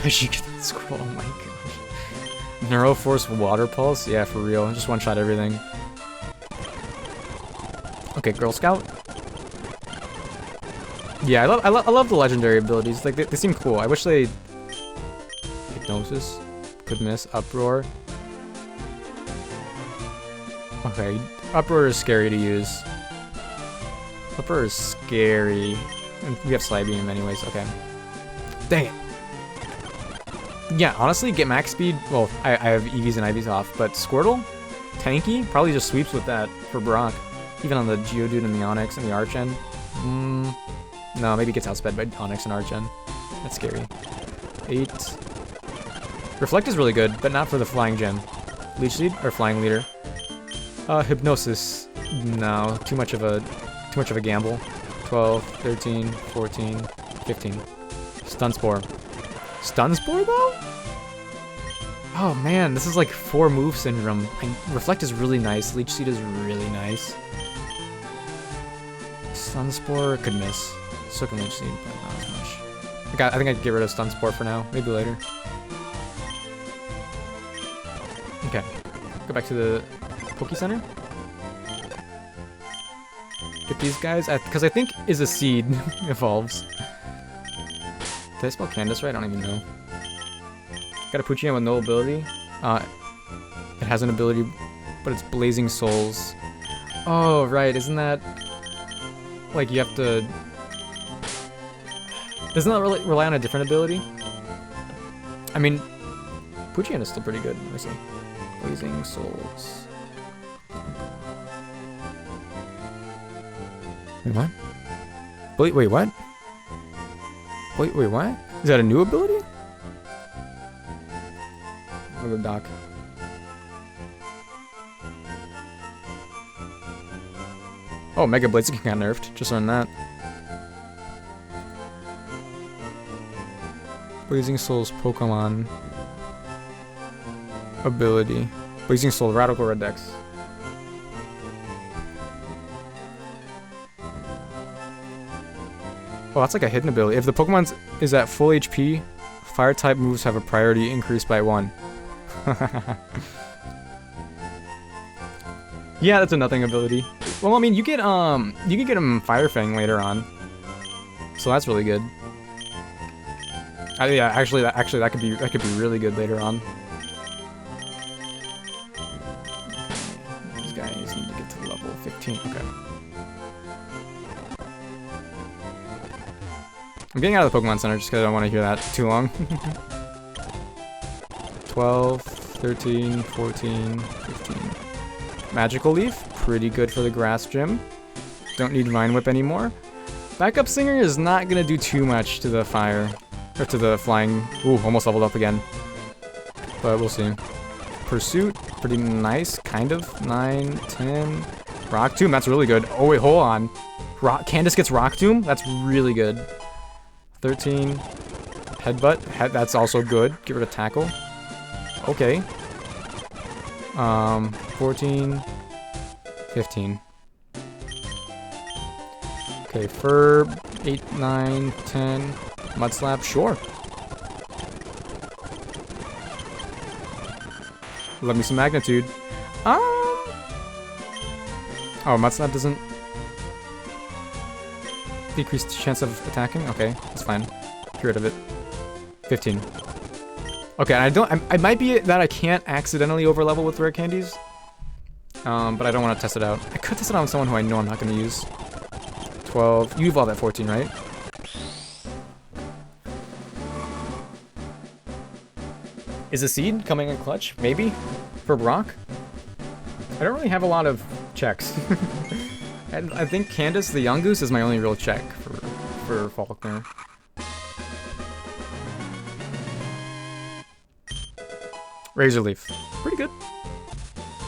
I should get that scroll. Oh my gosh. Neuroforce Water Pulse? Yeah, for real. Just one-shot everything. Okay, Girl Scout. Yeah, I love the legendary abilities. Like, they seem cool. I wish they... Hypnosis. Could miss. Uproar. Okay, Uproar is scary to use. Uproar is scary. And we have Slibeam anyways, okay. Dang it. Yeah, honestly, get max speed. Well, I have EVs and IVs off, but Squirtle? Tanky? Probably just sweeps with that for Brock. Even on the Geodude and the Onix and the Archen. No, maybe it gets outsped by Onix and Archen. That's scary. 8. Reflect is really good, but not for the Flying Gem. Leech Seed or Flying Leader? Hypnosis. No, too much of a gamble. 12, 13, 14, 15. Stun Spore. Stun Spore though? Oh man, this is like 4 move syndrome. Reflect is really nice. Leech Seed is really nice. Stun Spore could miss. So can Leech Seed, but not as much. I think I'd get rid of Stun Spore for now. Maybe later. Okay. Go back to the Poke Center. Get these guys, because I think Is a Seed evolves. Did I spell Candace right? I don't even know. Got a Poochyena with no ability. It has an ability but it's Blazing Souls. Oh, right, isn't that... Like, you have to... Doesn't that really rely on a different ability? I mean, Pujian is still pretty good. Let me see. Blazing Souls. Wait, what? Wait, what? Wait, what? Is that a new ability? Look at the doc. Oh, Mega Blades got nerfed. Just learned that. Blazing Souls Pokemon ability. Blazing Soul Radical Red Dex. Oh, that's like a hidden ability. If the Pokemon is at full HP, fire type moves have a priority increased by 1. Yeah, that's a nothing ability. Well, I mean, you get him Fire Fang later on, so that's really good. Yeah, actually, that could be really good later on. These guys need to get to level 15. Okay. I'm getting out of the Pokemon Center just because I don't want to hear that too long. 12, 13, 14, 15. Magical Leaf, pretty good for the Grass Gym. Don't need Vine Whip anymore. Backup Singer is not gonna do too much to the fire, or to the flying. Ooh, almost leveled up again. But we'll see. Pursuit, pretty nice, kind of. 9, 10. Rock Tomb, that's really good. Oh wait, hold on. Candace gets Rock Tomb? That's really good. 13. Headbutt, that's also good. Get rid of Tackle. Okay. 14. 15. Okay, Furb, 8, 9, 10. Mud Slap, sure. Let me some Magnitude. Oh, Mud Slap doesn't decrease the chance of attacking? Okay, that's fine. Get rid of it. 15. Okay, I might be that I can't accidentally overlevel with rare candies. But I don't want to test it out. I could test it out on someone who I know I'm not going to use. 12. You evolved at 14, right? Is a seed coming in clutch? Maybe? For Brock? I don't really have a lot of checks. I think Candace the Yungoos is my only real check for Faulkner. Razor Leaf. Pretty good.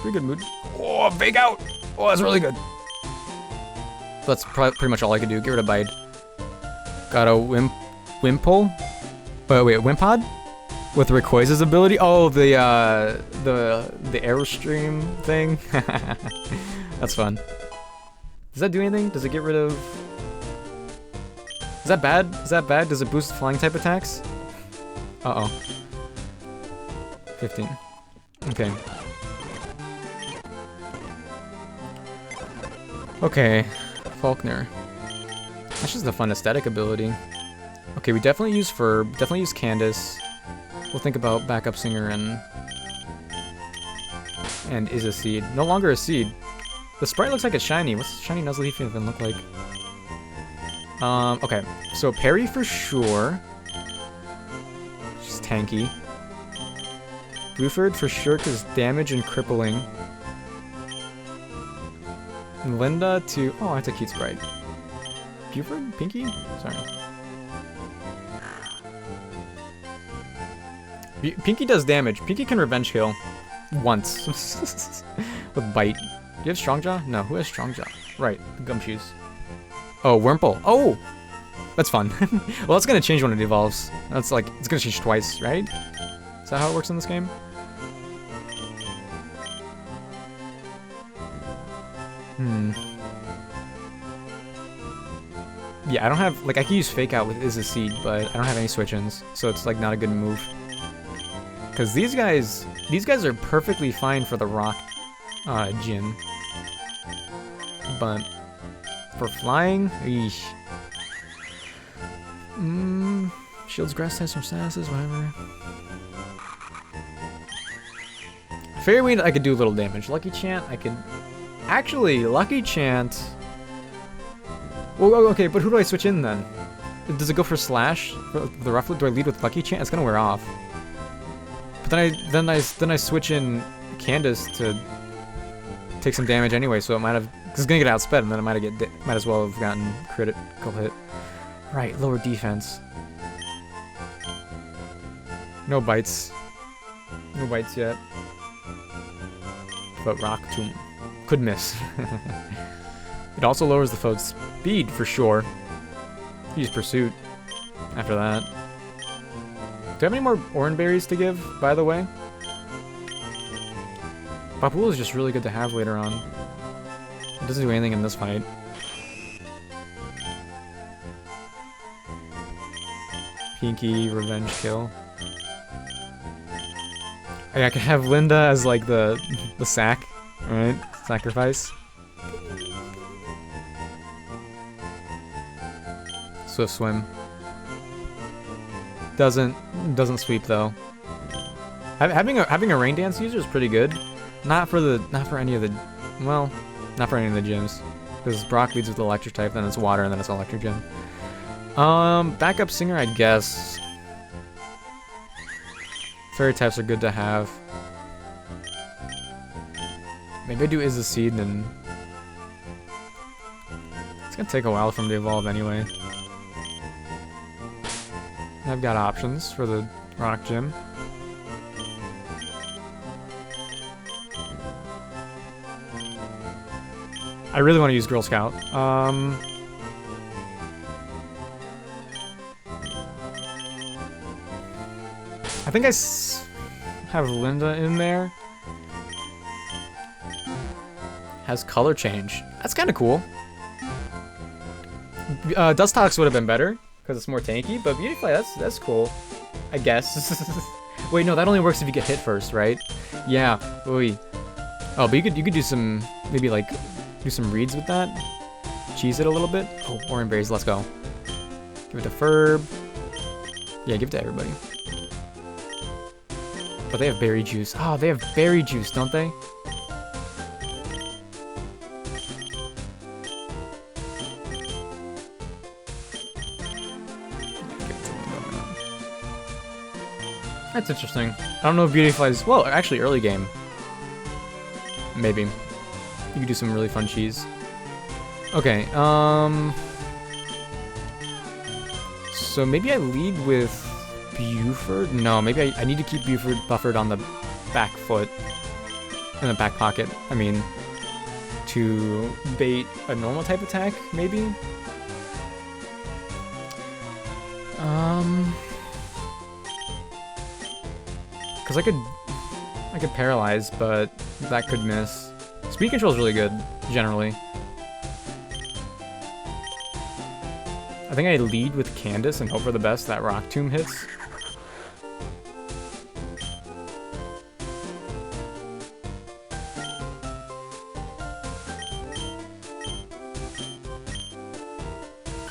Pretty good mood. Oh, Fake Out! Oh, that's really good. That's pretty much all I could do. Get rid of Bite. Got a Wimple? Wait, Wimpod? With Rayquaza's ability? Oh, the Aerostream thing? That's fun. Does that do anything? Does it get rid of... Is that bad? Is that bad? Does it boost flying type attacks? Uh-oh. 15. Okay. Okay. Faulkner. That's just a fun aesthetic ability. Okay, we definitely use Furb. Definitely use Candace. We'll think about Backup Singer and is a seed. No longer a seed. The sprite looks like it's shiny. What's shiny Nuzleaf even look like? Okay. So Parry for sure. She's tanky. Buford for sure because damage and crippling. And Linda to... Oh, that's a cute sprite. Buford? Pinky? Sorry. Pinky does damage. Pinky can revenge kill. Once. With Bite. Do you have Strongjaw? No, who has Strongjaw? Right, Gumshoes. Oh, Wurmple. Oh! That's fun. Well, that's gonna change when it evolves. That's like, it's gonna change twice, right? Is that how it works in this game? Yeah, I don't have, like, I can use Fake Out with Is a Seed, but I don't have any switch-ins, so it's, like, not a good move. Because these guys are perfectly fine for the Rock gym. But for flying, eesh. Shield's Grass has some statuses, whatever. Fairy Wind, I could do a little damage. Lucky Chant, I could... Actually, Lucky Chant... Well, okay, but who do I switch in then? Does it go for Slash? For the Rufflet? Do I lead with Lucky Chant? It's gonna wear off. But then I switch in Candace to take some damage anyway, so it might have... Because it's gonna get outsped, and then it might as well have gotten critical hit. Right, lower defense. No bites. No bites yet. But Rock Tomb could miss. It also lowers the foe's speed for sure. Use Pursuit after that. Do I have any more Oran Berries to give, by the way? Papul is just really good to have later on. It doesn't do anything in this fight. Pinky, Revenge Kill. I can have Linda as like the sack, right? Sacrifice. Swift Swim. Doesn't sweep though. Having a Rain Dance user is pretty good. Not for any of the gyms. Because Brock leads with Electric type, then it's Water, and then it's Electric Gym. Backup Singer, I guess. Fairy types are good to have. Maybe I do Is a Seed, and it's gonna take a while for him to evolve anyway. I've got options for the Rock Gym. I really want to use Girl Scout. I think I have Linda in there. Has color change. That's kind of cool. Dustox would have been better because it's more tanky, but Beautifly, that's cool. I guess. Wait, no, that only works if you get hit first, right? Yeah. Oy. Oh, but you could do some, maybe like do some reads with that. Cheese it a little bit. Oh, Oran Berries, let's go. Give it to Ferb. Yeah, give it to everybody. But they have berry juice. Oh, they have berry juice, don't they? That's interesting. I don't know if Beautifly's... Well, actually, early game. Maybe. You could do some really fun cheese. Okay, so maybe I lead with Buford? No, maybe I need to keep Buford buffered on the back foot. In the back pocket, I mean. To bait a normal type attack, maybe? Because I could paralyze, but that could miss. Speed control is really good, generally. I think I lead with Candace and hope for the best that Rock Tomb hits.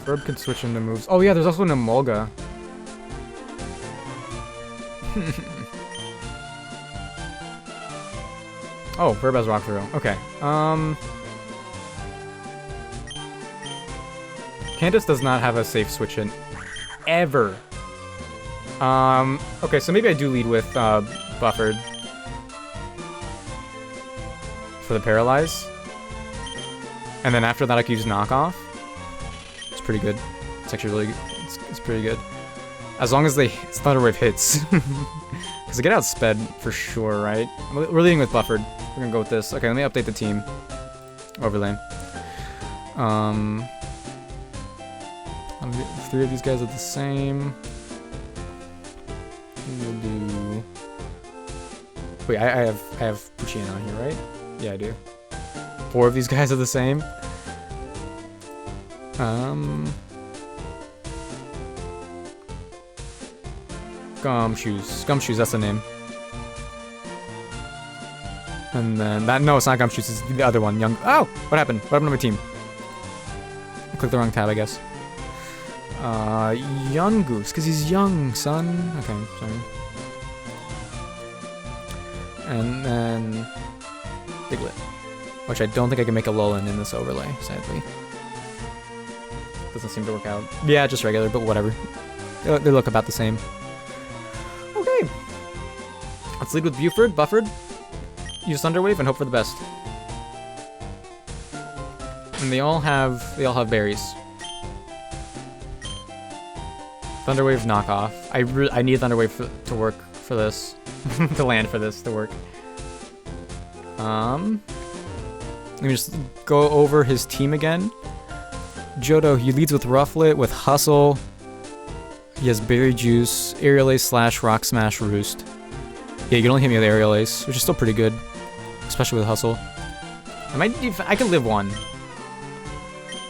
Herb can switch into moves. Oh yeah, there's also an Emolga. Oh, Verb has Rock Throw. Okay. Candace does not have a safe switch in. Ever. Okay, so maybe I do lead with Buffered. For the Paralyze. And then after that I can use Knockoff. It's pretty good. It's actually really good. It's pretty good. As long as Thunder Wave hits. Because I get outsped for sure, right? We're leading with Buffered. We're gonna go with this. Okay, let me update the team. Overlay. Three of these guys are the same. We'll do... Wait, I have Puccian on here, right? Yeah, I do. 4 of these guys are the same. Gumshoes. Gumshoes, that's the name. And then that, no, it's not Gumshoes, it's the other one. Oh! What happened? What happened to my team? I clicked the wrong tab, I guess. Young Goose, because he's young, son. Okay, sorry. and then Diglett. Which I don't think I can make a Alolan in this overlay, sadly. Doesn't seem to work out. Yeah, just regular, but whatever. They look about the same. Okay. Let's lead with Buford, Bufford. Use Thunder Wave and hope for the best. And they all have berries. Thunder Wave knockoff. I need Thunder Wave to work for this. To land for this to work. Let me just go over his team again. Johto, he leads with Rufflet, with Hustle. He has Berry Juice, Aerial Ace / Rock Smash Roost. Yeah, you can only hit me with Aerial Ace, which is still pretty good. Especially with Hustle. I could live one.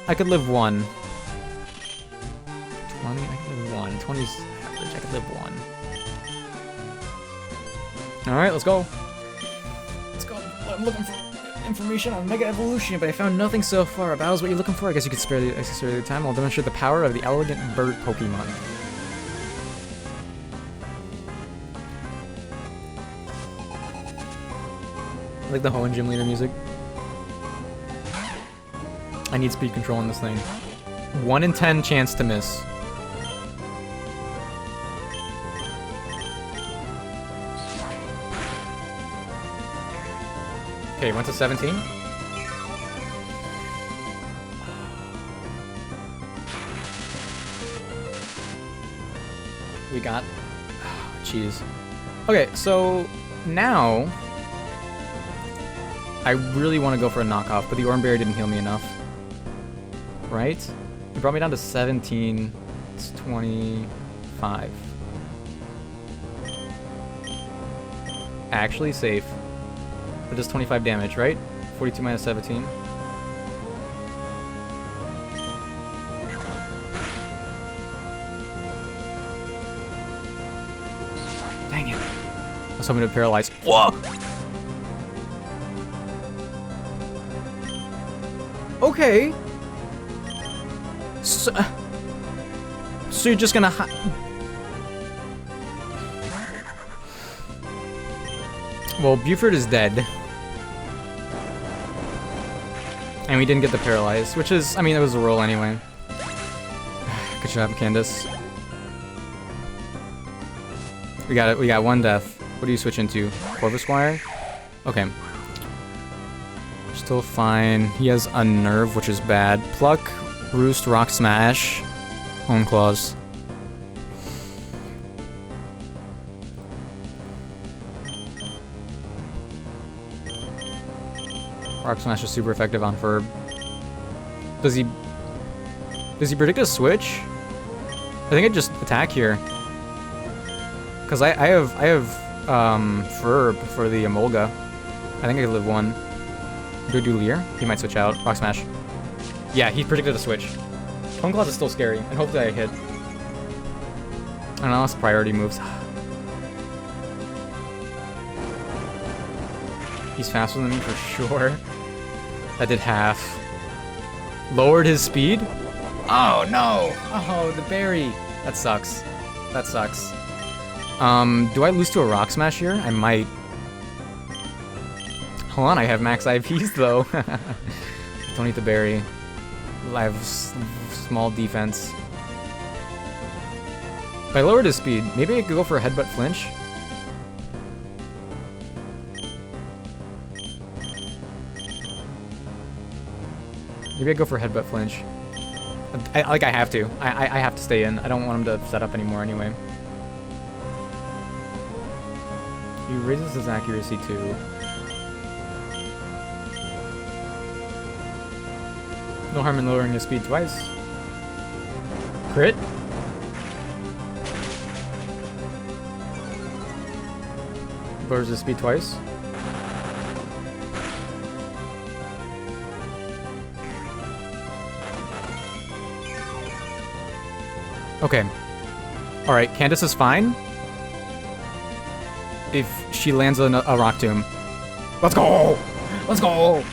I could live one. 20? I could live one. 20's average. I could live one. Alright, let's go. Let's go. I'm looking for information on Mega Evolution, but I found nothing so far. About is what you're looking for? I guess you could spare the time. I'll demonstrate the power of the elegant bird Pokemon. I like the Hoenn Gym Leader music. I need speed control in this thing. 1 in 10 chance to miss. Okay, went to 17. We got... Jeez. Okay, so now... I really want to go for a knockoff, but the Oran Berry didn't heal me enough. Right? It brought me down to 17. It's 25. Actually safe. But just 25 damage, right? 42 minus 17. Dang it. I was hoping to paralyze. Whoa! Okay. So you're just gonna well, Buford is dead. And we didn't get the paralyze, which is, I mean, it was a roll anyway. Good job, Candace. We got one death. What do you switch into? Corvusquire? Okay. Still fine. He has Unnerve, which is bad. Pluck, Roost, Rock Smash, Hone Claws. Rock Smash is super effective on Ferb. Does he predict a switch? I think I just attack here. Cause I have Ferb for the Emolga. I think I could live one. Go do Leer. He might switch out. Rock Smash. Yeah, he predicted a switch. Hone Claws is still scary, and hopefully I hit. I don't know, it's priority moves. He's faster than me for sure. That did half. Lowered his speed? Oh no! Oh, the berry. That sucks. That sucks. Do I lose to a Rock Smash here? I might. Hold on, I have max IVs though. Don't eat the berry. I have small defense. If I lowered his speed, maybe I could go for a headbutt flinch. Maybe I go for headbutt flinch. I have to. I have to stay in. I don't want him to set up anymore anyway. He raises his accuracy too. No harm in lowering his speed twice. Crit? Lowers his speed twice. Okay. Alright, Candace is fine. If she lands a Rock Tomb. Let's go! Let's go!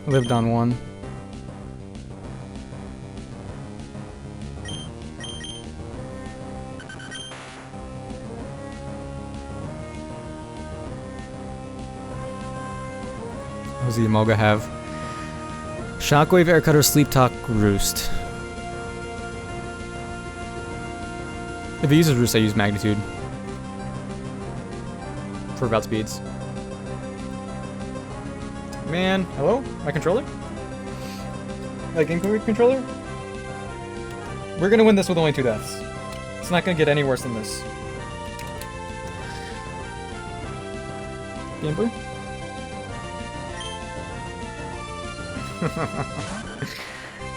Lived on one. What does the Emolga have? Shockwave, Air Cutter, Sleep Talk, Roost. If it uses Roost, I use Magnitude. For route speeds. Man, hello? My controller? My game controller? We're gonna win this with only 2 deaths. It's not gonna get any worse than this. Gameplay?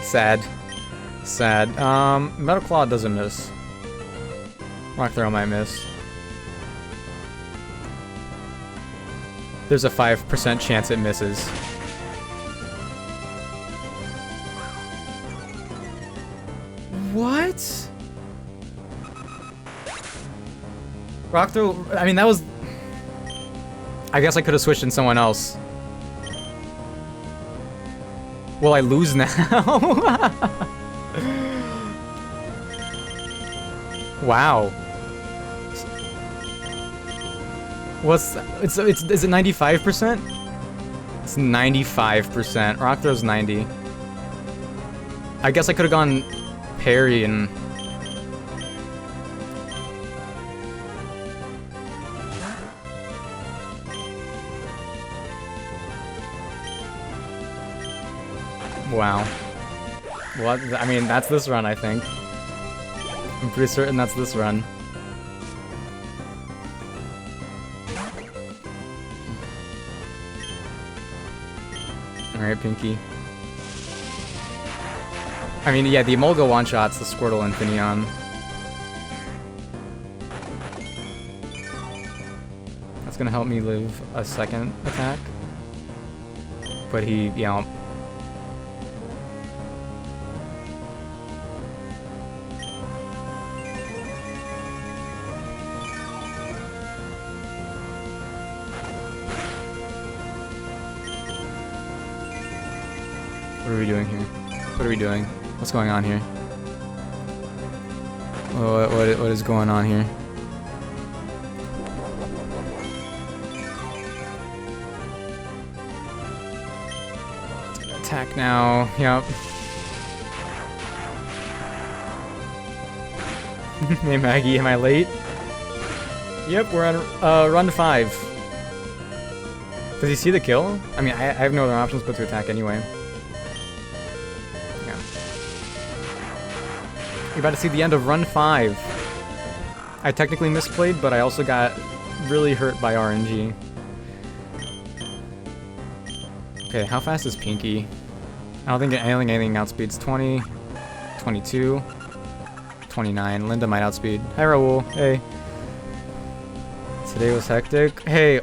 Sad. Sad. Metal Claw doesn't miss. Rock Throw might miss. There's a 5% chance it misses. What? Rock Throw, I mean, that was... I guess I could have switched in someone else. Will I lose now? Wow. What's is it 95%? It's 95%. Rock Throw's 90. I guess I could have gone parry and wow. What? I mean, that's this run, I think. I'm pretty certain that's this run. Alright, Pinky. I mean, yeah, the Emolga one-shots the Squirtle and Finneon. That's gonna help me live a second attack. But he, you know... What are we doing here? What are we doing? What's going on here? What is going on here? Attack now. Yep. Hey Maggie, am I late? Yep, we're on run 5. Does he see the kill? I mean, I have no other options but to attack anyway. You're about to see the end of run 5. I technically misplayed, but I also got really hurt by RNG. Okay, how fast is Pinky? I don't think anything outspeeds 20, 22, 29. Linda might outspeed. Hi Raul. Hey. Today was hectic. Hey,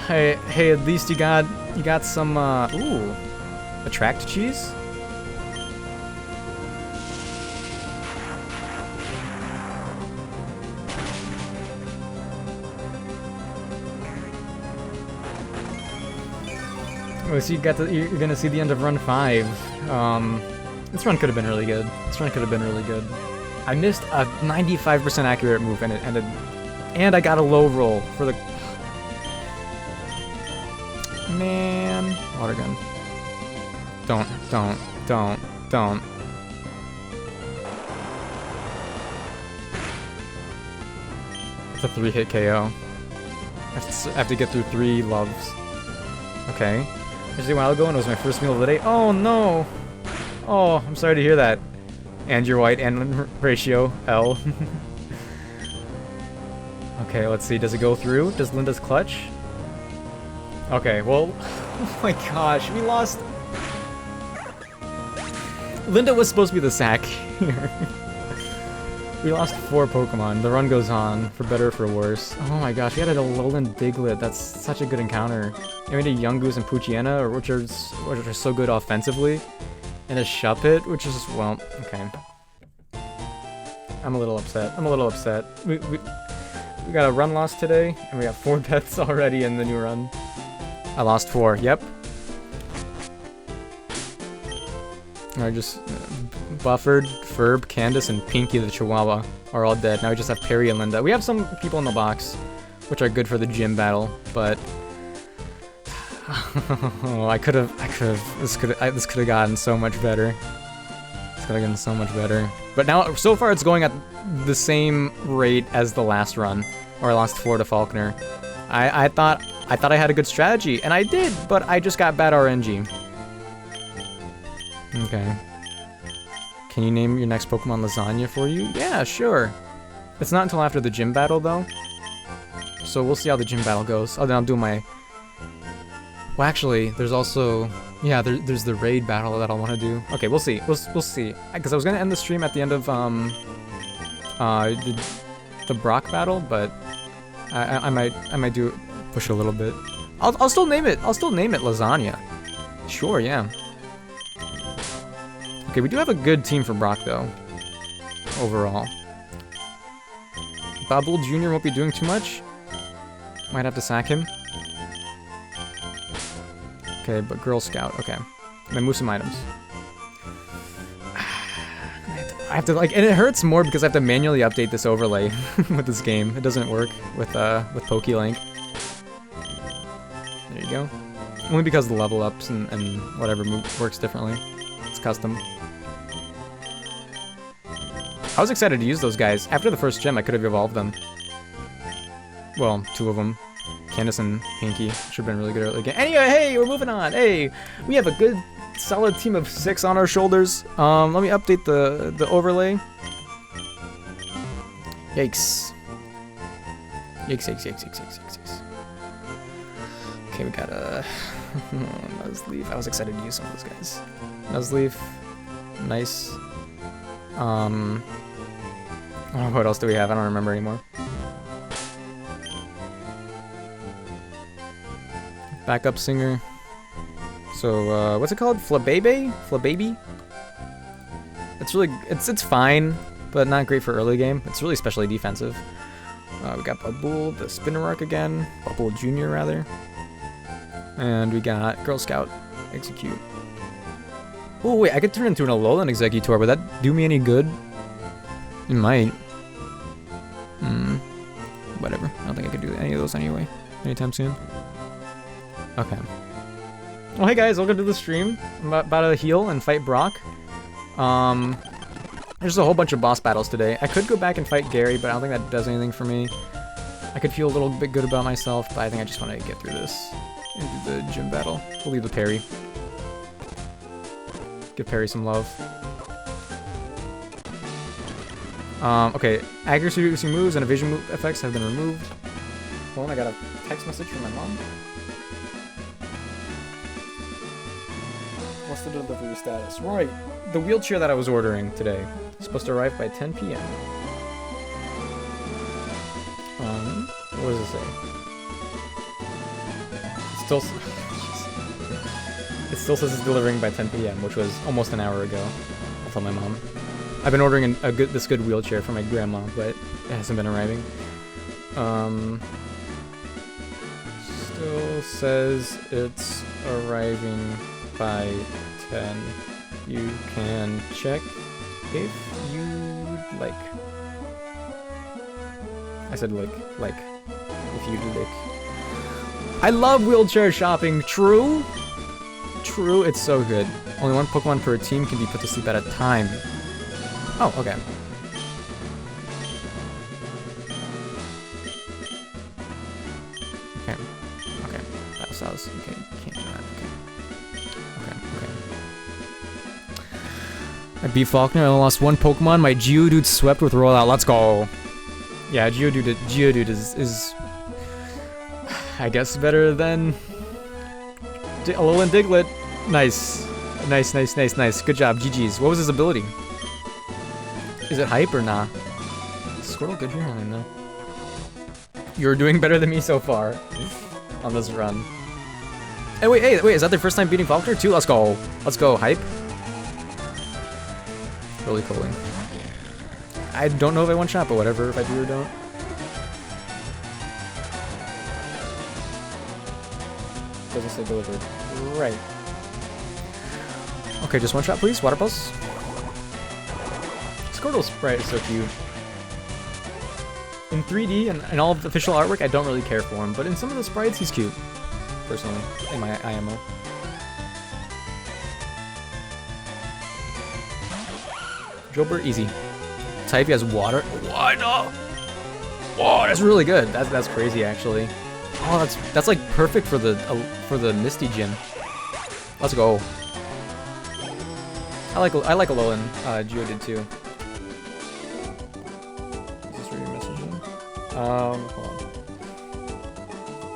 at least you got some ooh, attract cheese? Oh, so you're gonna see the end of run 5. This run could have been really good. I missed a 95% accurate move and I got a low roll for the... Man. Water gun. Don't. It's a 3-hit KO. I have to get through 3 loves. Okay. Actually, a while ago, and it was my first meal of the day. Oh no! Oh, I'm sorry to hear that. And your white and ratio, L. Okay, let's see. Does it go through? Does Linda's clutch? Okay, well... Oh my gosh, we lost... Linda was supposed to be the sack here. We lost 4 Pokemon. The run goes on, for better or for worse. Oh my gosh, we had a Alolan Diglett. That's such a good encounter. And we had a Yungoos and Poochyena, which are so good offensively. And a Shuppet, which is, well, okay. I'm a little upset. We got a run loss today, and we got 4 deaths already in the new run. I lost 4, yep. Are just Buffered, Ferb, Candace, and Pinky the Chihuahua are all dead. Now we just have Perry and Linda. We have some people in the box, which are good for the gym battle, but oh, this could have gotten so much better. This could have gotten so much better. But now, so far, it's going at the same rate as the last run, or I lost 4 to Faulkner. I thought I had a good strategy, and I did, but I just got bad RNG. Okay. Can you name your next Pokemon Lasagna for you? Yeah, sure. It's not until after the gym battle, though. So we'll see how the gym battle goes. Oh, then I'll do my... Well, actually, there's also... Yeah, there's the raid battle that I want to do. Okay, we'll see. We'll see. Because I was going to end the stream at the end of the Brock battle, but I might do push a little bit. I'll still name it. I'll still name it Lasagna. Sure, yeah. Okay, we do have a good team for Brock, though. Overall. Babul Jr. won't be doing too much. Might have to sack him. Okay, but Girl Scout. Okay. And then move some items. I have to, like, and it hurts more because I have to manually update this overlay with this game. It doesn't work with PokeLink. There you go. Only because the level ups and whatever move works differently. It's custom. I was excited to use those guys. After the first gym, I could have evolved them. Well, 2 of them. Candace and Pinky. Should have been really good early game. Anyway, hey, we're moving on. Hey, we have a good, solid team of 6 on our shoulders. Let me update the overlay. Yikes. Yikes. Okay, we got a Nuzleaf. I was excited to use some of those guys. Nuzleaf. Nice. Oh, what else do we have? I don't remember anymore. Backup singer. So, what's it called? Flabebe? Flababy? It's really, it's fine, but not great for early game. It's really especially defensive. We got Babul, the Spinarark again. Babul Jr. rather. And we got Girl Scout Execute. Oh wait, I could turn into an Alolan Executor. Would that do me any good? It might. Whatever. I don't think I could do any of those anyway. Anytime soon. Okay. Well, hey guys, welcome to the stream. I'm about to heal and fight Brock. There's a whole bunch of boss battles today. I could go back and fight Gary, but I don't think that does anything for me. I could feel a little bit good about myself, but I think I just want to get through this and do the gym battle. We'll leave the parry. Give Perry some love. Okay, accuracy reducing moves and evasion move effects have been removed. Hold on, I got a text message from my mom. What's the delivery status? Right, the wheelchair that I was ordering today is supposed to arrive by 10 p.m. What does it say? It still says it's delivering by 10 p.m., which was almost an hour ago. I'll tell my mom. I've been ordering this good wheelchair for my grandma, but it hasn't been arriving. Still says it's arriving by 10. You can check if you'd like. I said like, if you'd like. I love wheelchair shopping, true? True, it's so good. Only 1 Pokemon per team can be put to sleep at a time. Oh, okay. Okay. That sounds okay. Can't do that. Okay. I beat Faulkner. I only lost 1 Pokemon. My Geodude swept with Rollout. Let's go. Yeah, Geodude is I guess better than Alolan Diglett. Nice. Good job. GG's. What was his ability? Is it hype or nah? Squirtle good here? I don't know. You're doing better than me so far on this run. Hey, wait, is that their first time beating Faulkner too? Let's go. Hype. Really cool. I don't know if I one shot, but whatever, if I do or don't. Doesn't say delivered. Right. Okay, just one shot, please. Water pulse. Squirtle sprite is so cute. In 3D and all of the official artwork, I don't really care for him, but in some of the sprites, he's cute. Personally, in my IMO. Gilbert, easy. Type, he has water. What? Oh, that's really good. That's crazy, actually. Oh, that's like perfect for the Misty gym. Let's go. I like Alolan. Geo did too. Is this where your message in? Hold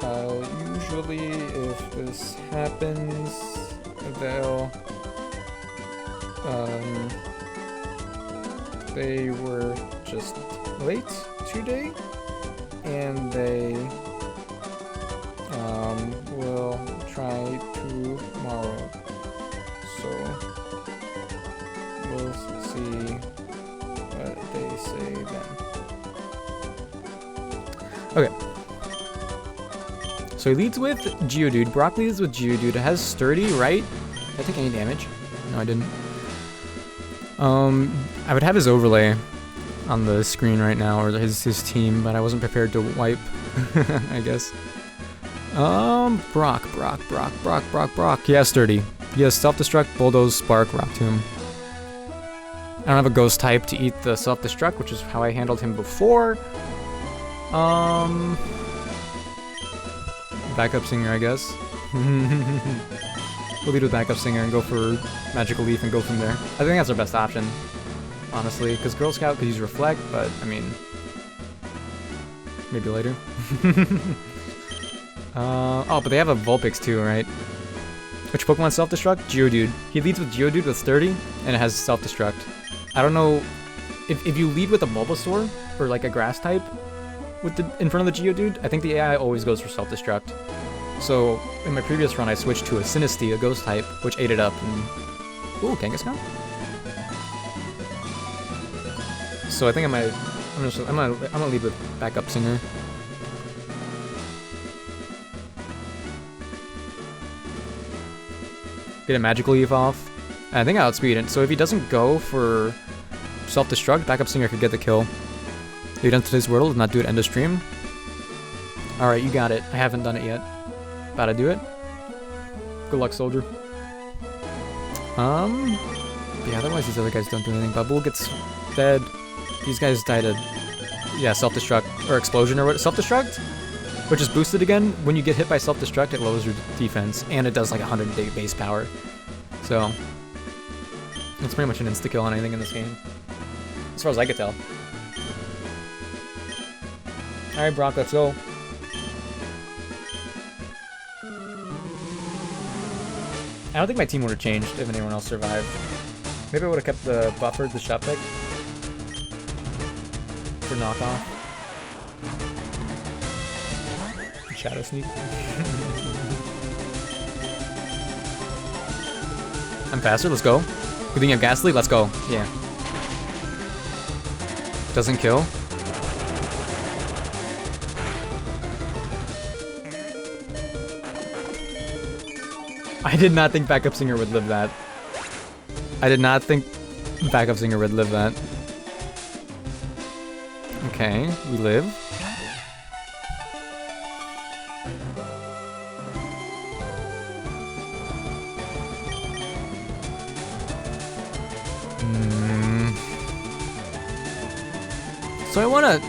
on. Usually, if this happens, they'll they were just late today, and they will try tomorrow. So we'll see what they say then. Okay. So he leads with Geodude. Brock leads with Geodude. It has Sturdy, right? Did I take any damage? No, I didn't. I would have his overlay on the screen right now, or his team, but I wasn't prepared to wipe, I guess. Brock. He has Sturdy. He has Self-Destruct, Bulldoze, Spark, Rock Tomb. I don't have a Ghost type to eat the Self-Destruct, which is how I handled him before. Backup Singer, I guess. We'll lead with Backup Singer and go for Magical Leaf and go from there. I think that's our best option, honestly, because Girl Scout could use Reflect, but, I mean, maybe later. Oh, but they have a Vulpix too, right? Which Pokemon Self-Destruct? Geodude. He leads with Geodude with Sturdy, and it has Self-Destruct. I don't know, if you lead with a Bulbasaur, or like a Grass type, with in front of the Geodude, I think the AI always goes for Self-Destruct. So, in my previous run, I switched to a Sinistea, a Ghost type, which ate it up, and... Ooh, Kangaskhan? So I think I'm gonna lead with Backup Singer. Get a Magical Leaf off. And I think I outspeed it. So if he doesn't go for Self-Destruct, Backup Singer could get the kill. Have you done today's Wordle? Did not do it end of stream. Alright, you got it. I haven't done it yet. About to do it. Good luck, soldier. Yeah, otherwise these other guys don't do anything. Bubble gets dead. These guys died to... Yeah, Self-Destruct. Or Explosion or what? Self-Destruct? Which is boosted again. When you get hit by Self-Destruct, it lowers your defense. And it does like 100 base power. So... It's pretty much an insta-kill on anything in this game. As far as I could tell. Alright, Brock, let's go. I don't think my team would have changed if anyone else survived. Maybe I would have kept the buffer, the shot pick. For knockoff. Shadow Sneak. I'm faster, let's go. You think you have Ghastly? Let's go. Yeah. Doesn't kill. I did not think Backup Singer would live that. I did not think Backup Singer would live that. Okay, we live. So I wanna...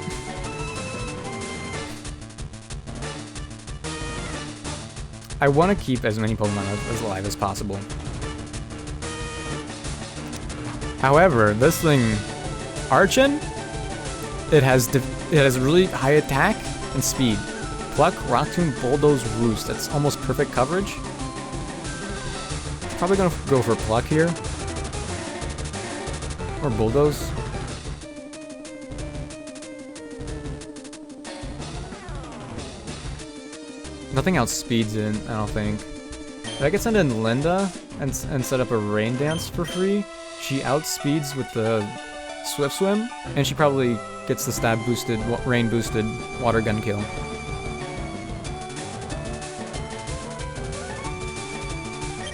I want to keep as many Pokemon as alive as possible. However, this thing, Archen, it has really high attack and speed. Pluck, Rock Tomb, Bulldoze, Roost. That's almost perfect coverage. Probably gonna go for Pluck here, or Bulldoze. Nothing outspeeds it, I don't think. If I could send in Linda and set up a Rain Dance for free, she outspeeds with the Swift Swim, and she probably gets the stab boosted, rain boosted water gun kill.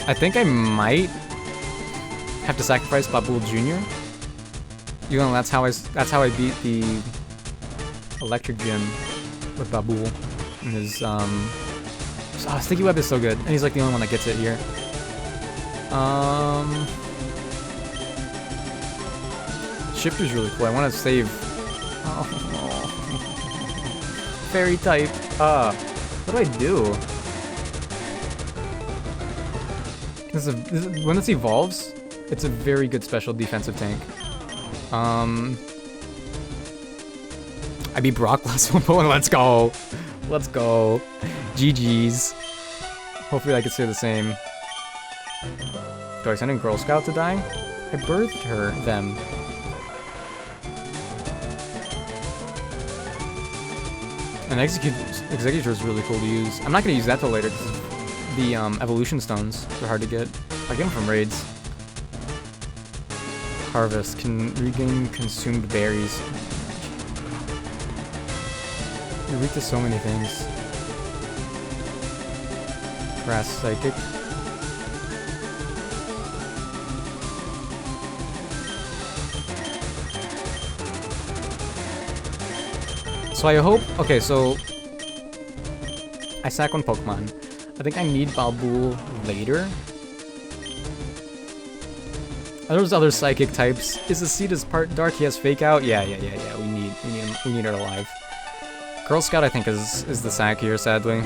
I think I might have to sacrifice Babul Jr. You know, that's how I beat the electric gym with Babul. And his sticky web is so good, and he's like the only one that gets it here. Shifter's really cool. I want to save. Oh. Fairy type. What do I do? When this evolves, it's a very good special defensive tank. I beat Brock last one. Let's go. Let's go. GG's. Hopefully I can say the same. Do I send in Girl Scout to die? I birthed them. An Executor is really cool to use. I'm not going to use that till later because the evolution stones are hard to get. I get them from raids. Harvest can regain consumed berries. You're weak to so many things. Grass Psychic. So I hope... Okay, so... I sack one Pokemon. I think I need Balbool later. Are those other psychic types? Is the seed is part dark? He has fake out? Yeah. We need her alive. Girl Scout I think is the sack here, sadly.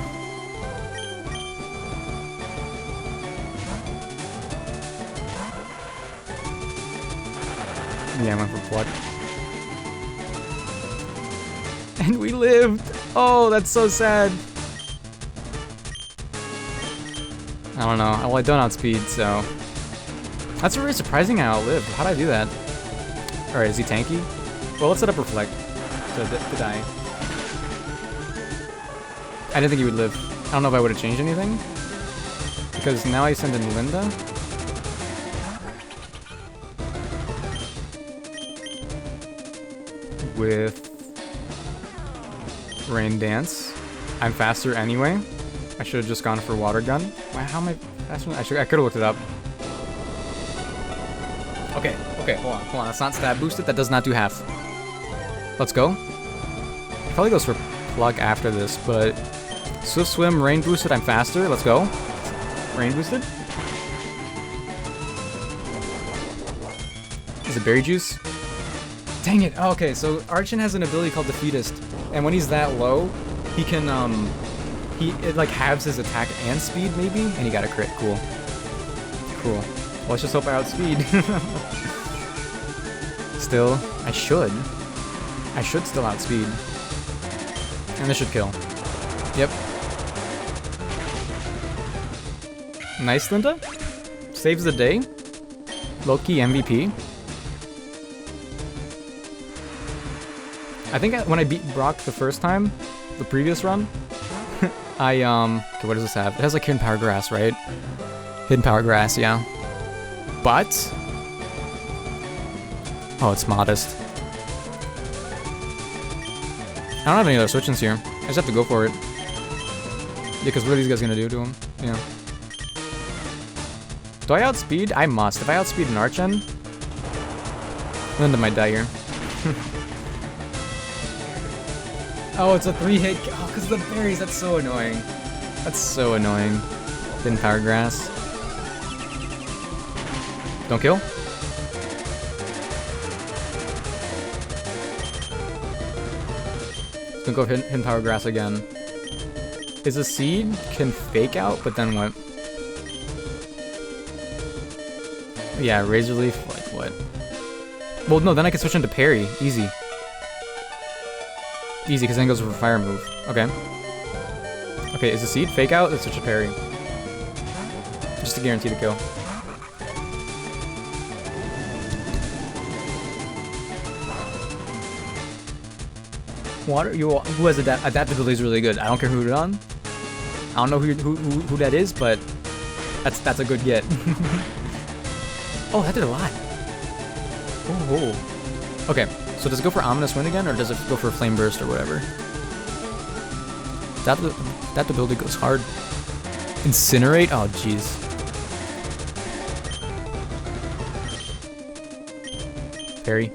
Yeah, I went for Pluck. And we lived! Oh, that's so sad. I don't know. Well, I don't outspeed, so... That's really surprising I outlived. How'd I do that? Alright, is he tanky? Well, let's set up Reflect to die. I didn't think he would live. I don't know if I would have changed anything. Because now I send in Linda. With Rain Dance. I'm faster anyway. I should have just gone for Water Gun. Wow, how am I faster? I could have looked it up. Okay, hold on. That's not stab boosted. That does not do half. Let's go. Probably goes for Plug after this, but Swift Swim, Rain boosted. I'm faster. Let's go. Rain boosted. Is it Berry Juice? Dang it. Oh, okay, so Archon has an ability called Defeatist, and when he's that low, he can it like halves his attack and speed maybe, and he got a crit. Cool. Well, let's just hope I outspeed. Still, I should still outspeed. And this should kill. Yep. Nice, Linda. Saves the day. Low-key MVP. I think when I beat Brock the first time, the previous run, okay, what does this have? It has like Hidden Power Grass, right? Hidden Power Grass, yeah. But... Oh, it's modest. I don't have any other switch-ins here. I just have to go for it. Yeah, because what are these guys gonna do to him? Yeah. Do I outspeed? I must. If I outspeed an Archon, Linda might die here. Oh, it's a 3-hit. Oh, because of the berries. That's so annoying. That's so annoying. Hidden Power Grass. Don't kill. Gonna go Hidden Power Grass again. Is a seed can fake out, but then what? Yeah, Razor Leaf. Like what? Well, no. Then I can switch into Parry. Easy. Easy, because then it goes for a fire move. Okay. Okay, is the seed fake out? Let's switch to Parry. Just to guarantee the kill. Water, who has adaptability is really good. I don't care who it on. I don't know who that is, but that's a good get. Oh, that did a lot. Oh. Okay, so does it go for Ominous Wind again, or does it go for Flame Burst or whatever? That ability goes hard. Incinerate? Oh, jeez. Parry.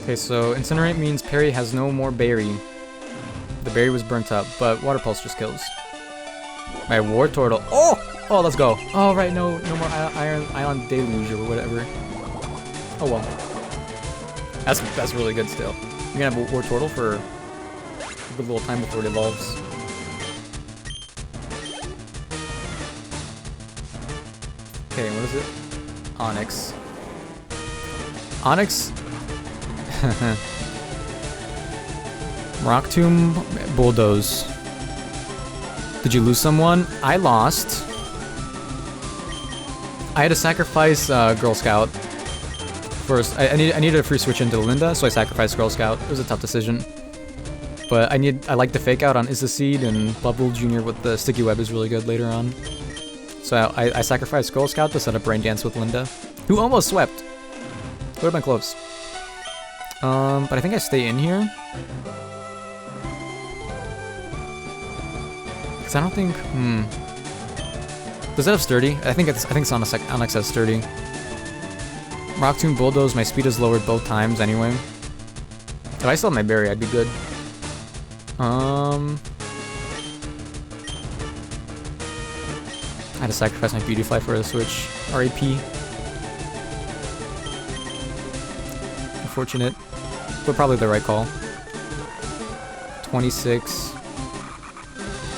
Okay, so Incinerate means parry has no more berry. The berry was burnt up, but Water Pulse just kills. My War Turtle. Oh! Oh, let's go. Oh, right, no more Iron Island Deluge or whatever. Oh well. That's really good still. You're gonna have a War Turtle for a good little time before it evolves. Okay, what is it? Onyx. Onyx. Rock Tomb, Bulldoze. Did you lose someone? I lost. I had to sacrifice Girl Scout. First, I needed a free switch into Linda, so I sacrificed Girl Scout. It was a tough decision. But I like the fake out on Seed, and Bubble Jr. with the Sticky Web is really good later on. So I sacrificed Girl Scout to set up Brain Dance with Linda, who almost swept. Would have been close. But I think I stay in here. Cause I don't think. Does that have Sturdy? I think it's Onyx has Sturdy. Rock Tomb Bulldoze. My speed is lowered both times anyway. If I still had my berry, I'd be good. I had to sacrifice my Beautyfly for the switch. RAP. Unfortunate, but probably the right call. 26,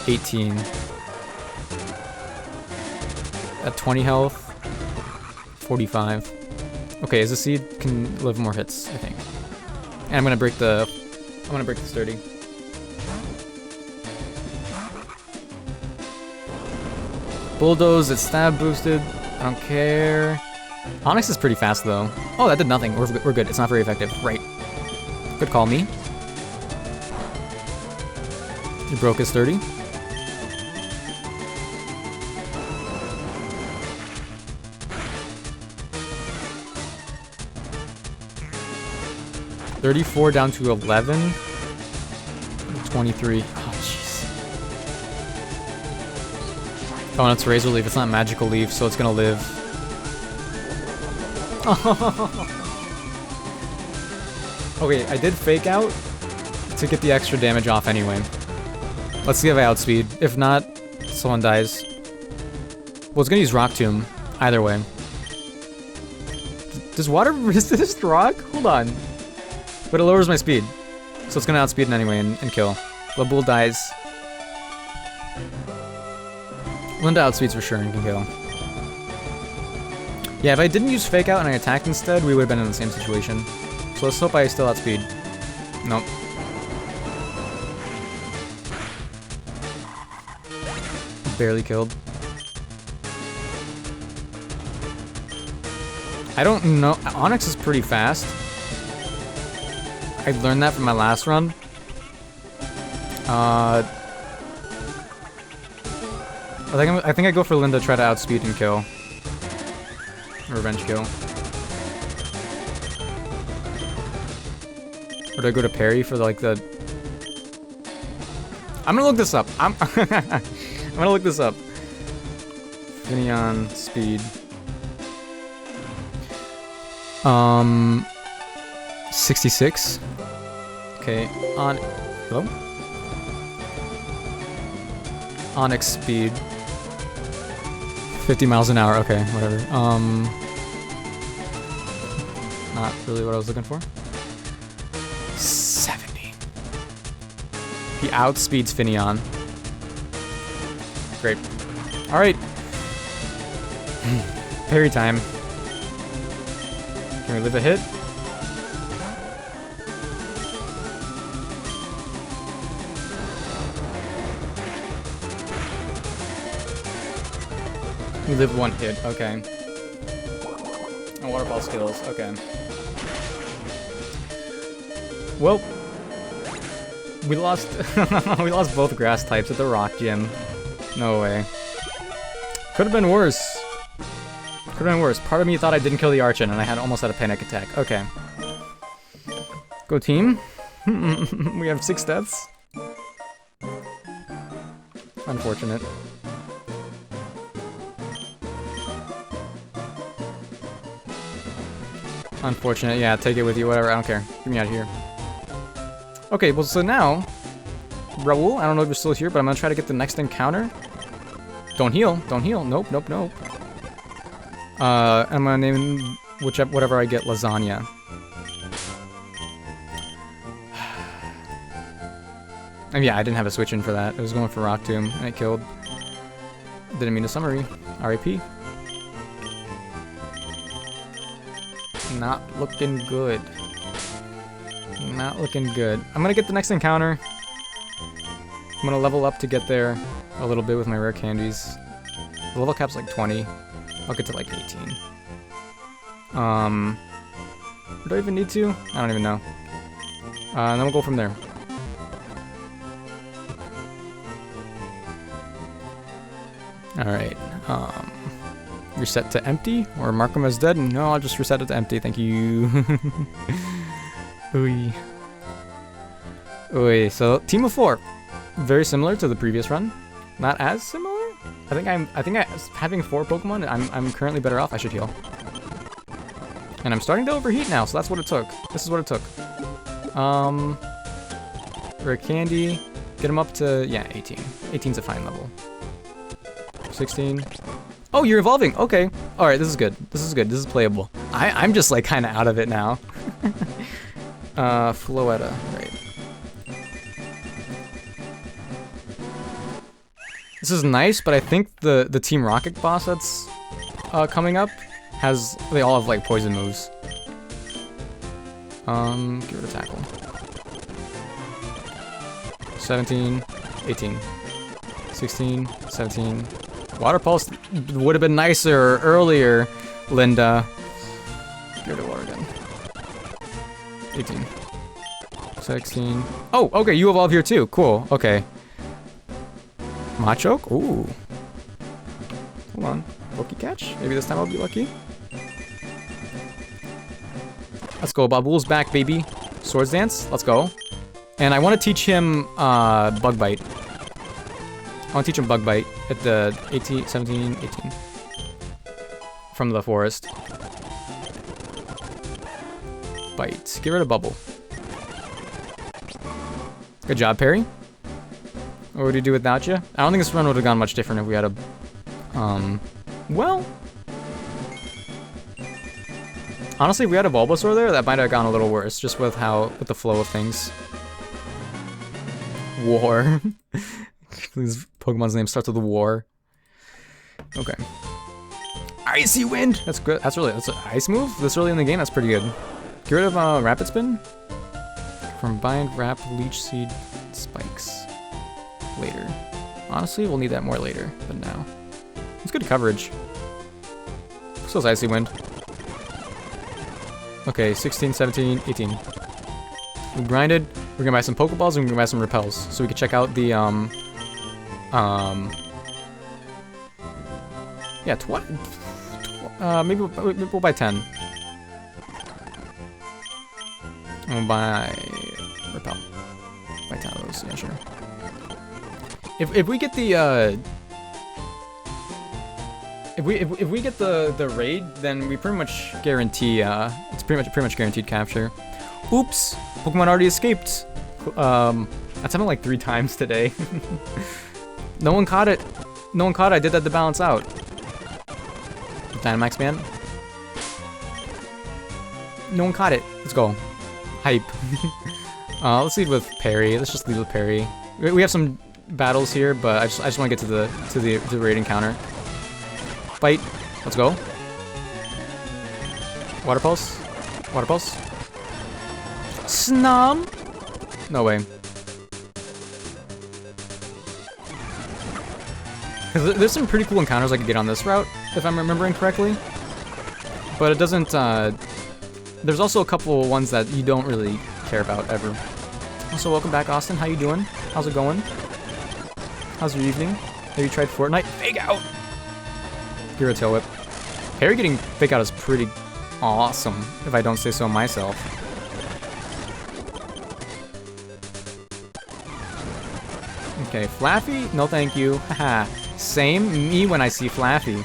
18. At 20 health, 45. Okay, as a seed can live more hits, I think. And I'm gonna break the Sturdy. Bulldoze, it's stab boosted. I don't care. Onyx is pretty fast though. Oh, that did nothing. We're good. It's not very effective. Right. Good call, me. You broke his 30. $34 down to 11. 23. Oh, jeez. Oh, and it's Razor Leaf. It's not Magical Leaf, so it's gonna live. Okay, I did fake out to get the extra damage off anyway. Let's see if I outspeed. If not, someone dies. Well, it's gonna use Rock Tomb. Either way. Does water resist rock? Hold on. But it lowers my speed. So it's gonna outspeed it anyway and kill. Bull dies. Linda outspeeds for sure and can kill. Yeah, if I didn't use Fake Out and I attacked instead, we would have been in the same situation. So let's hope I still outspeed. Nope. Barely killed. I don't know. Onyx is pretty fast. I learned that from my last run. I think I go for Linda, try to outspeed and kill. Revenge kill. Or do I go to parry for like the... I'm gonna look this up. I'm gonna look this up. Finneon speed. 66. Okay, hello? Onyx speed. 50 miles an hour, okay, whatever. Not really what I was looking for. 70. He outspeeds Finneon. Great. Alright. Parry time. Can we live a hit? We live one hit, okay. And waterfall skills, okay. Well, we lost we lost both grass types at the rock gym. No way. Could have been worse. Could have been worse. Part of me thought I didn't kill the Archon and I almost had a panic attack. Okay. Go team. We have 6 deaths. Unfortunate. Yeah, take it with you. Whatever. I don't care. Get me out of here. Okay, well, so now, Raul, I don't know if you're still here, but I'm gonna try to get the next encounter. Don't heal. Don't heal. Nope, nope, nope. I'm gonna name whatever I get lasagna. And yeah, I didn't have a switch in for that. I was going for Rock Tomb, and it killed. Didn't mean to summary. R.I.P. Not looking good. Not looking good. I'm gonna get the next encounter. I'm gonna level up to get there a little bit with my rare candies. The level cap's like 20. I'll get to like 18. Do I even need to? I don't even know. And then we'll go from there. Alright. Reset to empty or mark them as dead? No, I'll just reset it to empty. Thank you. Ooh. Ooh. So team of 4. Very similar to the previous run. Not as similar. I think having 4 Pokemon, I'm currently better off. I should heal. And I'm starting to overheat now, so that's what it took. This is what it took. Rare candy. Get him up to, yeah, 18. 18's a fine level. 16. Oh, you're evolving. Okay. All right, this is good. This is good. This is playable. I'm just like kind of out of it now. Floetta. Right. This is nice, but I think the Team Rocket boss that's coming up they all have like poison moves. Get rid of tackle. 17, 18, 16, 17. Water Pulse would have been nicer earlier, Linda. Get rid of water again. 18. 16. Oh, okay, you evolve here too. Cool, okay. Machoke? Ooh. Hold on. Lucky catch? Maybe this time I'll be lucky. Let's go. Babul's back, baby. Swords Dance? Let's go. And I want to teach him Bug Bite. I want to teach him Bug Bite at the 18, 17, 18. From the forest. Bite. Get rid of Bubble. Good job, Perry. What would he do without you? I don't think this run would have gone much different if we had a... Well... Honestly, if we had a Bulbasaur there, that might have gone a little worse, just with the flow of things. War. These Pokemon's name starts with war. Okay. Icy Wind! That's good. That's an ice move? This early in the game? That's pretty good. Get rid of Rapid Spin. Combined Wrap, Leech Seed, Spikes. Later. Honestly, we'll need that more later than now. It's good coverage. So is Icy Wind. Okay, 16, 17, 18. We grinded. We're gonna buy some Pokeballs and we're gonna buy some Repels. So we can check out the, yeah, maybe we'll buy 10. And we'll buy Repel. Buy 10 of those, yeah, sure. If we get the if we get the raid, then we pretty much guarantee it's pretty much guaranteed capture. Oops, Pokemon already escaped. That's happened like 3 times today. No one caught it. No one caught it. I did that to balance out. Dynamax man. No one caught it. Let's go. Hype. Let's lead with Perry. Let's just lead with Perry. We have some battles here, but I just want to get to the raid encounter. Bite. Let's go. Water Pulse. Water Pulse. Snom. No way. Because there's some pretty cool encounters I could get on this route, if I'm remembering correctly. But it doesn't, there's also a couple ones that you don't really care about ever. Also, welcome back, Austin. How you doing? How's it going? How's your evening? Have you tried Fortnite? Fake Out! You're a Tail Whip. Harry getting Fake Out is pretty awesome, if I don't say so myself. Okay, Flaffy? No thank you. Haha. Same me when I see Flaffy.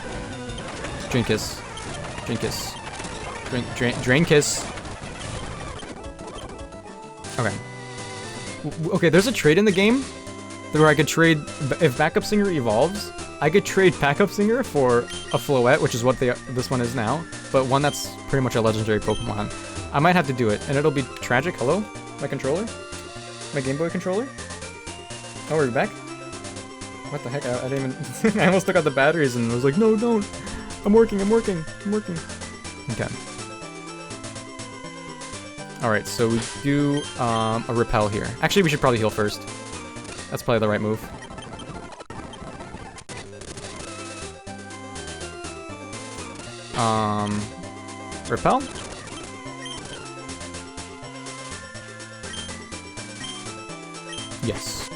Drinkus. Drinkus. Drain kiss. Okay. Okay, there's a trade in the game where I could trade, if Backup Singer evolves, I could trade Backup Singer for a Floette, which is what this one is now, but one that's pretty much a legendary Pokemon. I might have to do it, and it'll be tragic. Hello? My controller? My Game Boy controller? Oh, are you back? What the heck? I didn't even... I almost took out the batteries and was like, no, don't! I'm working. Okay. Alright, so we do a repel here. Actually, we should probably heal first. That's probably the right move. Repel? Yes.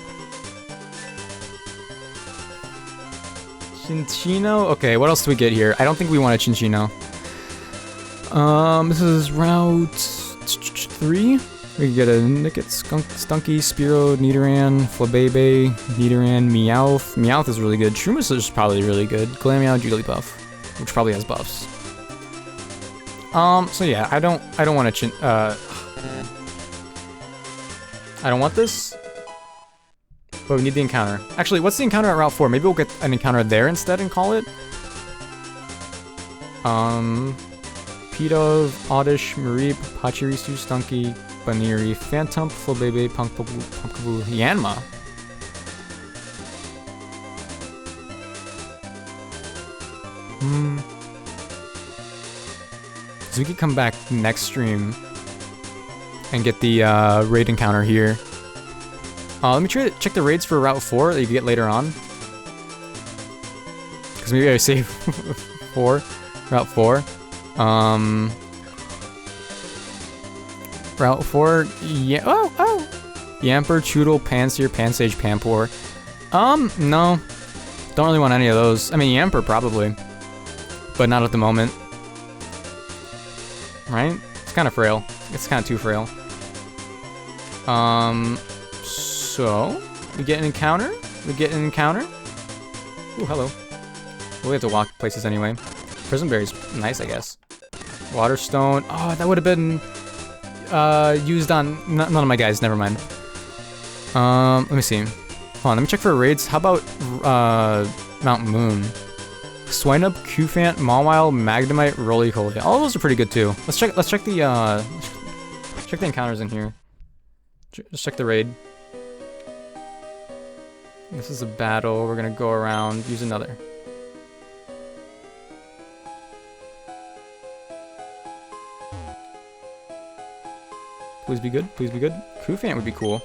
Chinchino? Okay, what else do we get here? I don't think we want a Chinchino. This is Route 3. We can get a Nickit, Stunky, Spearow, Nidoran, Flabebe, Nidoran, Meowth. Meowth is really good. Shroomish is probably really good. Glameow, Jigglypuff, which probably has buffs. So yeah, I don't want to I don't want this, but we need the encounter. Actually, what's the encounter at Route 4? Maybe we'll get an encounter there instead and call it. Pidove, Oddish, Mareep, Pachirisu, Stunky, Baniri, Phantom, Flabebe, Pumpkaboo, Yanma. So we could come back next stream and get the raid encounter here. Let me try to check the raids for Route 4 that you can get later on. Because maybe I save Route 4. Route 4, yeah, oh! Yamper, Choodle, Pansear, Pansage, Pampor. No. Don't really want any of those. I mean, Yamper probably. But not at the moment. Right? It's kind of frail. It's kind of too frail. So... we get an encounter? Ooh, hello. Well, we have to walk places anyway. Prison Berry's nice, I guess. Waterstone. Oh, that would have been... used on... none of my guys, never mind. Let me see. Hold on, let me check for raids. How about, Mount Moon? Swinub, Cufant, Mawile, Magnemite, Roly-Poly. All of those are pretty good too. Let's check the check the encounters in here. Just check the raid. This is a battle. We're gonna go around, use another. Please be good, please be good. Cufant would be cool.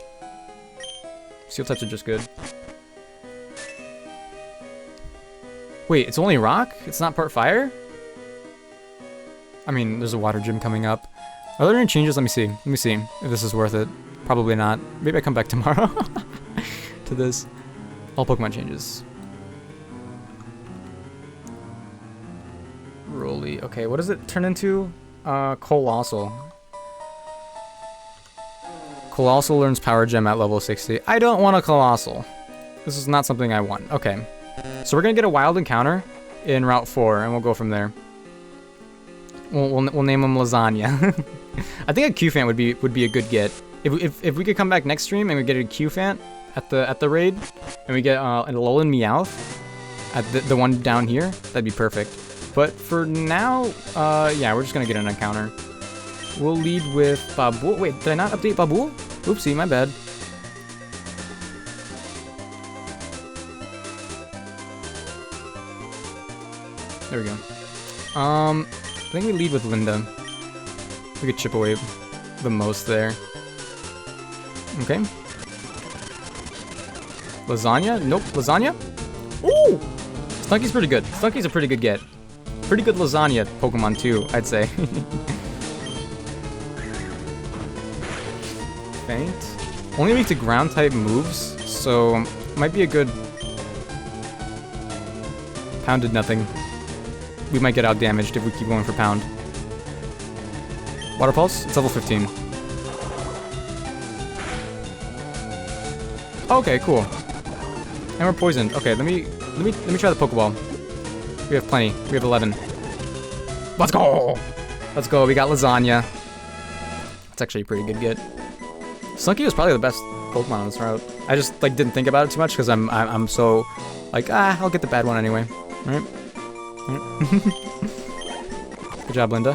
Steel types are just good. Wait, it's only rock? It's not part fire? I mean, there's a water gym coming up. Are there any changes? Let me see. Let me see if this is worth it. Probably not. Maybe I come back tomorrow to this. All Pokemon changes. Roly. Okay, what does it turn into? Colossal. Colossal learns Power Gem at level 60. I don't want a Colossal. This is not something I want. Okay. So we're gonna get a wild encounter in Route 4, and we'll go from there. We'll name him Lasagna. I think a Cufant would be a good get. If we could come back next stream and we get a Cufant at the raid, and we get a Alolan Meowth at the one down here, that'd be perfect. But for now, yeah, we're just gonna get an encounter. We'll lead with Babul. Wait, did I not update Babul? Oopsie, my bad. There we go. I think we lead with Linda. We could chip away the most there. Okay. Lasagna? Nope. Lasagna? Ooh! Stunky's pretty good. Stunky's a pretty good get. Pretty good Lasagna Pokemon too, I'd say. Faint. Only weak to ground type moves, so might be a good... Pound did nothing. We might get out damaged if we keep going for Pound. Water Pulse? It's level 15. Okay, cool. And we're poisoned. Okay, let me try the Pokeball. We have plenty. We have 11. Let's go! Let's go. We got lasagna. It's actually a pretty good get. Slunky was probably the best Pokemon on this route. I just like didn't think about it too much because I'm so like I'll get the bad one anyway. All right. Good job, Linda.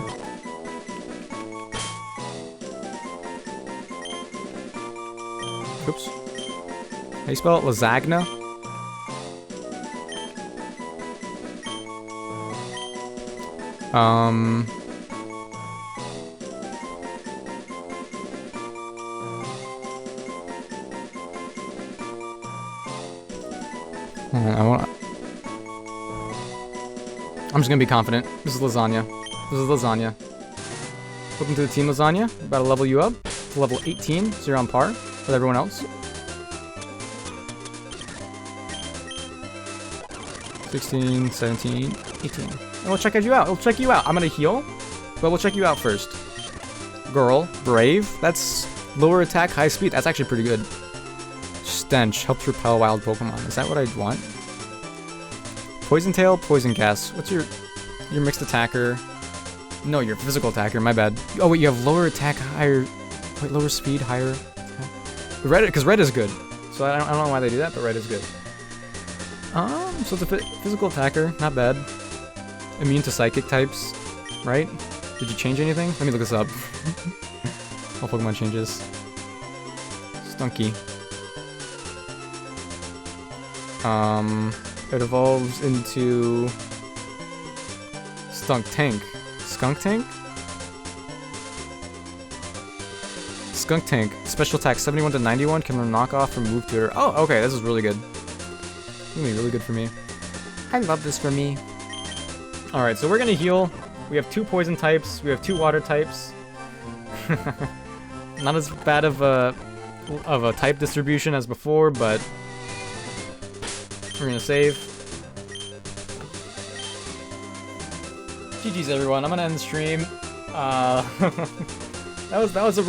Oops. How you spell it? Lasagna? I'm just gonna be confident. This is lasagna. This is lasagna. Welcome to the team, lasagna. About to level you up to level 18, so you're on par with everyone else. 16, 17, 18. And we'll check you out. We'll check you out. I'm gonna heal, but we'll check you out first. Girl, brave. That's lower attack, high speed. That's actually pretty good. Stench helps repel wild Pokemon. Is that what I want? Poison Tail, Poison Gas. What's your mixed attacker? No, your physical attacker. My bad. Oh wait, you have lower attack, higher. Wait, lower speed, higher attack. Red, because red is good. So I don't know why they do that, but red is good. So it's a physical attacker. Not bad. Immune to psychic types, right? Did you change anything? Let me look this up. All Pokemon changes. Stunky. It evolves into Skunk Tank. Skunk Tank? Skunk Tank. Special attack 71 to 91. Can learn knockoff from move tutor. Oh, okay. This is really good. It's gonna be really good for me. I love this for me. Alright, so we're gonna heal. We have 2 poison types. We have 2 water types. Not as bad of a type distribution as before, but we're gonna save. GG's everyone. I'm gonna end the stream. that was a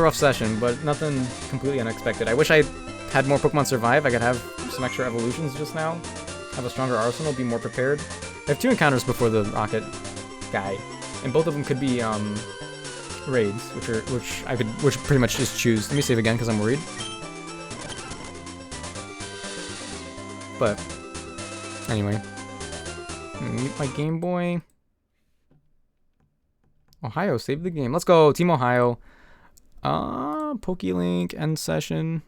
rough session, but nothing completely unexpected. I wish I had more Pokemon survive. I could have some extra evolutions just now. Have a stronger arsenal, be more prepared. I have 2 encounters before the rocket guy, and both of them could be raids, which pretty much just choose. Let me save again because I'm worried. But anyway, mute my Game Boy. Ohio, save the game. Let's go, Team Ohio. PokeLink end session.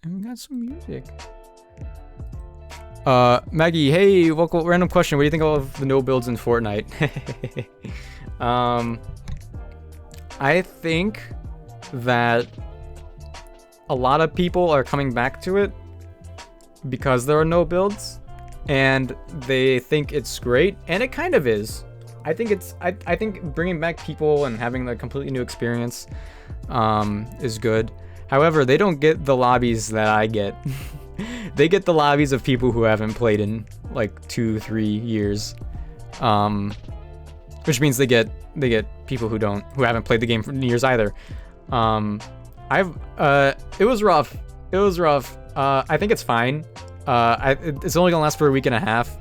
And we got some music. Maggie, hey, welcome. Random question. What do you think of the no builds in Fortnite? I think that a lot of people are coming back to it because there are no builds, and they think it's great, and it kind of is. I think it's. I think bringing back people and having a completely new experience is good. However, they don't get the lobbies that I get. They get the lobbies of people who haven't played in like 2-3 years, which means they get people who haven't played the game for years either. It was rough. It was rough. I think it's fine. It's only gonna last for a week and a half.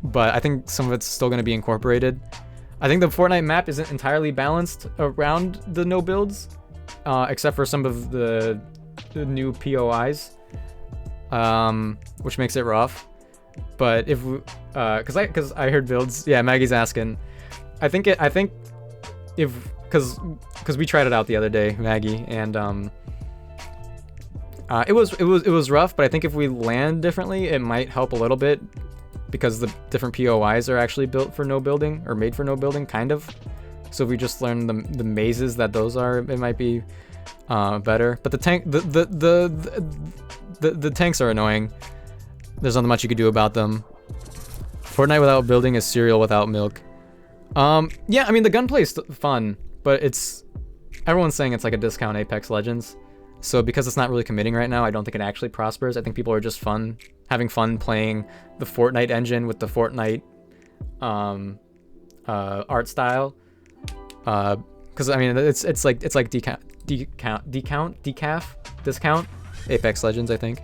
But I think some of it's still gonna be incorporated. I think the Fortnite map isn't entirely balanced around the no builds, except for some of the new POIs, which makes it rough. But if because I heard builds, yeah, Maggie's asking. I think if because we tried it out the other day, Maggie, and it was rough. But I think if we land differently, it might help a little bit, because the different POIs are actually built for no building, or made for no building, kind of. So if we just learn the mazes that those are, it might be better. But the tanks are annoying. There's not much you could do about them. Fortnite without building is cereal without milk. Yeah, I mean the gunplay is fun, but everyone's saying it's like a discount Apex Legends. So because it's not really committing right now, I don't think it actually prospers. I think people are just having fun playing the Fortnite engine with the Fortnite art style. Because I mean it's like discount Apex Legends, I think.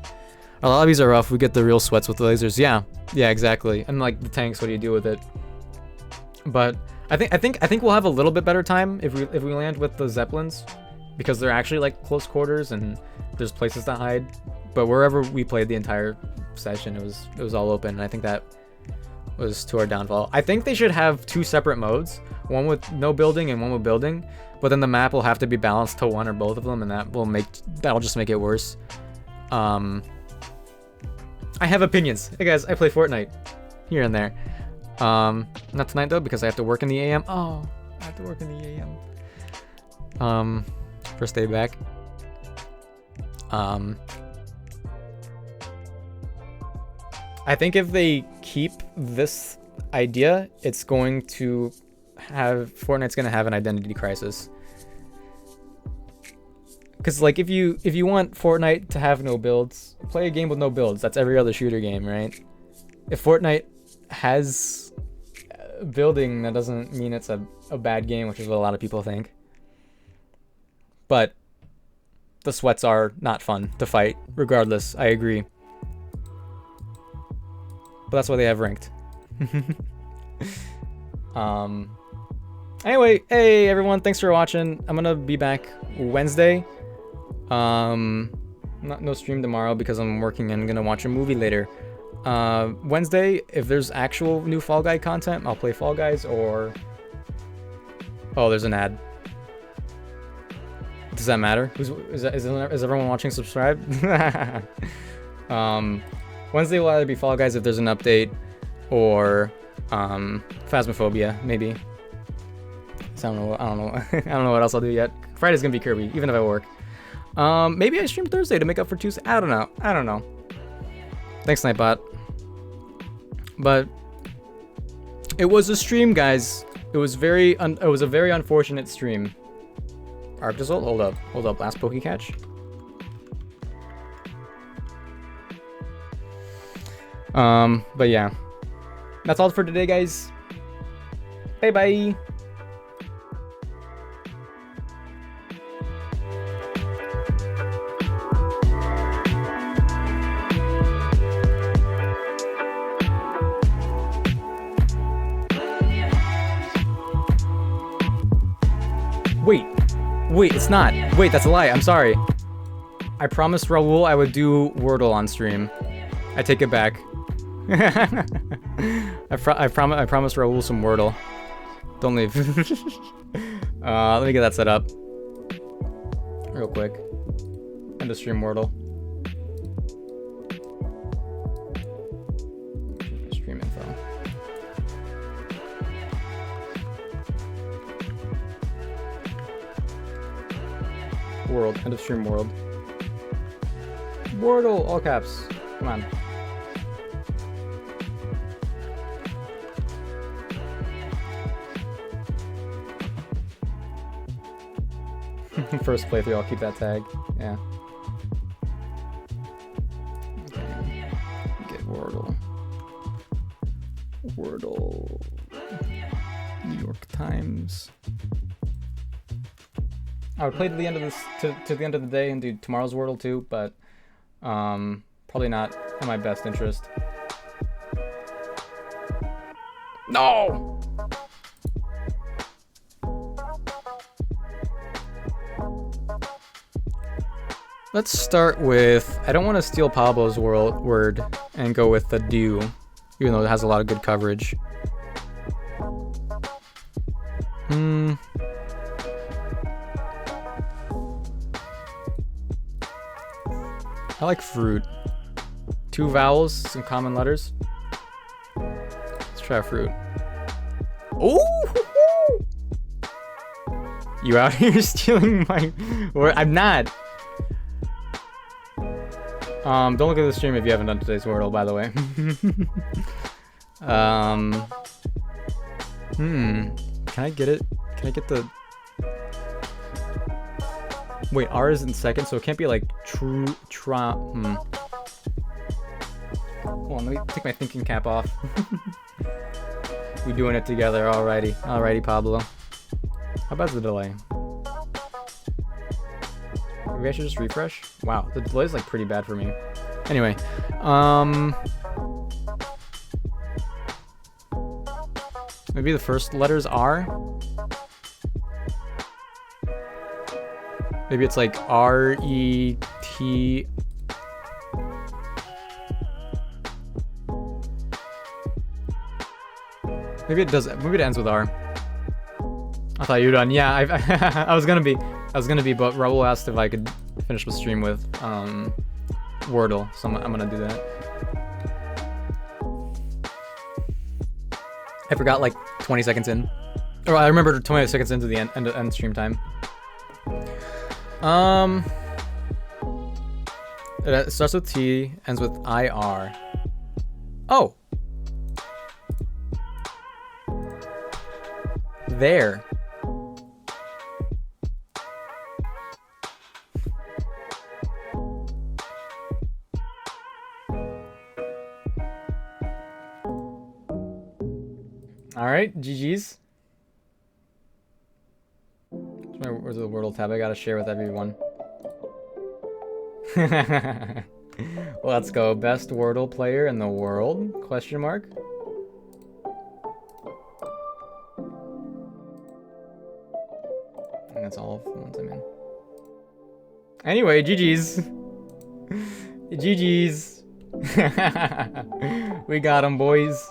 Our lobbies are rough. We get the real sweats with the lasers. Yeah, yeah, exactly. And like the tanks, what do you do with it? But I think we'll have a little bit better time if we land with the Zeppelins, because they're actually like close quarters and there's places to hide. But wherever we played the entire session, it was all open, and I think that was to our downfall. I think they should have 2 separate modes, one with no building and one with building, but then the map will have to be balanced to one or both of them, and that'll just make it worse. I have opinions. Hey guys, I play Fortnite here and there. Not tonight though, because I have to work in the AM. Oh, I have to work in the AM. First day back. I think if they keep this idea, it's going to Fortnite's gonna have an identity crisis. Because like if you want Fortnite to have no builds, play a game with no builds. That's every other shooter game, right? If Fortnite has building, that doesn't mean it's a bad game, which is what a lot of people think. But the sweats are not fun to fight, regardless. I agree. But that's why they have ranked. Anyway, hey everyone, thanks for watching. I'm gonna be back Wednesday. No stream tomorrow because I'm working and gonna watch a movie later. Wednesday, if there's actual new Fall Guy content, I'll play Fall Guys or... Oh, there's an ad. Does that matter? Is everyone watching subscribed? Wednesday will either be Fall Guys if there's an update, or Phasmophobia, maybe. So I don't know what else I'll do yet. Friday's gonna be Kirby, even if I work. Maybe I stream Thursday to make up for Tuesday. I don't know. Thanks, Nightbot. But it was a stream, guys. It was a very unfortunate stream. Arc result. Hold up. Last Poke Catch. But yeah, that's all for today, guys. Bye. Wait, it's not. Wait, that's a lie. I'm sorry. I promised Raul I would do Wordle on stream. I take it back. I promised Raul some Wordle. Don't leave. Let me get that set up real quick. End of stream Wordle. Stream info. World. End of stream world. Wordle, all caps. Come on. First playthrough, I'll keep that tag. Yeah. Okay. Get Wordle. New York Times. I would play to the end of this to the end of the day and do tomorrow's Wordle too, but probably not in my best interest. No! Let's start with, I don't want to steal Pablo's word and go with the do, even though it has a lot of good coverage. I like fruit. 2 vowels, some common letters. Let's try fruit. Ooh! You out here stealing my word? I'm not. Don't look at the stream if you haven't done today's Wordle, by the way. Can I get it? Can I get the... Wait, R is in second, so it can't be like Hold on, let me take my thinking cap off. We doing it together, alrighty, Pablo. How about the delay? Maybe I should just refresh. Wow, the delay is like pretty bad for me. Anyway, maybe the first letters are. Maybe it's like R-E-T. Maybe it does. Maybe it ends with R. I thought you were done. Yeah, I was gonna be, but Raul asked if I could finish the stream with Wordle, so I'm gonna do that. I forgot like 20 seconds in, or I remember 20 seconds into the end stream time. It starts with T, ends with IR. Oh. There. All right, GG's. Where's the Wordle tab? I gotta share with everyone. Let's go. Best Wordle player in the world? Question mark. And that's all of the ones I'm in. Anyway, GG's. GG's. We got them, boys.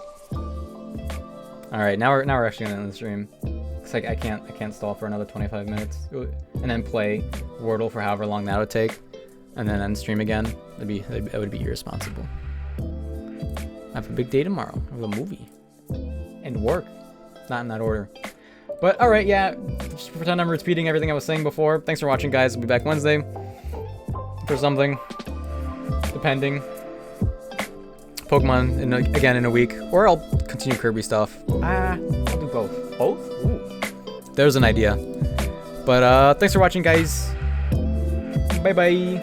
All right, now we're actually gonna end the stream. Looks like I can't stall for another 25 minutes, and then play Wordle for however long that would take, and then end stream again. That would be irresponsible. I have a big day tomorrow. I have a movie and work, not in that order. But all right, yeah. Just pretend I'm repeating everything I was saying before. Thanks for watching, guys. We'll be back Wednesday for something, depending. Pokemon again in a week, or I'll continue Kirby stuff. I'll do both. Both? Ooh. There's an idea. But thanks for watching, guys. Bye bye.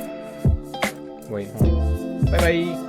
Wait, hold on. Bye bye.